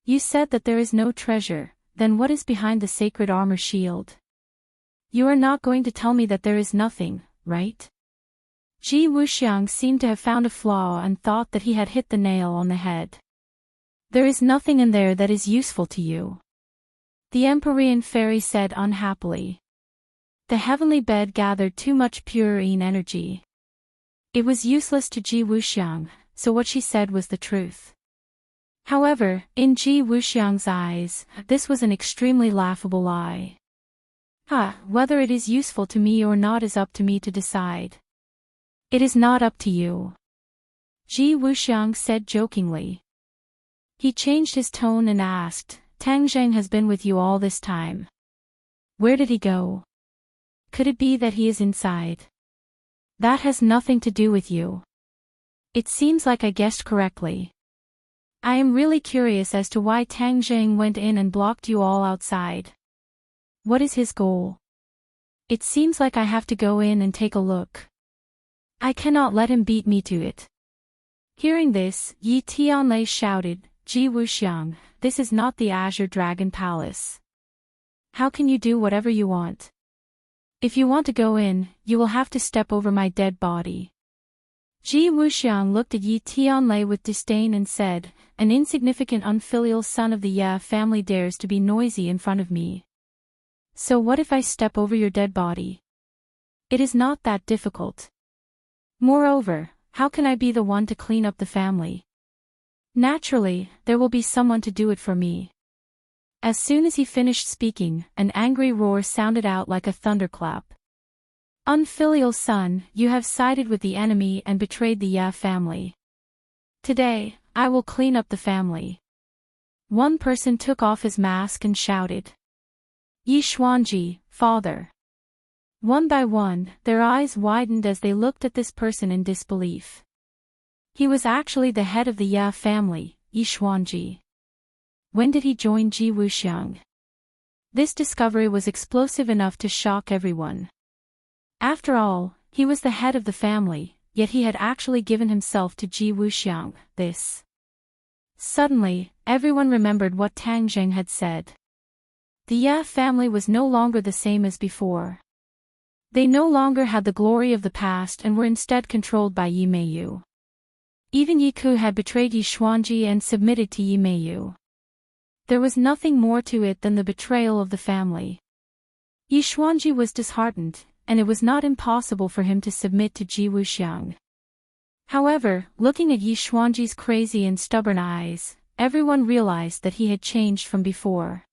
You said that there is no treasure, then what is behind the sacred armor shield? You are not going to tell me that there is nothing, right? Ji Wuxiang seemed to have found a flaw and thought that he had hit the nail on the head. There is nothing in there that is useful to you. The Empyrean fairy said unhappily. The heavenly bed gathered too much purine energy. It was useless to Ji Wuxiang, so what she said was the truth. However, in Ji Wuxiang's eyes, this was an extremely laughable lie. Whether it is useful to me or not is up to me to decide. It is not up to you. Ji Wuxiang said jokingly. He changed his tone and asked, Tang Zheng has been with you all this time. Where did he go? Could it be that he is inside? That has nothing to do with you. It seems like I guessed correctly. I am really curious as to why Tang Zheng went in and blocked you all outside. What is his goal? It seems like I have to go in and take a look. I cannot let him beat me to it. Hearing this, Yi Tianlei shouted, Ji Wuxiang, this is not the Azure Dragon Palace. How can you do whatever you want? If you want to go in, you will have to step over my dead body. Ji Wuxiang looked at Yi Tianlei with disdain and said, an insignificant unfilial son of the Ya family dares to be noisy in front of me. So what if I step over your dead body? It is not that difficult. Moreover, how can I be the one to clean up the family? Naturally, there will be someone to do it for me. As soon as he finished speaking, an angry roar sounded out like a thunderclap. Unfilial son, you have sided with the enemy and betrayed the Ya family. Today, I will clean up the family. One person took off his mask and shouted. Yi Xuanji, father. One by one, their eyes widened as they looked at this person in disbelief. He was actually the head of the Ya family, Yi Xuanji. When did he join Ji Wuxiang? This discovery was explosive enough to shock everyone. After all, he was the head of the family, yet he had actually given himself to Ji Wuxiang. Suddenly, everyone remembered what Tang Zheng had said. The Ya family was no longer the same as before. They no longer had the glory of the past and were instead controlled by Yi Meiyu. Even Yi Ku had betrayed Yi Xuanji and submitted to Yi Meiyu. There was nothing more to it than the betrayal of the family. Yi Xuanji was disheartened, and it was not impossible for him to submit to Ji Wuxiang. However, looking at Yi Xuanji's crazy and stubborn eyes, everyone realized that he had changed from before.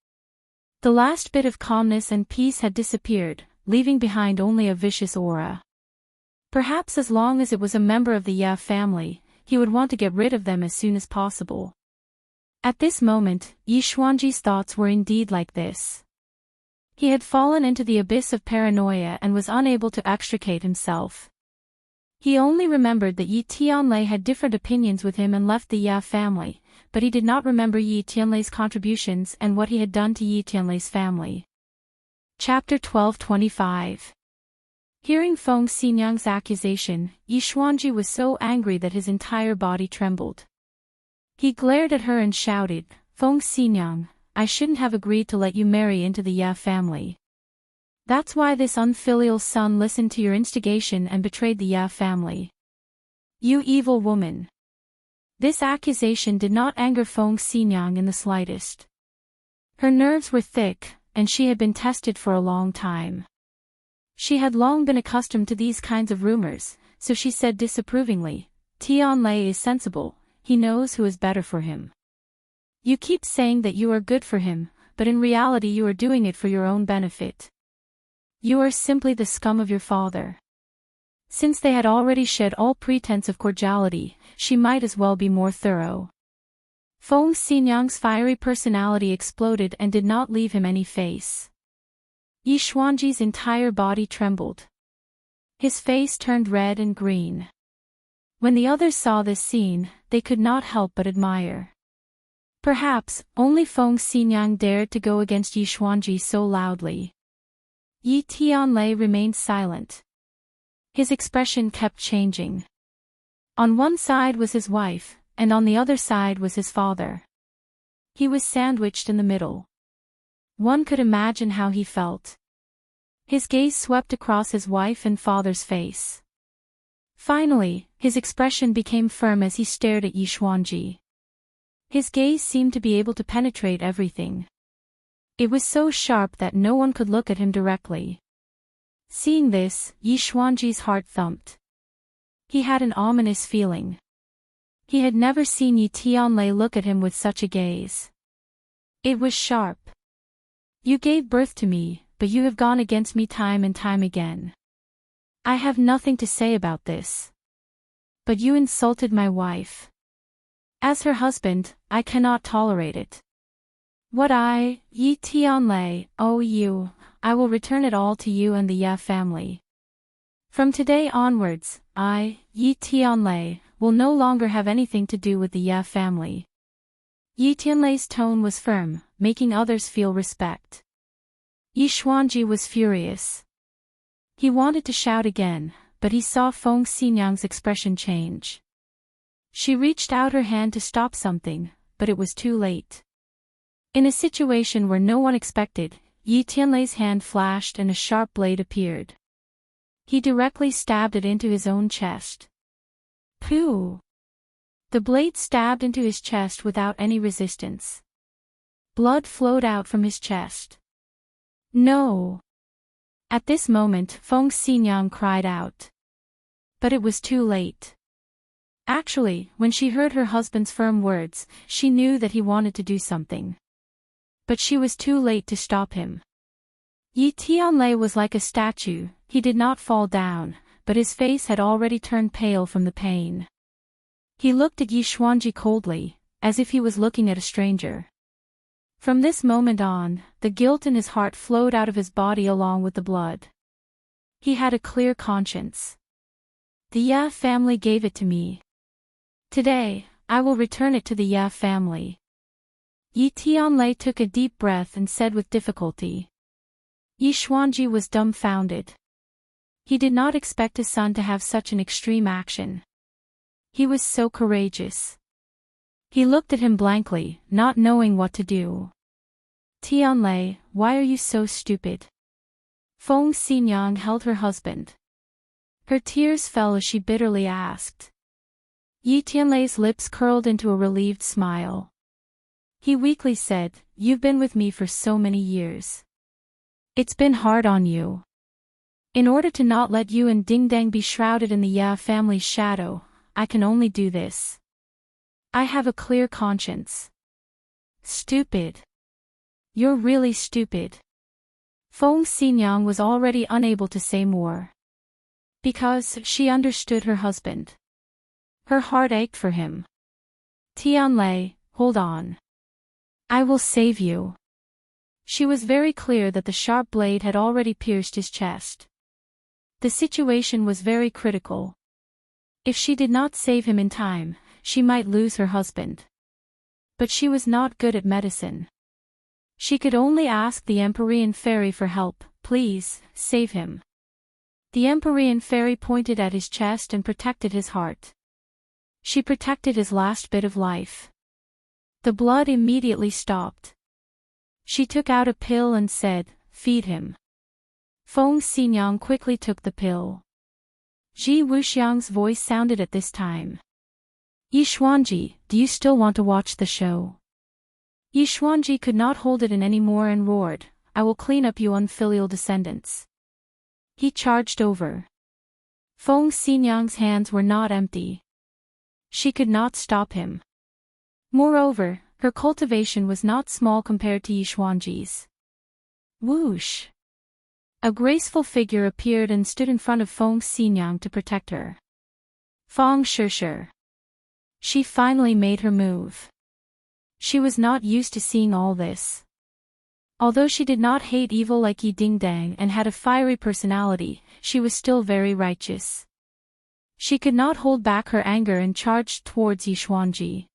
The last bit of calmness and peace had disappeared, leaving behind only a vicious aura. Perhaps as long as it was a member of the Ya family, he would want to get rid of them as soon as possible. At this moment, Yi Xuanji's thoughts were indeed like this. He had fallen into the abyss of paranoia and was unable to extricate himself. He only remembered that Yi Tianlei had different opinions with him and left the Ya family, but he did not remember Yi Tianlei's contributions and what he had done to Yi Tianlei's family. Chapter 1225. Hearing Feng Xinyang's accusation, Yi Xuanji was so angry that his entire body trembled. He glared at her and shouted, "Feng Xinyang, I shouldn't have agreed to let you marry into the Ya family. That's why this unfilial son listened to your instigation and betrayed the Ya family. You evil woman." This accusation did not anger Feng Xinyang in the slightest. Her nerves were thick, and she had been tested for a long time. She had long been accustomed to these kinds of rumors, so she said disapprovingly, "Tianlei is sensible, he knows who is better for him. You keep saying that you are good for him, but in reality you are doing it for your own benefit. You are simply the scum of your father." Since they had already shed all pretense of cordiality, she might as well be more thorough. Feng Xinyang's fiery personality exploded and did not leave him any face. Yi Xuanji's entire body trembled. His face turned red and green. When the others saw this scene, they could not help but admire. Perhaps, only Feng Xinyang dared to go against Yi Xuanji so loudly. Yi Tianlei remained silent. His expression kept changing. On one side was his wife, and on the other side was his father. He was sandwiched in the middle. One could imagine how he felt. His gaze swept across his wife and father's face. Finally, his expression became firm as he stared at Yi Xuanji. His gaze seemed to be able to penetrate everything. It was so sharp that no one could look at him directly. Seeing this, Yi Xuanji's heart thumped. He had an ominous feeling. He had never seen Yi Tianlei look at him with such a gaze. It was sharp. "You gave birth to me, but you have gone against me time and time again. I have nothing to say about this. But you insulted my wife. As her husband, I cannot tolerate it. What I, Yi Tianlei, owe you, I will return it all to you and the Ya family. From today onwards, I, Yi Tianlei, will no longer have anything to do with the Ya family." Yi Tianlei's tone was firm, making others feel respect. Yi Xuanji was furious. He wanted to shout again, but he saw Feng Xinyang's expression change. She reached out her hand to stop something, but it was too late. In a situation where no one expected, Yi Tianlei's hand flashed and a sharp blade appeared. He directly stabbed it into his own chest. Pooh! The blade stabbed into his chest without any resistance. Blood flowed out from his chest. No! At this moment Feng Xinyang cried out. But it was too late. Actually, when she heard her husband's firm words, she knew that he wanted to do something. But she was too late to stop him. Yi Tianlei was like a statue, he did not fall down, but his face had already turned pale from the pain. He looked at Yi Xuanji coldly, as if he was looking at a stranger. From this moment on, the guilt in his heart flowed out of his body along with the blood. He had a clear conscience. The Ya family gave it to me. Today, I will return it to the Ya family. Yi Tianlei took a deep breath and said with difficulty. Yi Xuanji was dumbfounded. He did not expect his son to have such an extreme action. He was so courageous. He looked at him blankly, not knowing what to do. Tianlei, why are you so stupid? Feng Xinyang held her husband. Her tears fell as she bitterly asked. Yi Tianlei's lips curled into a relieved smile. He weakly said, "You've been with me for so many years. It's been hard on you. In order to not let you and Ding Dang be shrouded in the Ya family's shadow, I can only do this. I have a clear conscience." Stupid. You're really stupid. Feng Xinyang was already unable to say more. Because she understood her husband. Her heart ached for him. Tianlei, hold on. I will save you. She was very clear that the sharp blade had already pierced his chest. The situation was very critical. If she did not save him in time, she might lose her husband. But she was not good at medicine. She could only ask the Empyrean fairy for help. Please, save him. The Empyrean fairy pointed at his chest and protected his heart. She protected his last bit of life. The blood immediately stopped. She took out a pill and said, "Feed him." Feng Xinyang quickly took the pill. Ji Wuxiang's voice sounded at this time. "Yixuanji, do you still want to watch the show?" Yixuanji could not hold it in any more and roared, "I will clean up you unfilial descendants." He charged over. Feng Xinyang's hands were not empty. She could not stop him. Moreover, her cultivation was not small compared to Yixuanji's. Whoosh! A graceful figure appeared and stood in front of Feng Xinyang to protect her. Feng Shishir. She finally made her move. She was not used to seeing all this. Although she did not hate evil like Yi Dingdang and had a fiery personality, she was still very righteous. She could not hold back her anger and charged towards Yixuanji.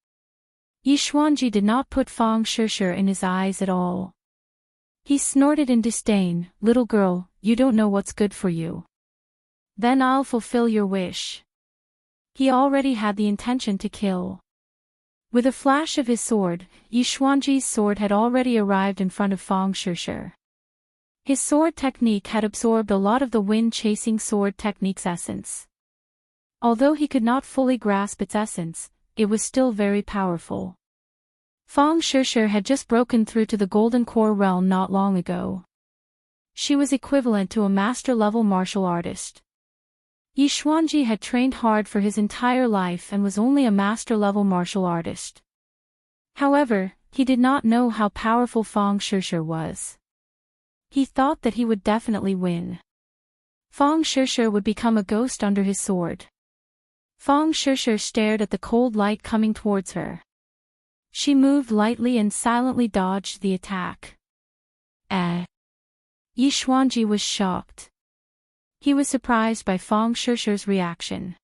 Yixuanji did not put Feng Shishir in his eyes at all. He snorted in disdain, "Little girl, you don't know what's good for you. Then I'll fulfill your wish." He already had the intention to kill. With a flash of his sword, Yixuanji's sword had already arrived in front of Feng Shishir. His sword technique had absorbed a lot of the wind-chasing sword technique's essence. Although he could not fully grasp its essence, it was still very powerful. Feng Shishir had just broken through to the Golden Core realm not long ago. She was equivalent to a master-level martial artist. Yixuanji had trained hard for his entire life and was only a master-level martial artist. However, he did not know how powerful Feng Shishir was. He thought that he would definitely win. Feng Shishir would become a ghost under his sword. Feng Shishir stared at the cold light coming towards her. She moved lightly and silently dodged the attack. Yixuanji was shocked. He was surprised by Feng Shishir's reaction.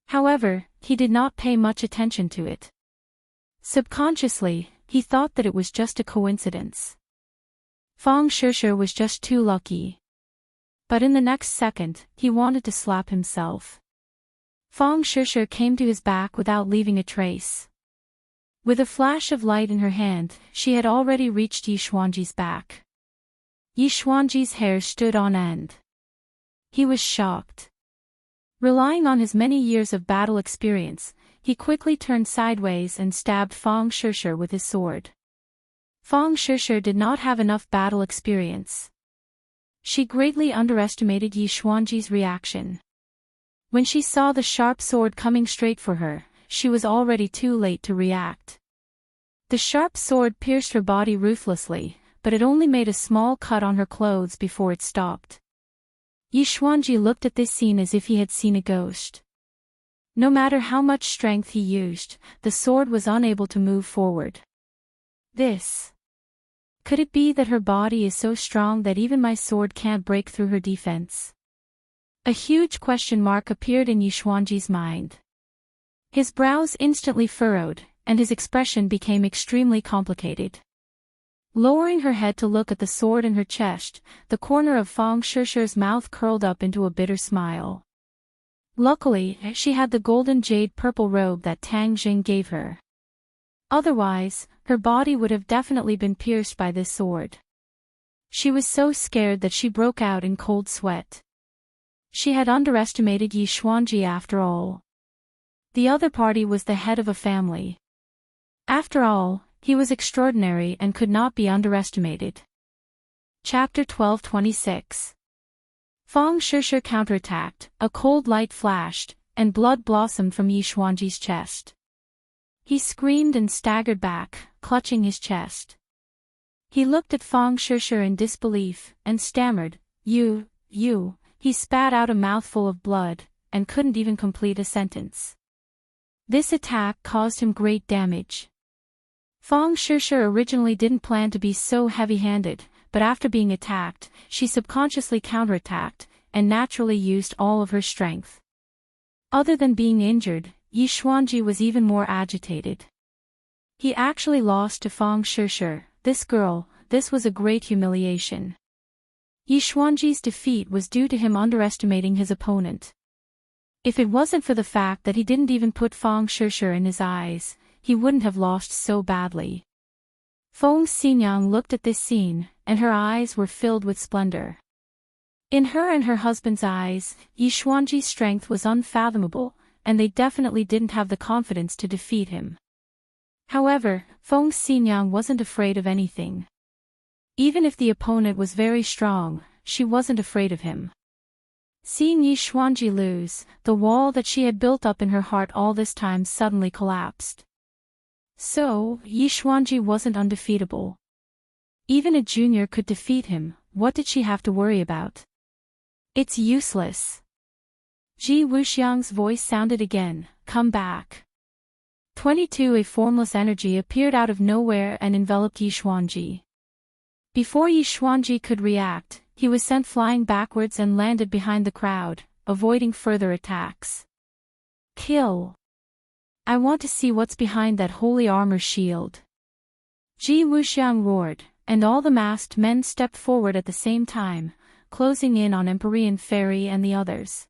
However, he did not pay much attention to it. Subconsciously, he thought that it was just a coincidence. Feng Shishir was just too lucky. But in the next second, he wanted to slap himself. Feng Shishir came to his back without leaving a trace. With a flash of light in her hand, she had already reached Yixuanji's back. Yixuanji's hair stood on end. He was shocked. Relying on his many years of battle experience, he quickly turned sideways and stabbed Feng Shishir with his sword. Feng Shishir did not have enough battle experience. She greatly underestimated Yixuanji's reaction. When she saw the sharp sword coming straight for her, she was already too late to react. The sharp sword pierced her body ruthlessly, but it only made a small cut on her clothes before it stopped. Yixuanji looked at this scene as if he had seen a ghost. No matter how much strength he used, the sword was unable to move forward. Could it be that her body is so strong that even my sword can't break through her defense? A huge question mark appeared in Yixuanji's mind. His brows instantly furrowed, and his expression became extremely complicated. Lowering her head to look at the sword in her chest, the corner of Feng Shishir's mouth curled up into a bitter smile. Luckily, she had the golden jade purple robe that Tang Jing gave her. Otherwise, her body would have definitely been pierced by this sword. She was so scared that she broke out in cold sweat. She had underestimated Yixuanji after all. The other party was the head of a family. After all, he was extraordinary and could not be underestimated. Chapter 12:26. Feng Shishir counterattacked, a cold light flashed, and blood blossomed from Yixuanji's chest. He screamed and staggered back, clutching his chest. He looked at Feng Shishir in disbelief, and stammered, You. He spat out a mouthful of blood, and couldn't even complete a sentence. This attack caused him great damage. Feng Shishir originally didn't plan to be so heavy-handed, but after being attacked, she subconsciously counterattacked, and naturally used all of her strength. Other than being injured, Yi Xuanji was even more agitated. He actually lost to Fang Shishir, this girl. This was a great humiliation. Yi Xuanji's defeat was due to him underestimating his opponent. If it wasn't for the fact that he didn't even put Fang Shishir in his eyes, he wouldn't have lost so badly. Feng Xinyang looked at this scene, and her eyes were filled with splendor. In her and her husband's eyes, Yi Xuanji's strength was unfathomable, and they definitely didn't have the confidence to defeat him. However, Feng Xinyang wasn't afraid of anything. Even if the opponent was very strong, she wasn't afraid of him. Seeing Yi Xuanji lose, the wall that she had built up in her heart all this time suddenly collapsed. So, Yi Xuanji wasn't undefeatable. Even a junior could defeat him. What did she have to worry about? It's useless. Ji Wuxiang's voice sounded again, come back. 22 A formless energy appeared out of nowhere and enveloped Yi Xuanji. Before Yi Xuanji could react, he was sent flying backwards and landed behind the crowd, avoiding further attacks. Kill! I want to see what's behind that holy armor shield. Ji Wuxiang roared, and all the masked men stepped forward at the same time, closing in on Empyrean Fairy and the others.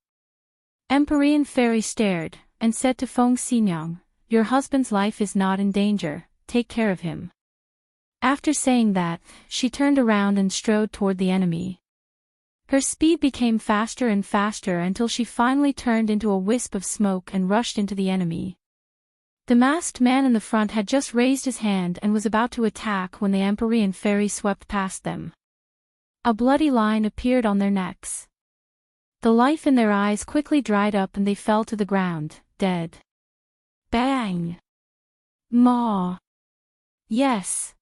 Empyrean Fairy stared, and said to Feng Xinyang, your husband's life is not in danger, take care of him. After saying that, she turned around and strode toward the enemy. Her speed became faster and faster until she finally turned into a wisp of smoke and rushed into the enemy. The masked man in the front had just raised his hand and was about to attack when the Empyrean Fairy swept past them. A bloody line appeared on their necks. The life in their eyes quickly dried up and they fell to the ground, dead. Bang! Ma! Yes!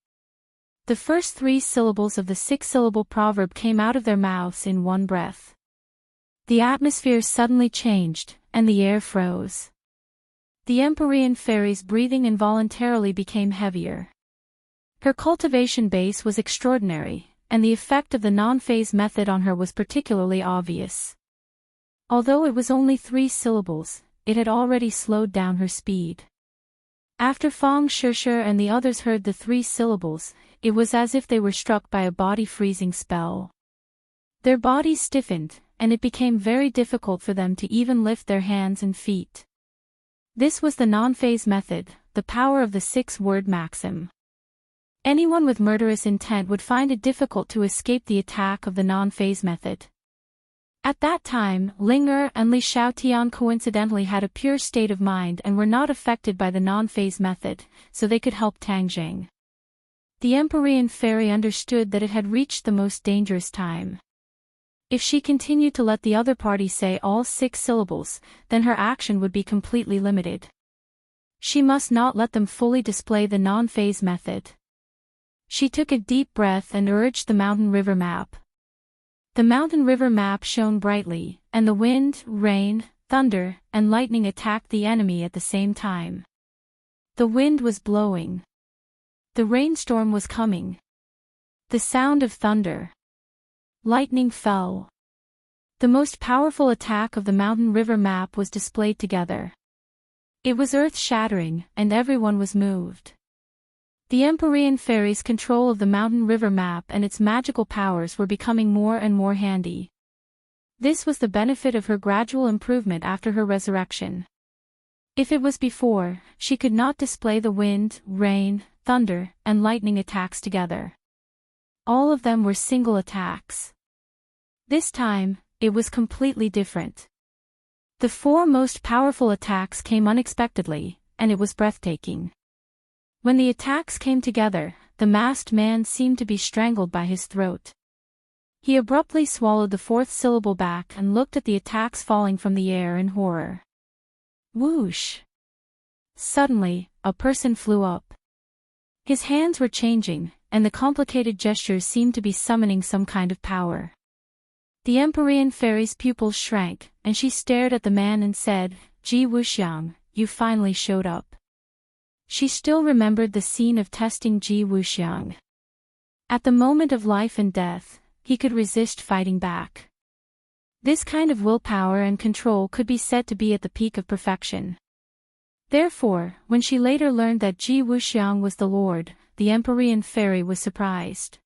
The first 3 syllables of the 6-syllable proverb came out of their mouths in one breath. The atmosphere suddenly changed, and the air froze. The Empyrean Fairy's breathing involuntarily became heavier. Her cultivation base was extraordinary, and the effect of the non-phase method on her was particularly obvious. Although it was only 3 syllables, it had already slowed down her speed. After Fang Shishir and the others heard the 3 syllables, it was as if they were struck by a body-freezing spell. Their bodies stiffened, and it became very difficult for them to even lift their hands and feet. This was the non-phase method, the power of the 6-word maxim. Anyone with murderous intent would find it difficult to escape the attack of the non-phase method. At that time, Ling Er and Li Xiaotian coincidentally had a pure state of mind and were not affected by the non-phase method, so they could help Tang Jing. The Empyrean Fairy understood that it had reached the most dangerous time. If she continued to let the other party say all 6 syllables, then her action would be completely limited. She must not let them fully display the non-phase method. She took a deep breath and urged the mountain river map. The mountain river map shone brightly, and the wind, rain, thunder, and lightning attacked the enemy at the same time. The wind was blowing. The rainstorm was coming. The sound of thunder. Lightning fell. The most powerful attack of the mountain river map was displayed together. It was earth-shattering, and everyone was moved. The Empyrean Fairy's control of the mountain river map and its magical powers were becoming more and more handy. This was the benefit of her gradual improvement after her resurrection. If it was before, she could not display the wind, rain, thunder, and lightning attacks together. All of them were single attacks. This time, it was completely different. The 4 most powerful attacks came unexpectedly, and it was breathtaking. When the attacks came together, the masked man seemed to be strangled by his throat. He abruptly swallowed the 4th syllable back and looked at the attacks falling from the air in horror. Whoosh! Suddenly, a person flew up. His hands were changing, and the complicated gestures seemed to be summoning some kind of power. The Empyrean Fairy's pupils shrank, and she stared at the man and said, Ji Wuxiang, you finally showed up. She still remembered the scene of testing Ji Wuxiang. At the moment of life and death, he could resist fighting back. This kind of willpower and control could be said to be at the peak of perfection. Therefore, when she later learned that Ji Wuxiang was the Lord, the Empyrean fairy was surprised.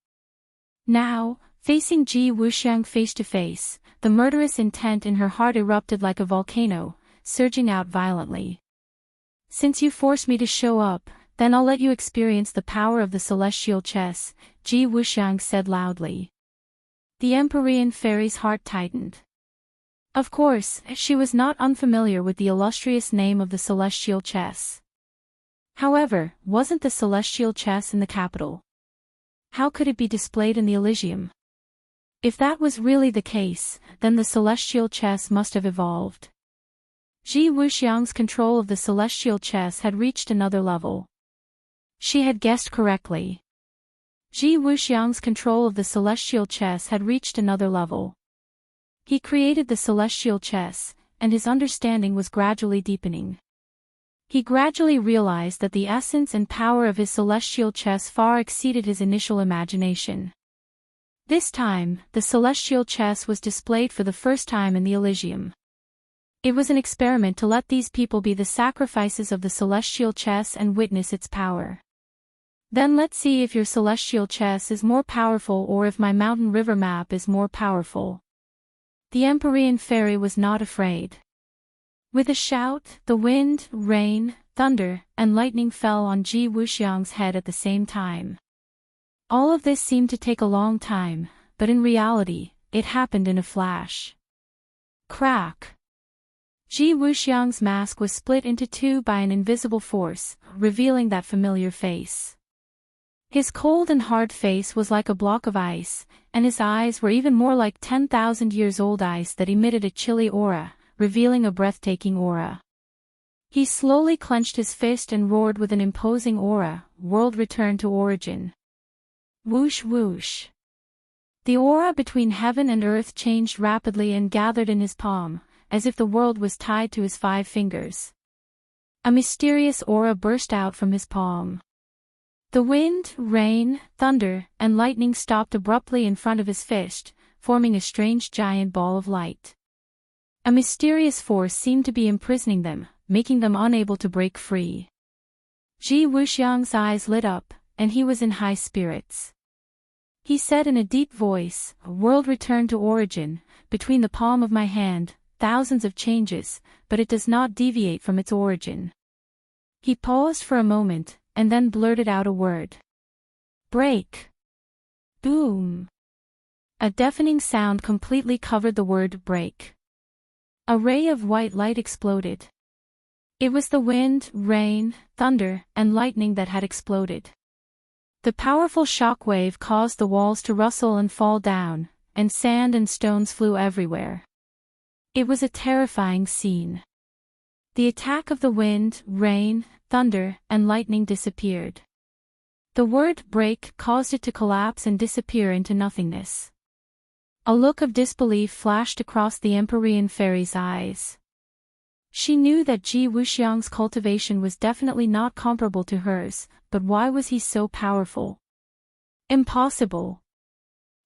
Now, facing Ji Wuxiang face to face, the murderous intent in her heart erupted like a volcano, surging out violently. Since you forced me to show up, then I'll let you experience the power of the celestial chess, Ji Wuxiang said loudly. The Empyrean fairy's heart tightened. Of course, she was not unfamiliar with the illustrious name of the celestial chess. However, wasn't the celestial chess in the capital? How could it be displayed in the Elysium? If that was really the case, then the celestial chess must have evolved. Ji Wuxiang's control of the celestial chess had reached another level. She had guessed correctly. Ji Wuxiang's control of the celestial chess had reached another level. He created the celestial chess, and his understanding was gradually deepening. He gradually realized that the essence and power of his celestial chess far exceeded his initial imagination. This time, the celestial chess was displayed for the first time in the Elysium. It was an experiment to let these people be the sacrifices of the celestial chess and witness its power. Then let's see if your celestial chess is more powerful or if my mountain river map is more powerful. The Empyrean fairy was not afraid. With a shout, the wind, rain, thunder, and lightning fell on Ji Wuxiang's head at the same time. All of this seemed to take a long time, but in reality, it happened in a flash. Crack! Ji Wuxiang's mask was split into two by an invisible force, revealing that familiar face. His cold and hard face was like a block of ice, and his eyes were even more like 10,000 years old ice that emitted a chilly aura, revealing a breathtaking aura. He slowly clenched his fist and roared with an imposing aura, "World return to origin." Whoosh whoosh. The aura between heaven and earth changed rapidly and gathered in his palm, as if the world was tied to his 5 fingers. A mysterious aura burst out from his palm. The wind, rain, thunder, and lightning stopped abruptly in front of his fist, forming a strange giant ball of light. A mysterious force seemed to be imprisoning them, making them unable to break free. Ji Wuxiang's eyes lit up, and he was in high spirits. He said in a deep voice, "A world returned to origin, between the palm of my hand, thousands of changes, but it does not deviate from its origin." He paused for a moment, and then blurted out a word. "Break." Boom. A deafening sound completely covered the word break. A ray of white light exploded. It was the wind, rain, thunder, and lightning that had exploded. The powerful shock wave caused the walls to rustle and fall down, and sand and stones flew everywhere. It was a terrifying scene. The attack of the wind, rain, thunder, and lightning disappeared. The word break caused it to collapse and disappear into nothingness. A look of disbelief flashed across the Empyrean fairy's eyes. She knew that Ji Wuxiang's cultivation was definitely not comparable to hers, but why was he so powerful? Impossible.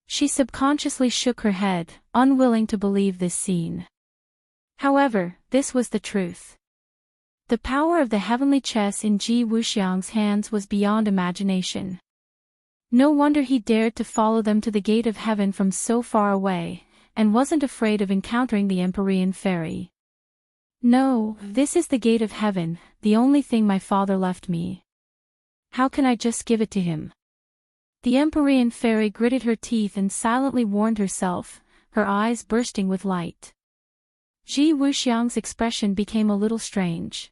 She subconsciously shook her head, unwilling to believe this scene. However, this was the truth. The power of the heavenly chess in Ji Wuxiang's hands was beyond imagination. No wonder he dared to follow them to the gate of heaven from so far away, and wasn't afraid of encountering the Empyrean fairy. "No, this is the gate of heaven, the only thing my father left me. How can I just give it to him?" The Empyrean fairy gritted her teeth and silently warned herself, her eyes bursting with light. Ji Wuxiang's expression became a little strange.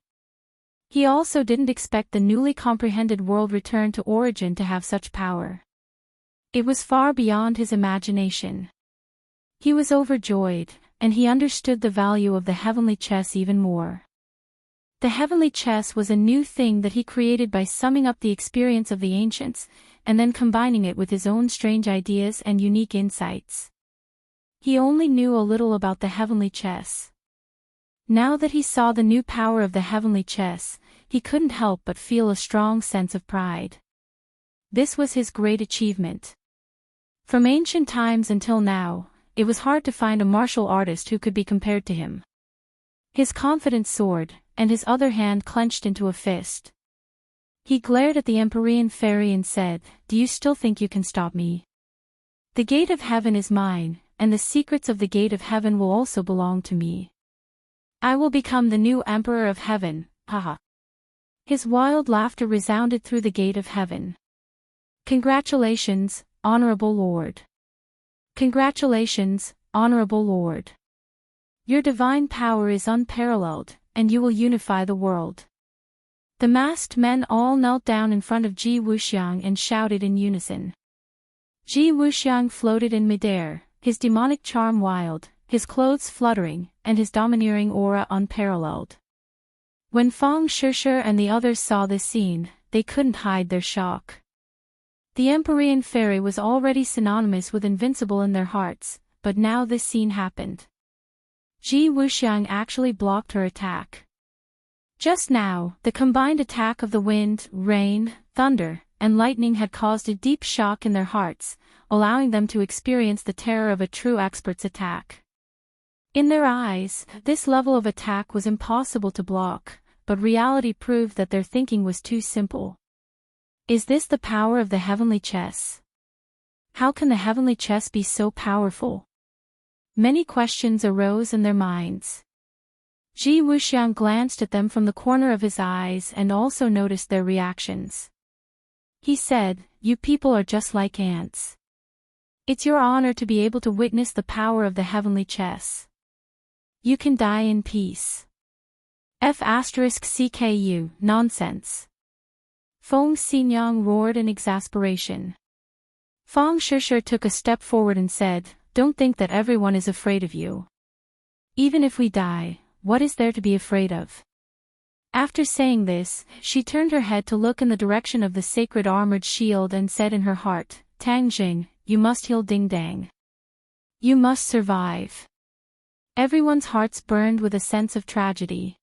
He also didn't expect the newly comprehended world return to origin to have such power. It was far beyond his imagination. He was overjoyed, and he understood the value of the heavenly chess even more. The heavenly chess was a new thing that he created by summing up the experience of the ancients, and then combining it with his own strange ideas and unique insights. He only knew a little about the heavenly chess. Now that he saw the new power of the heavenly chess, he couldn't help but feel a strong sense of pride. This was his great achievement. From ancient times until now, it was hard to find a martial artist who could be compared to him. His confidence soared, and his other hand clenched into a fist. He glared at the Empyrean fairy and said, "Do you still think you can stop me? The gate of heaven is mine, and the secrets of the gate of heaven will also belong to me. I will become the new emperor of heaven, haha." His wild laughter resounded through the gate of heaven. "Congratulations, honorable lord. Congratulations, honorable lord. Your divine power is unparalleled, and you will unify the world." The masked men all knelt down in front of Ji Wuxiang and shouted in unison. Ji Wuxiang floated in midair, his demonic charm wild, his clothes fluttering, and his domineering aura unparalleled. When Feng Shishir and the others saw this scene, they couldn't hide their shock. The Empyrean fairy was already synonymous with invincible in their hearts, but now this scene happened. Ji Wuxiang actually blocked her attack. Just now, the combined attack of the wind, rain, thunder, and lightning had caused a deep shock in their hearts, allowing them to experience the terror of a true expert's attack. In their eyes, this level of attack was impossible to block, but reality proved that their thinking was too simple. Is this the power of the heavenly chess? How can the heavenly chess be so powerful? Many questions arose in their minds. Ji Wuxiang glanced at them from the corner of his eyes and also noticed their reactions. He said, "You people are just like ants. It's your honor to be able to witness the power of the heavenly chess. You can die in peace." F***CKU, nonsense. Feng Xinyang roared in exasperation. Feng Shishir took a step forward and said, "Don't think that everyone is afraid of you. Even if we die, what is there to be afraid of?" After saying this, she turned her head to look in the direction of the sacred armored shield and said in her heart, "Tang Jing, you must heal Ding Dang. You must survive." Everyone's hearts burned with a sense of tragedy.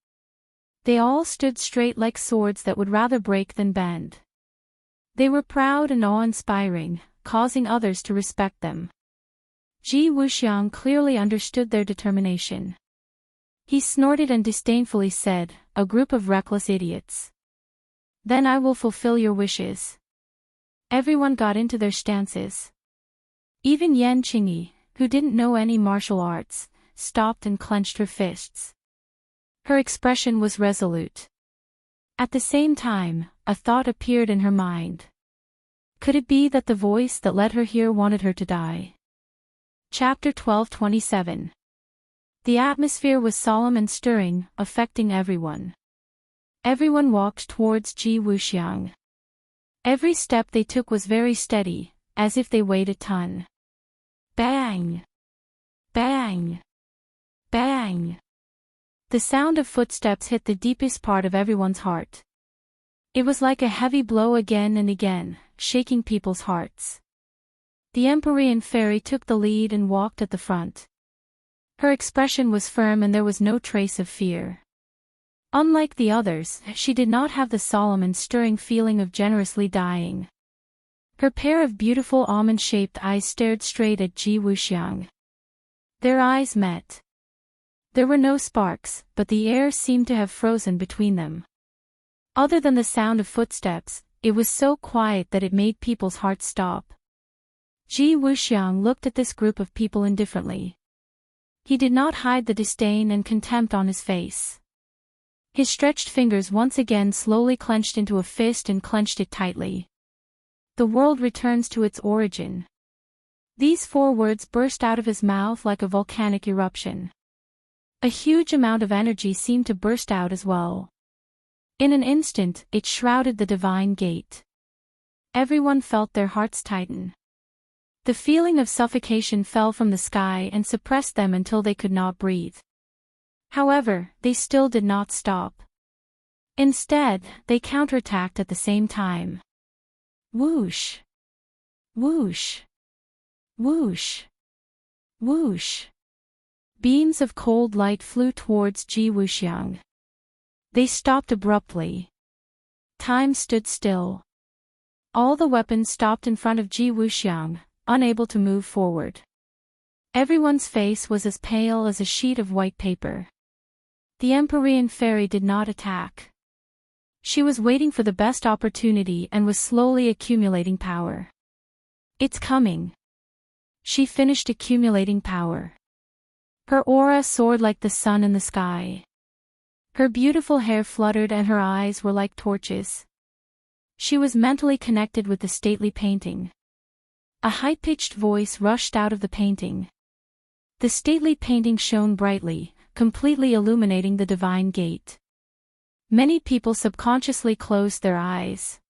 They all stood straight like swords that would rather break than bend. They were proud and awe-inspiring, causing others to respect them. Ji Wuxiang clearly understood their determination. He snorted and disdainfully said, "A group of reckless idiots. Then I will fulfill your wishes." Everyone got into their stances. Even Yan Qingyi, who didn't know any martial arts, stopped and clenched her fists. Her expression was resolute. At the same time, a thought appeared in her mind. Could it be that the voice that led her here wanted her to die? Chapter 12:27. The atmosphere was solemn and stirring, affecting everyone. Everyone walked towards Ji Wuxiang. Every step they took was very steady, as if they weighed a ton. Bang! Bang! Bang! The sound of footsteps hit the deepest part of everyone's heart. It was like a heavy blow again and again, shaking people's hearts. The Empyrean fairy took the lead and walked at the front. Her expression was firm and there was no trace of fear. Unlike the others, she did not have the solemn and stirring feeling of generously dying. Her pair of beautiful almond-shaped eyes stared straight at Ji Wuxiang. Their eyes met. There were no sparks, but the air seemed to have frozen between them. Other than the sound of footsteps, it was so quiet that it made people's hearts stop. Ji Wuxiang looked at this group of people indifferently. He did not hide the disdain and contempt on his face. His stretched fingers once again slowly clenched into a fist and clenched it tightly. "The world returns to its origin." These 4 words burst out of his mouth like a volcanic eruption. A huge amount of energy seemed to burst out as well. In an instant, it shrouded the divine gate. Everyone felt their hearts tighten. The feeling of suffocation fell from the sky and suppressed them until they could not breathe. However, they still did not stop. Instead, they counterattacked at the same time. Whoosh! Whoosh! Whoosh! Whoosh! Beams of cold light flew towards Ji Wuxiang. They stopped abruptly. Time stood still. All the weapons stopped in front of Ji Wuxiang, unable to move forward. Everyone's face was as pale as a sheet of white paper. The Empyrean fairy did not attack. She was waiting for the best opportunity and was slowly accumulating power. It's coming. She finished accumulating power. Her aura soared like the sun in the sky. Her beautiful hair fluttered and her eyes were like torches. She was mentally connected with the stately painting. A high-pitched voice rushed out of the painting. The stately painting shone brightly, completely illuminating the divine gate. Many people subconsciously closed their eyes.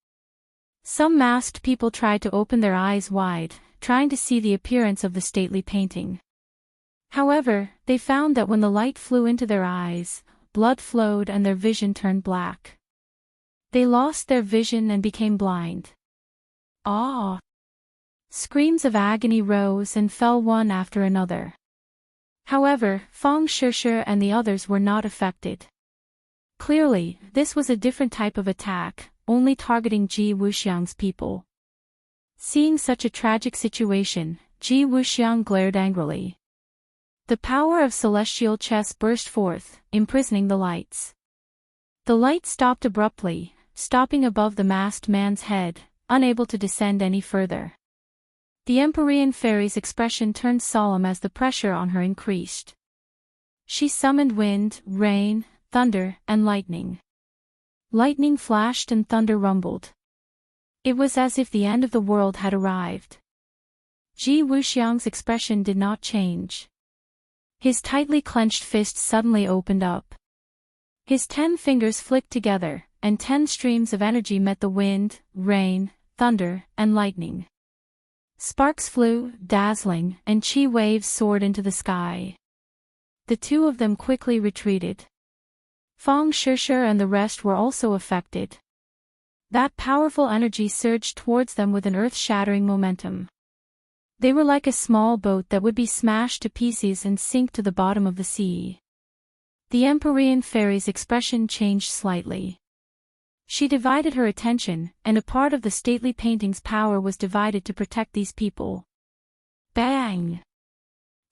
Some masked people tried to open their eyes wide, trying to see the appearance of the stately painting. However, they found that when the light flew into their eyes, blood flowed and their vision turned black. They lost their vision and became blind. Ah! Screams of agony rose and fell one after another. However, Feng Shishir and the others were not affected. Clearly, this was a different type of attack, only targeting Ji Wuxiang's people. Seeing such a tragic situation, Ji Wuxiang glared angrily. The power of celestial chess burst forth, imprisoning the lights. The light stopped abruptly, stopping above the masked man's head, unable to descend any further. The Empyrean fairy's expression turned solemn as the pressure on her increased. She summoned wind, rain, thunder, and lightning. Lightning flashed and thunder rumbled. It was as if the end of the world had arrived. Ji Wuxiang's expression did not change. His tightly clenched fist suddenly opened up. His 10 fingers flicked together, and 10 streams of energy met the wind, rain, thunder, and lightning. Sparks flew, dazzling, and chi waves soared into the sky. The two of them quickly retreated. Feng Shishir and the rest were also affected. That powerful energy surged towards them with an earth-shattering momentum. They were like a small boat that would be smashed to pieces and sink to the bottom of the sea. The Empyrean fairy's expression changed slightly. She divided her attention, and a part of the stately painting's power was divided to protect these people. Bang!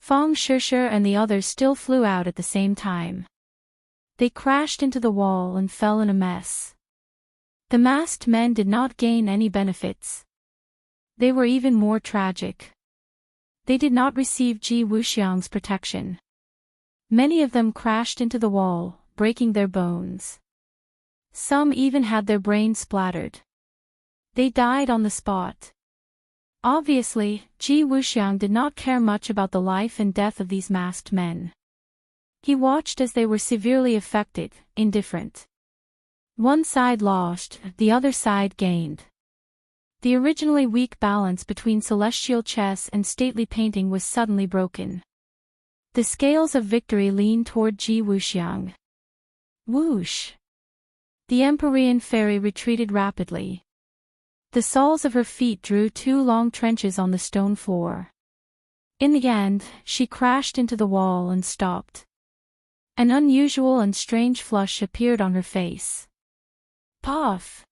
Feng Shishir and the others still flew out at the same time. They crashed into the wall and fell in a mess. The masked men did not gain any benefits. They were even more tragic. They did not receive Ji Wuxiang's protection. Many of them crashed into the wall, breaking their bones. Some even had their brains splattered. They died on the spot. Obviously, Ji Wuxiang did not care much about the life and death of these masked men. He watched as they were severely affected, indifferent. One side lost, the other side gained. The originally weak balance between celestial chess and stately painting was suddenly broken. The scales of victory leaned toward Ji Wuxiang. Whoosh! The Empyrean fairy retreated rapidly. The soles of her feet drew 2 long trenches on the stone floor. In the end, she crashed into the wall and stopped. An unusual and strange flush appeared on her face. Puff!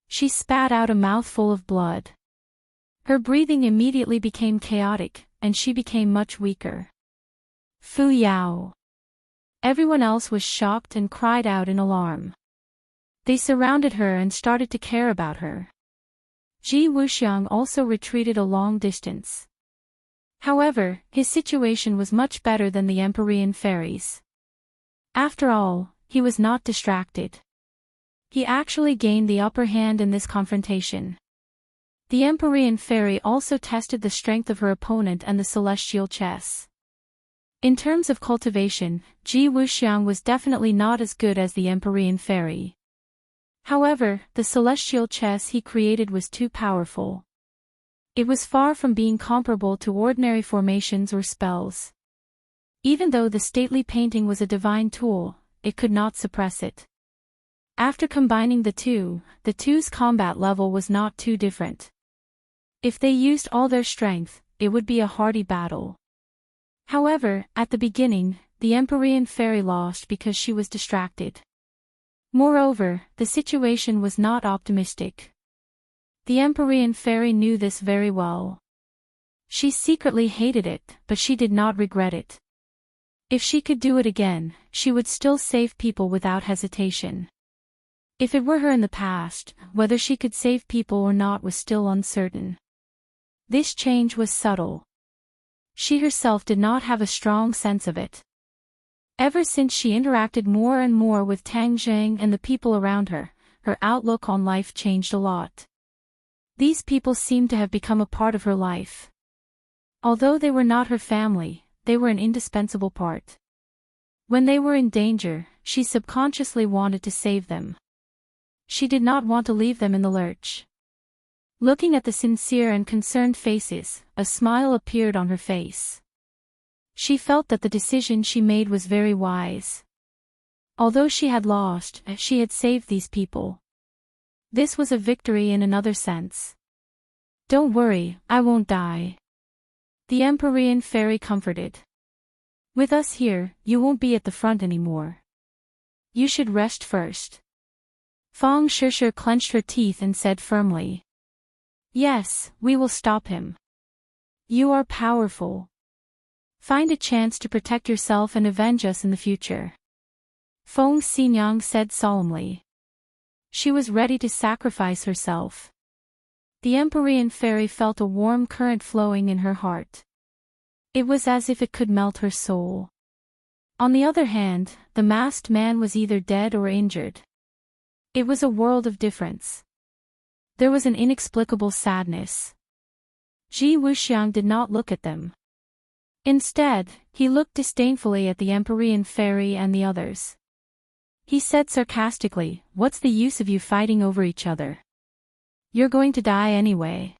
She spat out a mouthful of blood. Her breathing immediately became chaotic, and she became much weaker. Fu Yao! Everyone else was shocked and cried out in alarm. They surrounded her and started to care about her. Ji Wuxiang also retreated a long distance. However, his situation was much better than the Empyrean fairy's. After all, he was not distracted. He actually gained the upper hand in this confrontation. The Empyrean fairy also tested the strength of her opponent and the celestial chess. In terms of cultivation, Ji Wuxiang was definitely not as good as the Empyrean fairy. However, the celestial chess he created was too powerful. It was far from being comparable to ordinary formations or spells. Even though the stately painting was a divine tool, it could not suppress it. After combining the two's combat level was not too different. If they used all their strength, it would be a hardy battle. However, at the beginning, the Empyrean fairy lost because she was distracted. Moreover, the situation was not optimistic. The Empyrean fairy knew this very well. She secretly hated it, but she did not regret it. If she could do it again, she would still save people without hesitation. If it were her in the past, whether she could save people or not was still uncertain. This change was subtle. She herself did not have a strong sense of it. Ever since she interacted more and more with Tang Zheng and the people around her, her outlook on life changed a lot. These people seemed to have become a part of her life. Although they were not her family, they were an indispensable part. When they were in danger, she subconsciously wanted to save them. She did not want to leave them in the lurch. Looking at the sincere and concerned faces, a smile appeared on her face. She felt that the decision she made was very wise. Although she had lost, she had saved these people. This was a victory in another sense. "Don't worry, I won't die," the Empyrean fairy comforted. "With us here, you won't be at the front anymore. You should rest first." Feng Shishir clenched her teeth and said firmly, "Yes, we will stop him. You are powerful. Find a chance to protect yourself and avenge us in the future." Feng Xinyang said solemnly. She was ready to sacrifice herself. The Empyrean fairy felt a warm current flowing in her heart. It was as if it could melt her soul. On the other hand, the masked man was either dead or injured. It was a world of difference. There was an inexplicable sadness. Ji Wuxiang did not look at them. Instead, he looked disdainfully at the Empyrean fairy and the others. He said sarcastically, "What's the use of you fighting over each other? You're going to die anyway.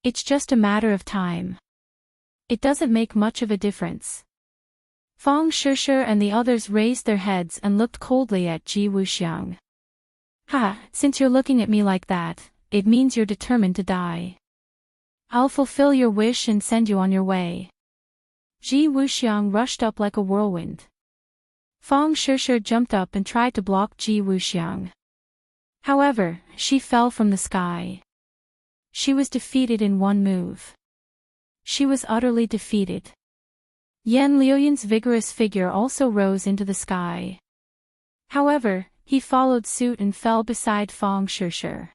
It's just a matter of time. It doesn't make much of a difference." Feng Shishir and the others raised their heads and looked coldly at Ji Wuxiang. "Ha, since you're looking at me like that, it means you're determined to die. I'll fulfill your wish and send you on your way." Ji Wuxiang rushed up like a whirlwind. Feng Shishir jumped up and tried to block Ji Wuxiang. However, she fell from the sky. She was defeated in one move. She was utterly defeated. Yan Liuyan's vigorous figure also rose into the sky. However, he followed suit and fell beside Feng Shishir.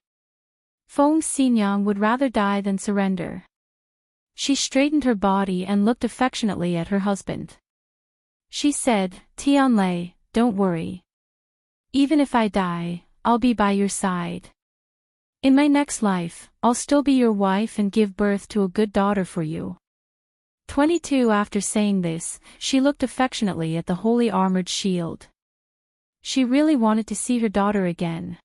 Feng Xinyang would rather die than surrender. She straightened her body and looked affectionately at her husband. She said, "Tianlei, don't worry. Even if I die, I'll be by your side. In my next life, I'll still be your wife and give birth to a good daughter for you." 22 After saying this, she looked affectionately at the holy armored shield. She really wanted to see her daughter again.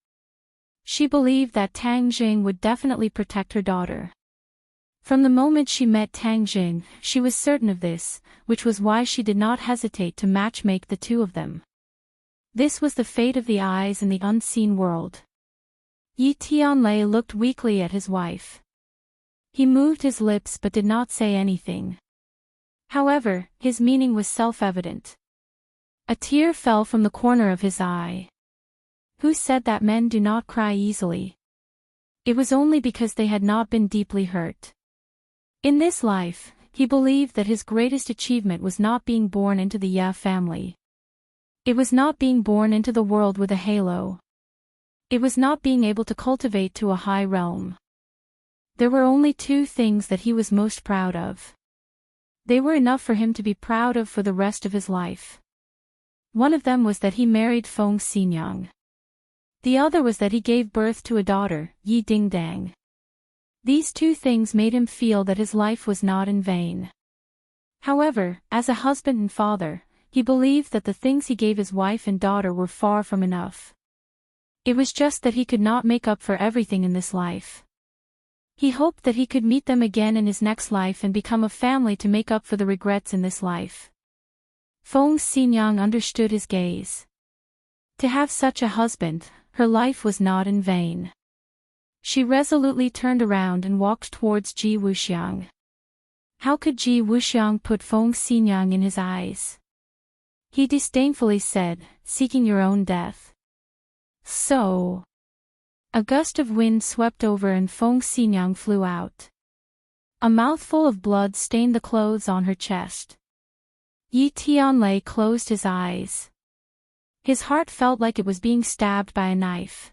She believed that Tang Jing would definitely protect her daughter. From the moment she met Tang Jing, she was certain of this, which was why she did not hesitate to matchmake the two of them. This was the fate of the eyes in the unseen world. Yi Tianlei looked weakly at his wife. He moved his lips but did not say anything. However, his meaning was self-evident. A tear fell from the corner of his eye. Who said that men do not cry easily? It was only because they had not been deeply hurt. In this life, he believed that his greatest achievement was not being born into the Ya family. It was not being born into the world with a halo. It was not being able to cultivate to a high realm. There were only two things that he was most proud of. They were enough for him to be proud of for the rest of his life. One of them was that he married Feng Xinyang. The other was that he gave birth to a daughter, Yi Dingdang. These two things made him feel that his life was not in vain. However, as a husband and father, he believed that the things he gave his wife and daughter were far from enough. It was just that he could not make up for everything in this life. He hoped that he could meet them again in his next life and become a family to make up for the regrets in this life. Feng Xinyang understood his gaze. To have such a husband, her life was not in vain. She resolutely turned around and walked towards Ji Wuxiang. How could Ji Wuxiang put Feng Xinyang in his eyes? He disdainfully said, "Seeking your own death." So. A gust of wind swept over and Feng Xinyang flew out. A mouthful of blood stained the clothes on her chest. Yi Tianlei closed his eyes. His heart felt like it was being stabbed by a knife.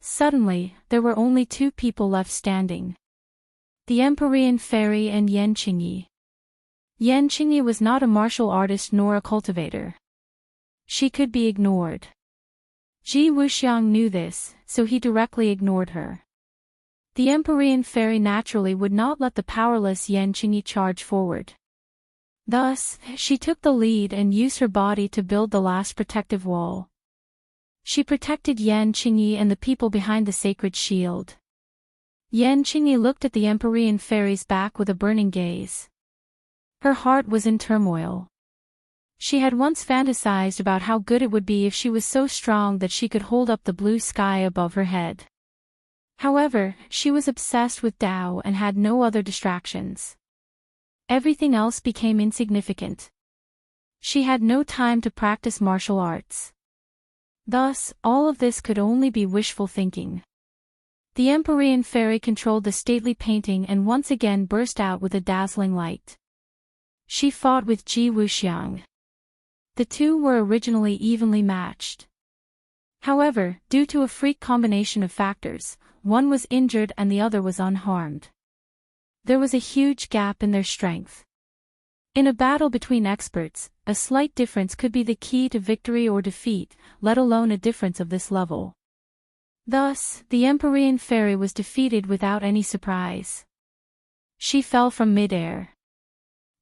Suddenly, there were only two people left standing. The Empyrean Fairy and Yan Qingyi. Yan Qingyi was not a martial artist nor a cultivator. She could be ignored. Ji Wuxiang knew this, so he directly ignored her. The Empyrean Fairy naturally would not let the powerless Yan Qingyi charge forward. Thus, she took the lead and used her body to build the last protective wall. She protected Yan Qingyi and the people behind the sacred shield. Yan Qingyi looked at the Empyrean Fairy's back with a burning gaze. Her heart was in turmoil. She had once fantasized about how good it would be if she was so strong that she could hold up the blue sky above her head. However, she was obsessed with Tao and had no other distractions. Everything else became insignificant. She had no time to practice martial arts. Thus, all of this could only be wishful thinking. The Empyrean Fairy controlled the stately painting and once again burst out with a dazzling light. She fought with Ji Wuxiang. The two were originally evenly matched. However, due to a freak combination of factors, one was injured and the other was unharmed. There was a huge gap in their strength. In a battle between experts, a slight difference could be the key to victory or defeat, let alone a difference of this level. Thus, the Empyrean Fairy was defeated without any surprise. She fell from mid-air.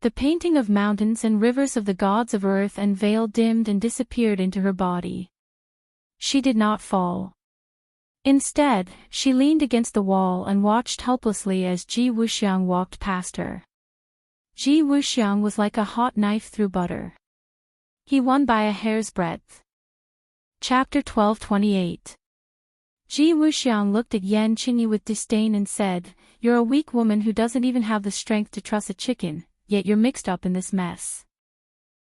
The painting of mountains and rivers of the gods of earth and veil dimmed and disappeared into her body. She did not fall. Instead, she leaned against the wall and watched helplessly as Ji Wuxiang walked past her. Ji Wuxiang was like a hot knife through butter. He won by a hair's breadth. Chapter 12:28. Ji Wuxiang looked at Yan Qingyi with disdain and said, "You're a weak woman who doesn't even have the strength to truss a chicken, yet you're mixed up in this mess.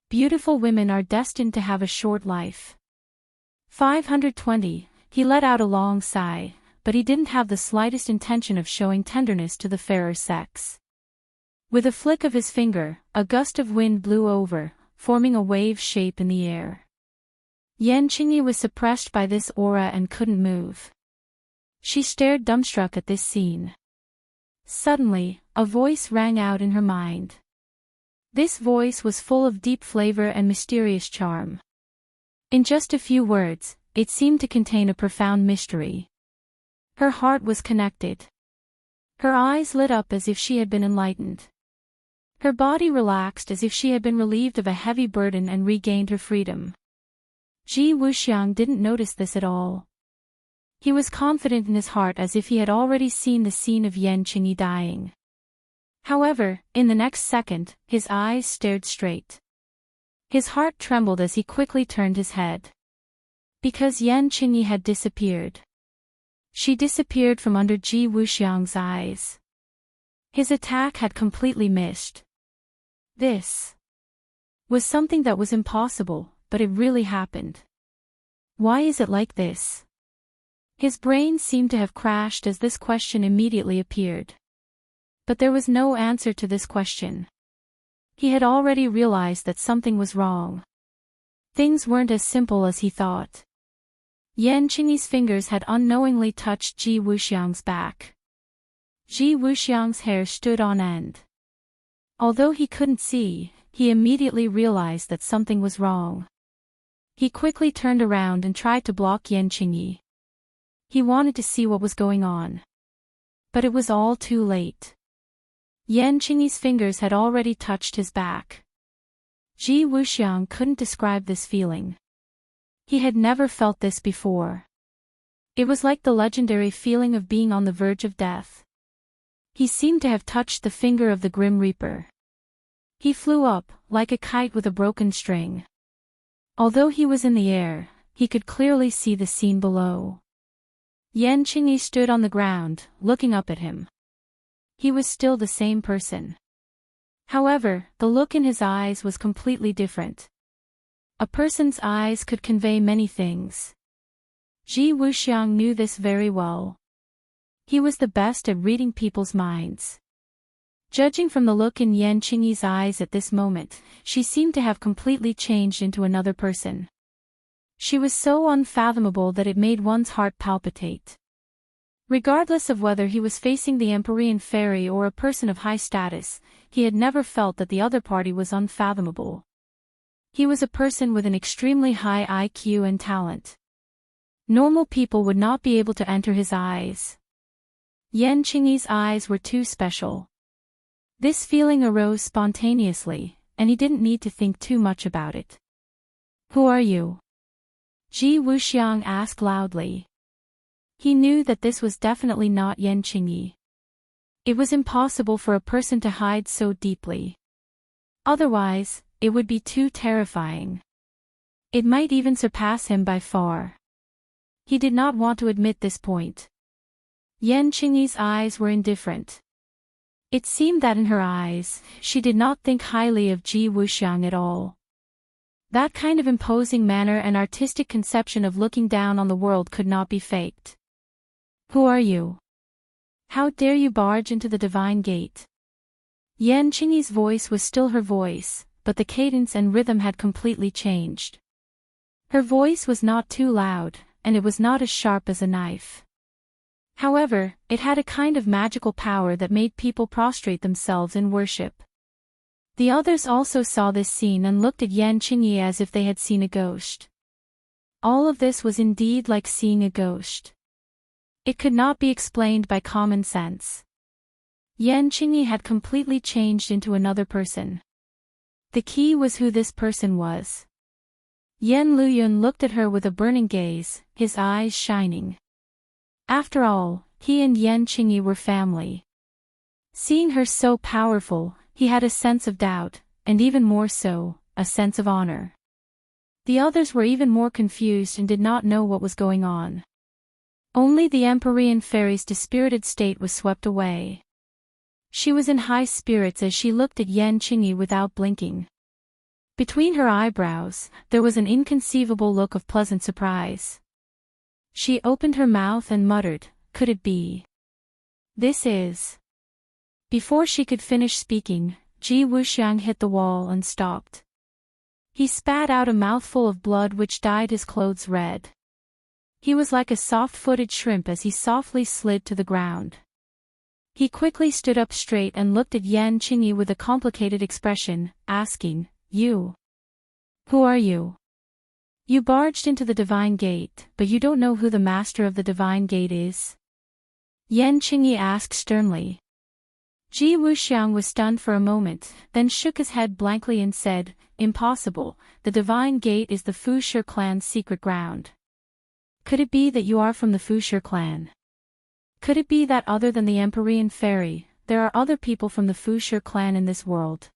Beautiful women are destined to have a short life." 520. He let out a long sigh, but he didn't have the slightest intention of showing tenderness to the fairer sex. With a flick of his finger, a gust of wind blew over, forming a wave shape in the air. Yan Qingyi was suppressed by this aura and couldn't move. She stared dumbstruck at this scene. Suddenly, a voice rang out in her mind. This voice was full of deep flavor and mysterious charm. In just a few words, it seemed to contain a profound mystery. Her heart was connected. Her eyes lit up as if she had been enlightened. Her body relaxed as if she had been relieved of a heavy burden and regained her freedom. Ji Wuxiang didn't notice this at all. He was confident in his heart as if he had already seen the scene of Yan Qingyi dying. However, in the next second, his eyes stared straight. His heart trembled as he quickly turned his head. Because Yan Qingyi had disappeared. She disappeared from under Ji Wuxiang's eyes. His attack had completely missed. This was something that was impossible, but it really happened. Why is it like this? His brain seemed to have crashed as this question immediately appeared. But there was no answer to this question. He had already realized that something was wrong. Things weren't as simple as he thought. Yan Qingyi's fingers had unknowingly touched Ji Wuxiang's back. Ji Wuxiang's hair stood on end. Although he couldn't see, he immediately realized that something was wrong. He quickly turned around and tried to block Yan Qingyi. He wanted to see what was going on. But it was all too late. Yan Qingyi's fingers had already touched his back. Ji Wuxiang couldn't describe this feeling. He had never felt this before. It was like the legendary feeling of being on the verge of death. He seemed to have touched the finger of the Grim Reaper. He flew up, like a kite with a broken string. Although he was in the air, he could clearly see the scene below. Yan Qingyi stood on the ground, looking up at him. He was still the same person. However, the look in his eyes was completely different. A person's eyes could convey many things. Ji Wuxiang knew this very well. He was the best at reading people's minds. Judging from the look in Yan Qingyi's eyes at this moment, she seemed to have completely changed into another person. She was so unfathomable that it made one's heart palpitate. Regardless of whether he was facing the Empyrean fairy or a person of high status, he had never felt that the other party was unfathomable. He was a person with an extremely high IQ and talent. Normal people would not be able to enter his eyes. Yan Qingyi's eyes were too special. This feeling arose spontaneously, and he didn't need to think too much about it. "Who are you?" Ji Wuxiang asked loudly. He knew that this was definitely not Yan Qingyi. It was impossible for a person to hide so deeply. Otherwise, it would be too terrifying. It might even surpass him by far. He did not want to admit this point. Yan Qingyi's eyes were indifferent. It seemed that in her eyes, she did not think highly of Ji Wuxiang at all. That kind of imposing manner and artistic conception of looking down on the world could not be faked. "Who are you? How dare you barge into the divine gate?" Yan Qingyi's voice was still her voice, but the cadence and rhythm had completely changed. Her voice was not too loud, and it was not as sharp as a knife. However, it had a kind of magical power that made people prostrate themselves in worship. The others also saw this scene and looked at Yan Qingyi as if they had seen a ghost. All of this was indeed like seeing a ghost. It could not be explained by common sense. Yan Qingyi had completely changed into another person. The key was who this person was. Yan Luyun looked at her with a burning gaze, his eyes shining. After all, he and Yan Qingyi were family. Seeing her so powerful, he had a sense of doubt, and even more so, a sense of honor. The others were even more confused and did not know what was going on. Only the Empyrean fairy's dispirited state was swept away. She was in high spirits as she looked at Yan Qingyi without blinking. Between her eyebrows, there was an inconceivable look of pleasant surprise. She opened her mouth and muttered, "Could it be? This is..." Before she could finish speaking, Ji Wuxiang hit the wall and stopped. He spat out a mouthful of blood which dyed his clothes red. He was like a soft-footed shrimp as he softly slid to the ground. He quickly stood up straight and looked at Yan Qingyi with a complicated expression, asking, "You? Who are you? You barged into the divine gate, but you don't know who the master of the divine gate is?" Yan Qingyi asked sternly. Ji Wuxiang was stunned for a moment, then shook his head blankly and said, "Impossible, the divine gate is the Fushi clan's secret ground." "Could it be that you are from the Fushi clan? Could it be that other than the Empyrean fairy, there are other people from the Fushi clan in this world?"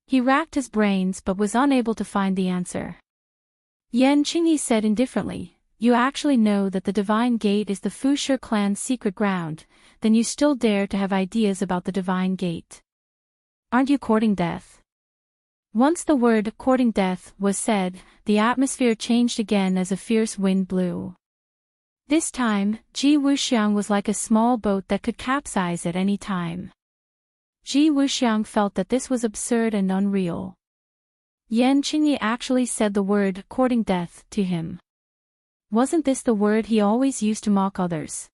He racked his brains but was unable to find the answer. Yan Qingyi said indifferently, "You actually know that the divine gate is the Fushi clan's secret ground, then you still dare to have ideas about the divine gate. Aren't you courting death?" Once the word "courting death" was said, the atmosphere changed again as a fierce wind blew. This time, Ji Wuxiang was like a small boat that could capsize at any time. Ji Wuxiang felt that this was absurd and unreal. Yan Qingyi actually said the word "courting death" to him. Wasn't this the word he always used to mock others?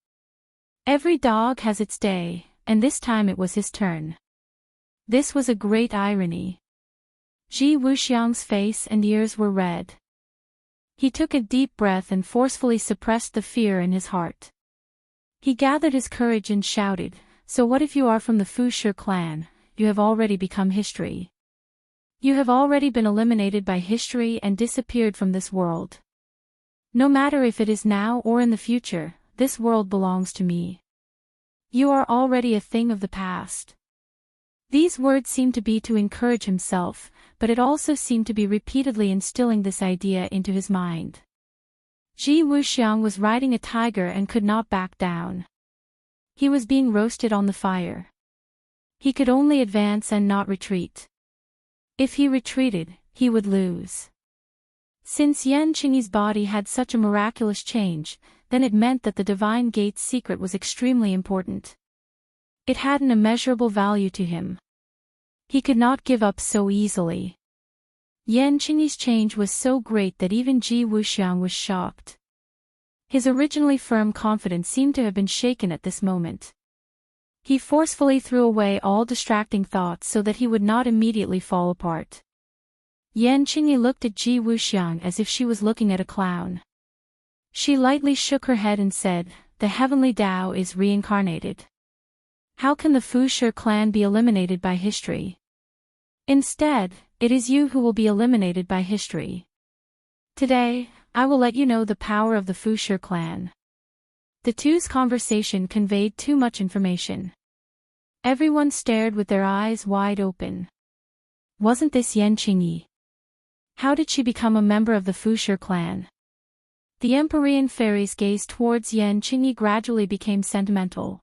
Every dog has its day, and this time it was his turn. This was a great irony. Ji Wuxiang's face and ears were red. He took a deep breath and forcefully suppressed the fear in his heart. He gathered his courage and shouted, "So what if you are from the Fushi clan? You have already become history. You have already been eliminated by history and disappeared from this world. No matter if it is now or in the future, this world belongs to me. You are already a thing of the past." These words seemed to be to encourage himself, but it also seemed to be repeatedly instilling this idea into his mind. Ji Wuxiang was riding a tiger and could not back down. He was being roasted on the fire. He could only advance and not retreat. If he retreated, he would lose. Since Yan Qingyi's body had such a miraculous change, then it meant that the divine gate's secret was extremely important. It had an immeasurable value to him. He could not give up so easily. Yan Qingyi's change was so great that even Ji Wuxiang was shocked. His originally firm confidence seemed to have been shaken at this moment. He forcefully threw away all distracting thoughts so that he would not immediately fall apart. Yan Qingyi looked at Ji Wuxiang as if she was looking at a clown. She lightly shook her head and said, "The heavenly Tao is reincarnated. How can the Fushe clan be eliminated by history? Instead, it is you who will be eliminated by history. Today, I will let you know the power of the Fushe clan." The two's conversation conveyed too much information. Everyone stared with their eyes wide open. Wasn't this Yan Qingyi? How did she become a member of the Fushe clan? The Empyrean fairy's gaze towards Yan Qingyi gradually became sentimental.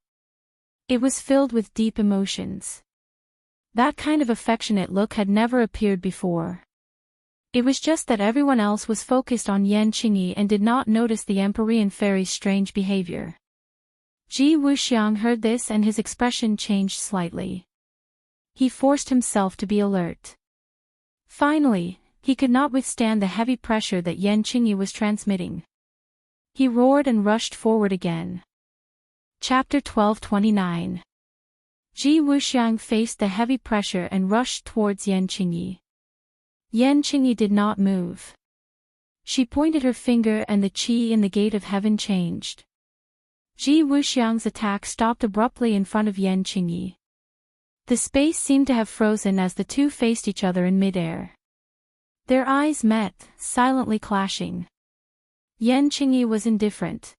It was filled with deep emotions. That kind of affectionate look had never appeared before. It was just that everyone else was focused on Yan Qingyi and did not notice the Empyrean fairy's strange behavior. Ji Wuxiang heard this and his expression changed slightly. He forced himself to be alert. Finally, he could not withstand the heavy pressure that Yan Qingyi was transmitting. He roared and rushed forward again. Chapter 1229. Ji Wuxiang faced the heavy pressure and rushed towards Yan Qingyi. Yan Qingyi did not move. She pointed her finger and the qi in the gate of heaven changed. Ji Wuxiang's attack stopped abruptly in front of Yan Qingyi. The space seemed to have frozen as the two faced each other in midair. Their eyes met, silently clashing. Yan Qingyi was indifferent.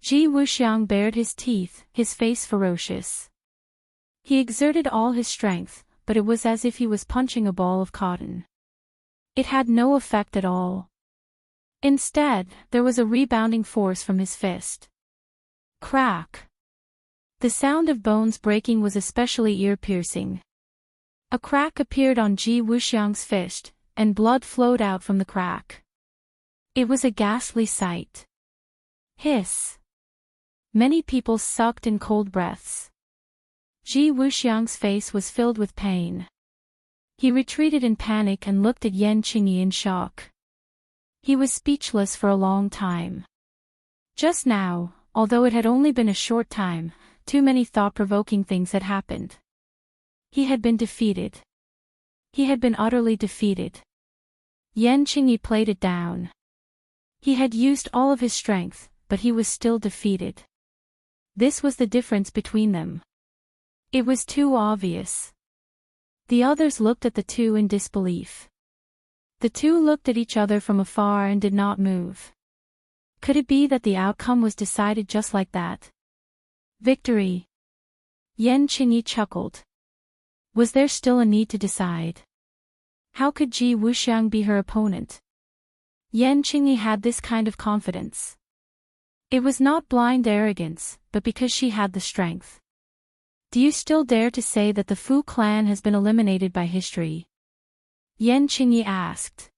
Ji Wuxiang bared his teeth, his face ferocious. He exerted all his strength, but it was as if he was punching a ball of cotton. It had no effect at all. Instead, there was a rebounding force from his fist. Crack! The sound of bones breaking was especially ear-piercing. A crack appeared on Ji Wuxiang's fist, and blood flowed out from the crack. It was a ghastly sight. Hiss! Many people sucked in cold breaths. Ji Wuxiang's face was filled with pain. He retreated in panic and looked at Yan Qingyi in shock. He was speechless for a long time. Just now, although it had only been a short time, too many thought-provoking things had happened. He had been defeated. He had been utterly defeated. Yan Qingyi played it down. He had used all of his strength, but he was still defeated. This was the difference between them. It was too obvious. The others looked at the two in disbelief. The two looked at each other from afar and did not move. Could it be that the outcome was decided just like that? Victory. Yan Qingyi chuckled. Was there still a need to decide? How could Ji Wuxiang be her opponent? Yan Qingyi had this kind of confidence. It was not blind arrogance, but because she had the strength. Do you still dare to say that the Fu clan has been eliminated by history? Yan Qingyi asked.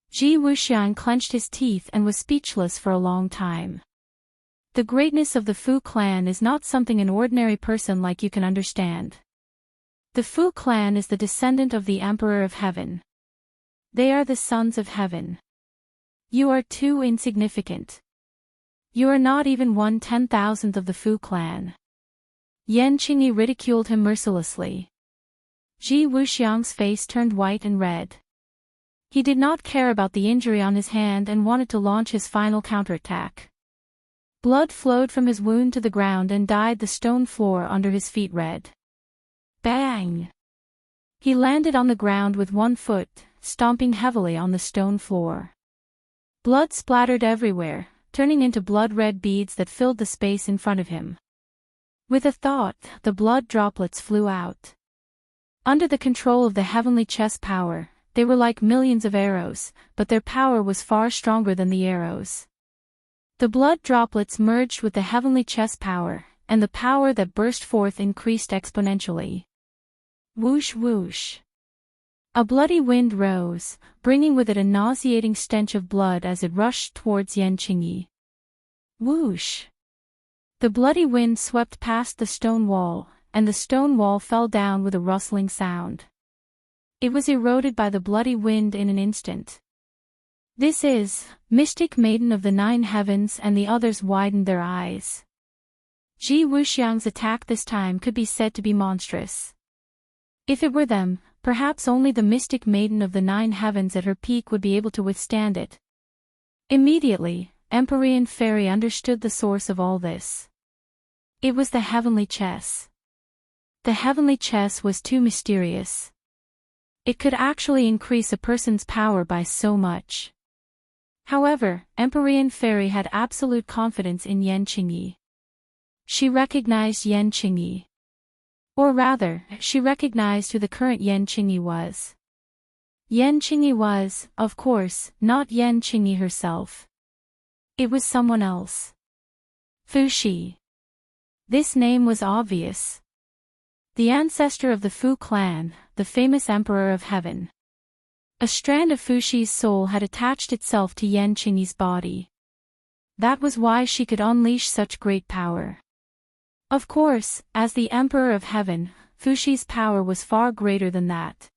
Ji Wuxiang clenched his teeth and was speechless for a long time. The greatness of the Fu clan is not something an ordinary person like you can understand. The Fu clan is the descendant of the Emperor of Heaven. They are the sons of heaven. You are too insignificant. You are not even 1/10,000th of the Fu clan. Yan Qingyi ridiculed him mercilessly. Ji Wuxiang's face turned white and red. He did not care about the injury on his hand and wanted to launch his final counterattack. Blood flowed from his wound to the ground and dyed the stone floor under his feet red. Bang! He landed on the ground with one foot, stomping heavily on the stone floor. Blood splattered everywhere, turning into blood-red beads that filled the space in front of him. With a thought, the blood droplets flew out. Under the control of the heavenly chess power, they were like millions of arrows, but their power was far stronger than the arrows. The blood droplets merged with the heavenly chess power, and the power that burst forth increased exponentially. Whoosh whoosh. A bloody wind rose, bringing with it a nauseating stench of blood as it rushed towards Yan Qingyi. Whoosh. The bloody wind swept past the stone wall, and the stone wall fell down with a rustling sound. It was eroded by the bloody wind in an instant. "This is, mystic maiden of the 9 heavens," and the others widened their eyes. Ji Wuxiang's attack this time could be said to be monstrous. If it were them, perhaps only the mystic maiden of the 9 heavens at her peak would be able to withstand it. Immediately, Empyrean Fairy understood the source of all this. It was the heavenly chess. The heavenly chess was too mysterious. It could actually increase a person's power by so much. However, Empyrean Fairy had absolute confidence in Yan Qingyi. She recognized Yan Qingyi. Or rather, she recognized who the current Yan Qingyi was. Yan Qingyi was, of course, not Yan Qingyi herself. It was someone else. Fu Shi. This name was obvious. The ancestor of the Fu clan, the famous Emperor of Heaven. A strand of Fu Shi's soul had attached itself to Yan Qingyi's body. That was why she could unleash such great power. Of course, as the Emperor of Heaven, Fu Shi's power was far greater than that.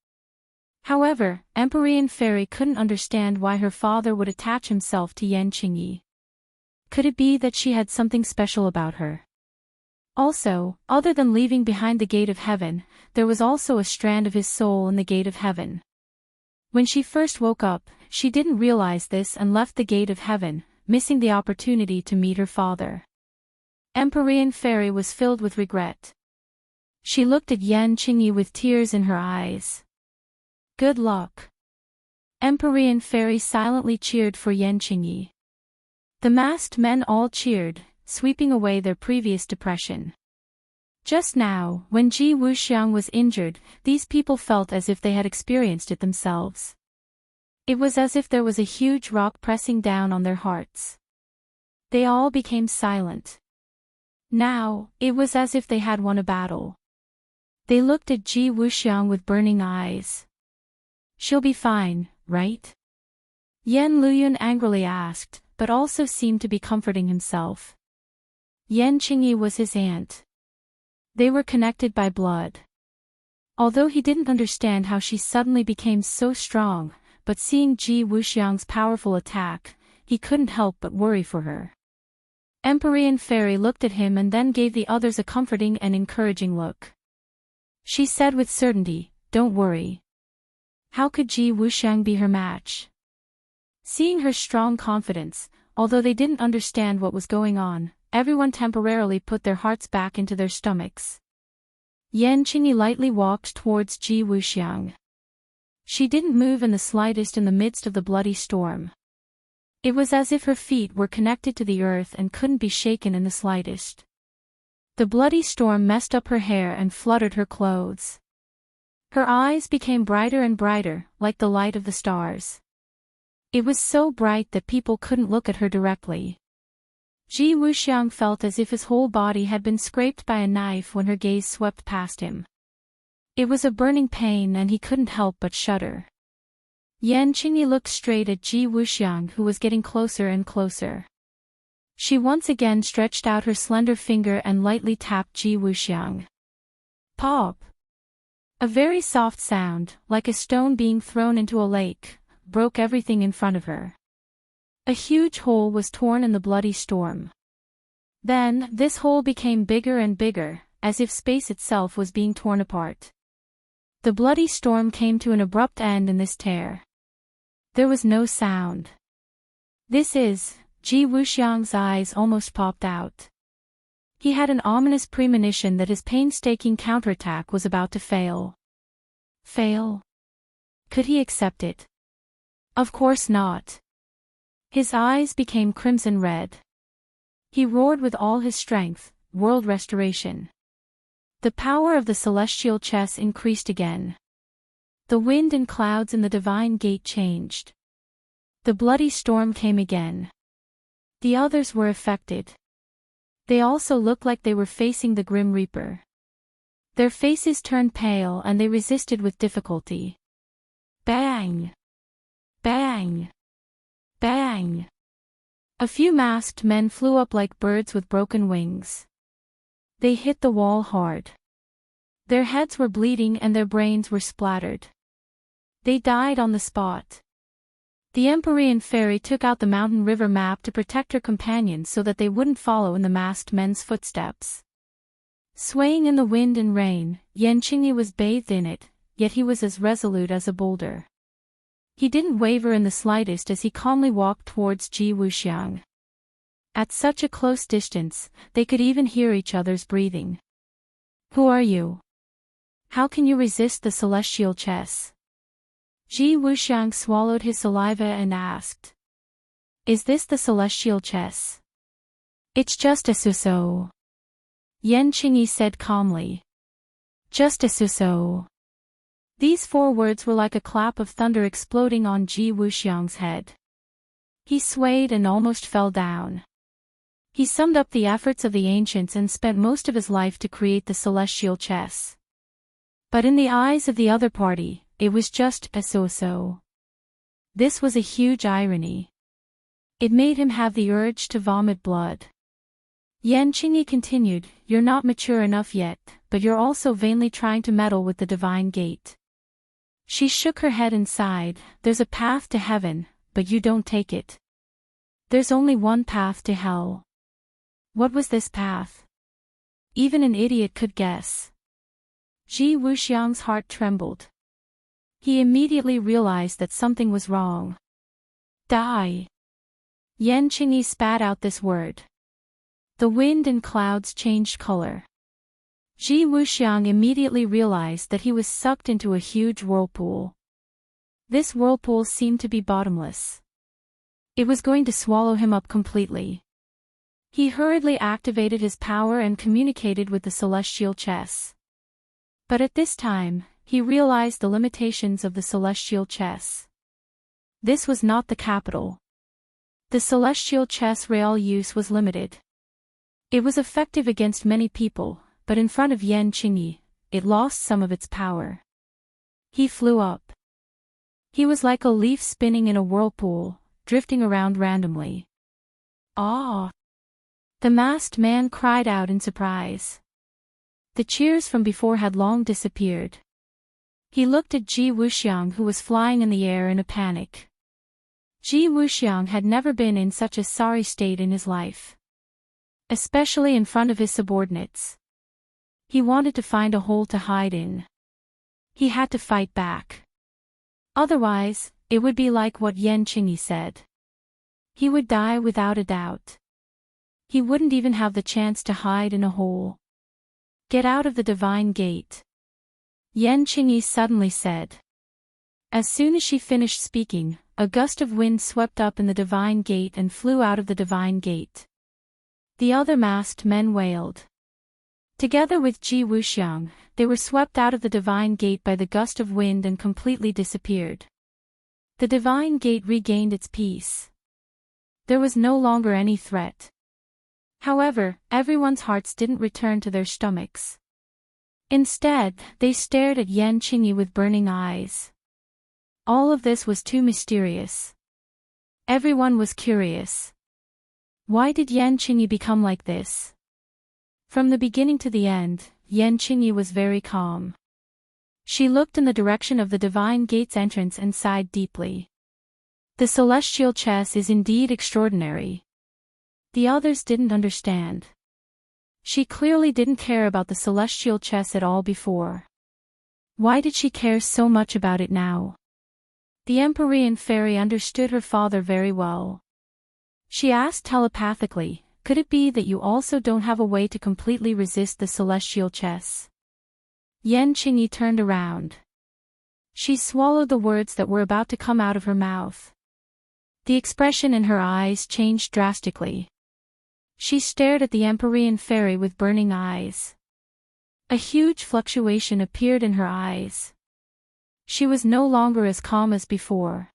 However, Empyrean Fairy couldn't understand why her father would attach himself to Yan Qingyi. Could it be that she had something special about her? Also, other than leaving behind the gate of heaven, there was also a strand of his soul in the gate of heaven. When she first woke up, she didn't realize this and left the gate of heaven, missing the opportunity to meet her father. Empyrean Fairy was filled with regret. She looked at Yan Qingyi with tears in her eyes. Good luck. Empyrean Fairy silently cheered for Yan Qingyi. The masked men all cheered, sweeping away their previous depression. Just now, when Ji Wuxiang was injured, these people felt as if they had experienced it themselves. It was as if there was a huge rock pressing down on their hearts. They all became silent. Now, it was as if they had won a battle. They looked at Ji Wuxiang with burning eyes. "She'll be fine, right?" Yan Luyun angrily asked, but also seemed to be comforting himself. Yan Qingyi was his aunt. They were connected by blood. Although he didn't understand how she suddenly became so strong, but seeing Ji Wuxiang's powerful attack, he couldn't help but worry for her. Empyrean Fairy looked at him and then gave the others a comforting and encouraging look. She said with certainty, "Don't worry." How could Ji Wuxiang be her match? Seeing her strong confidence, although they didn't understand what was going on, everyone temporarily put their hearts back into their stomachs. Yan Qingyi lightly walked towards Ji Wuxiang. She didn't move in the slightest in the midst of the bloody storm. It was as if her feet were connected to the earth and couldn't be shaken in the slightest. The bloody storm messed up her hair and fluttered her clothes. Her eyes became brighter and brighter, like the light of the stars. It was so bright that people couldn't look at her directly. Ji Wuxiang felt as if his whole body had been scraped by a knife when her gaze swept past him. It was a burning pain and he couldn't help but shudder. Yan Qingyi looked straight at Ji Wuxiang, who was getting closer and closer. She once again stretched out her slender finger and lightly tapped Ji Wuxiang. Pop! A very soft sound, like a stone being thrown into a lake, broke everything in front of her. A huge hole was torn in the bloody storm. Then, this hole became bigger and bigger, as if space itself was being torn apart. The bloody storm came to an abrupt end in this tear. There was no sound. This is, Ji Wuxiang's eyes almost popped out. He had an ominous premonition that his painstaking counterattack was about to fail. Fail? Could he accept it? Of course not. His eyes became crimson red. He roared with all his strength, "World restoration." The power of the celestial chess increased again. The wind and clouds in the divine gate changed. The bloody storm came again. The others were affected. They also looked like they were facing the Grim Reaper. Their faces turned pale and they resisted with difficulty. Bang! Bang! Bang! A few masked men flew up like birds with broken wings. They hit the wall hard. Their heads were bleeding and their brains were splattered. They died on the spot. The Empyrean fairy took out the mountain river map to protect her companions so that they wouldn't follow in the masked men's footsteps. Swaying in the wind and rain, Yanqingyi was bathed in it, yet he was as resolute as a boulder. He didn't waver in the slightest as he calmly walked towards Ji Wuxiang. At such a close distance, they could even hear each other's breathing. "Who are you? How can you resist the celestial chess?" Ji Wuxiang swallowed his saliva and asked. "Is this the celestial chess?" "It's just a so-so," Yanqingyi said calmly. "Just a so-so." These 4 words were like a clap of thunder exploding on Ji Wuxiang's head. He swayed and almost fell down. He summed up the efforts of the ancients and spent most of his life to create the celestial chess. But in the eyes of the other party, it was just a so-so. This was a huge irony. It made him have the urge to vomit blood. Yanqingyi continued, "You're not mature enough yet, but you're also vainly trying to meddle with the divine gate." She shook her head and sighed, "There's a path to heaven, but you don't take it. There's only one path to hell." What was this path? Even an idiot could guess. Ji Wuxiang's heart trembled. He immediately realized that something was wrong. "Die." Yanqingyi spat out this word. The wind and clouds changed color. Ji Wuxiang immediately realized that he was sucked into a huge whirlpool. This whirlpool seemed to be bottomless. It was going to swallow him up completely. He hurriedly activated his power and communicated with the celestial chess. But at this time, he realized the limitations of the celestial chess. This was not the capital. The celestial chess real use was limited. It was effective against many people, but in front of Yanqingyi, it lost some of its power. He flew up. He was like a leaf spinning in a whirlpool, drifting around randomly. "Ah!" The masked man cried out in surprise. The cheers from before had long disappeared. He looked at Ji Wuxiang, who was flying in the air in a panic. Ji Wuxiang had never been in such a sorry state in his life. Especially in front of his subordinates. He wanted to find a hole to hide in. He had to fight back. Otherwise, it would be like what Yanqingyi said. He would die without a doubt. He wouldn't even have the chance to hide in a hole. "Get out of the divine gate," Yanqingyi suddenly said. As soon as she finished speaking, a gust of wind swept up in the divine gate and flew out of the divine gate. The other masked men wailed. Together with Ji Wuxiang, they were swept out of the divine gate by the gust of wind and completely disappeared. The divine gate regained its peace. There was no longer any threat. However, everyone's hearts didn't return to their stomachs. Instead, they stared at Yanqingyi with burning eyes. All of this was too mysterious. Everyone was curious. Why did Yanqingyi become like this? From the beginning to the end, Yanqingyi was very calm. She looked in the direction of the divine gate's entrance and sighed deeply. The celestial chess is indeed extraordinary. The others didn't understand. She clearly didn't care about the celestial chess at all before. Why did she care so much about it now? The Empyrean fairy understood her father very well. She asked telepathically, "Could it be that you also don't have a way to completely resist the celestial chess?" Yanqingyi turned around. She swallowed the words that were about to come out of her mouth. The expression in her eyes changed drastically. She stared at the Empyrean fairy with burning eyes. A huge fluctuation appeared in her eyes. She was no longer as calm as before.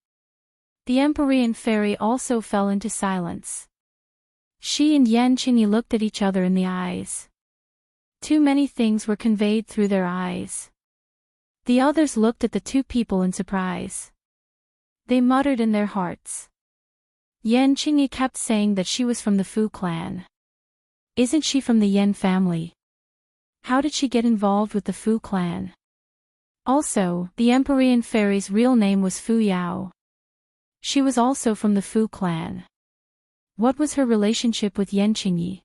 The Empyrean fairy also fell into silence. She and Yanqingyi looked at each other in the eyes. Too many things were conveyed through their eyes. The others looked at the two people in surprise. They muttered in their hearts. Yan Qingyi kept saying that she was from the Fu clan. Isn't she from the Yan family? How did she get involved with the Fu clan? Also, the Empyrean fairy's real name was Fu Yao. She was also from the Fu clan. What was her relationship with Yan Qingyi?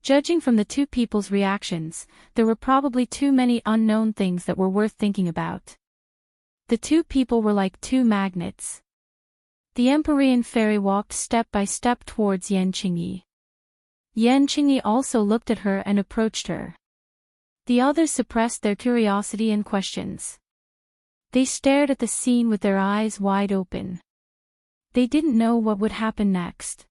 Judging from the two people's reactions, there were probably too many unknown things that were worth thinking about. The two people were like two magnets. The Empyrean fairy walked step by step towards Yan Qingyi. Yan Qingyi also looked at her and approached her. The others suppressed their curiosity and questions. They stared at the scene with their eyes wide open. They didn't know what would happen next.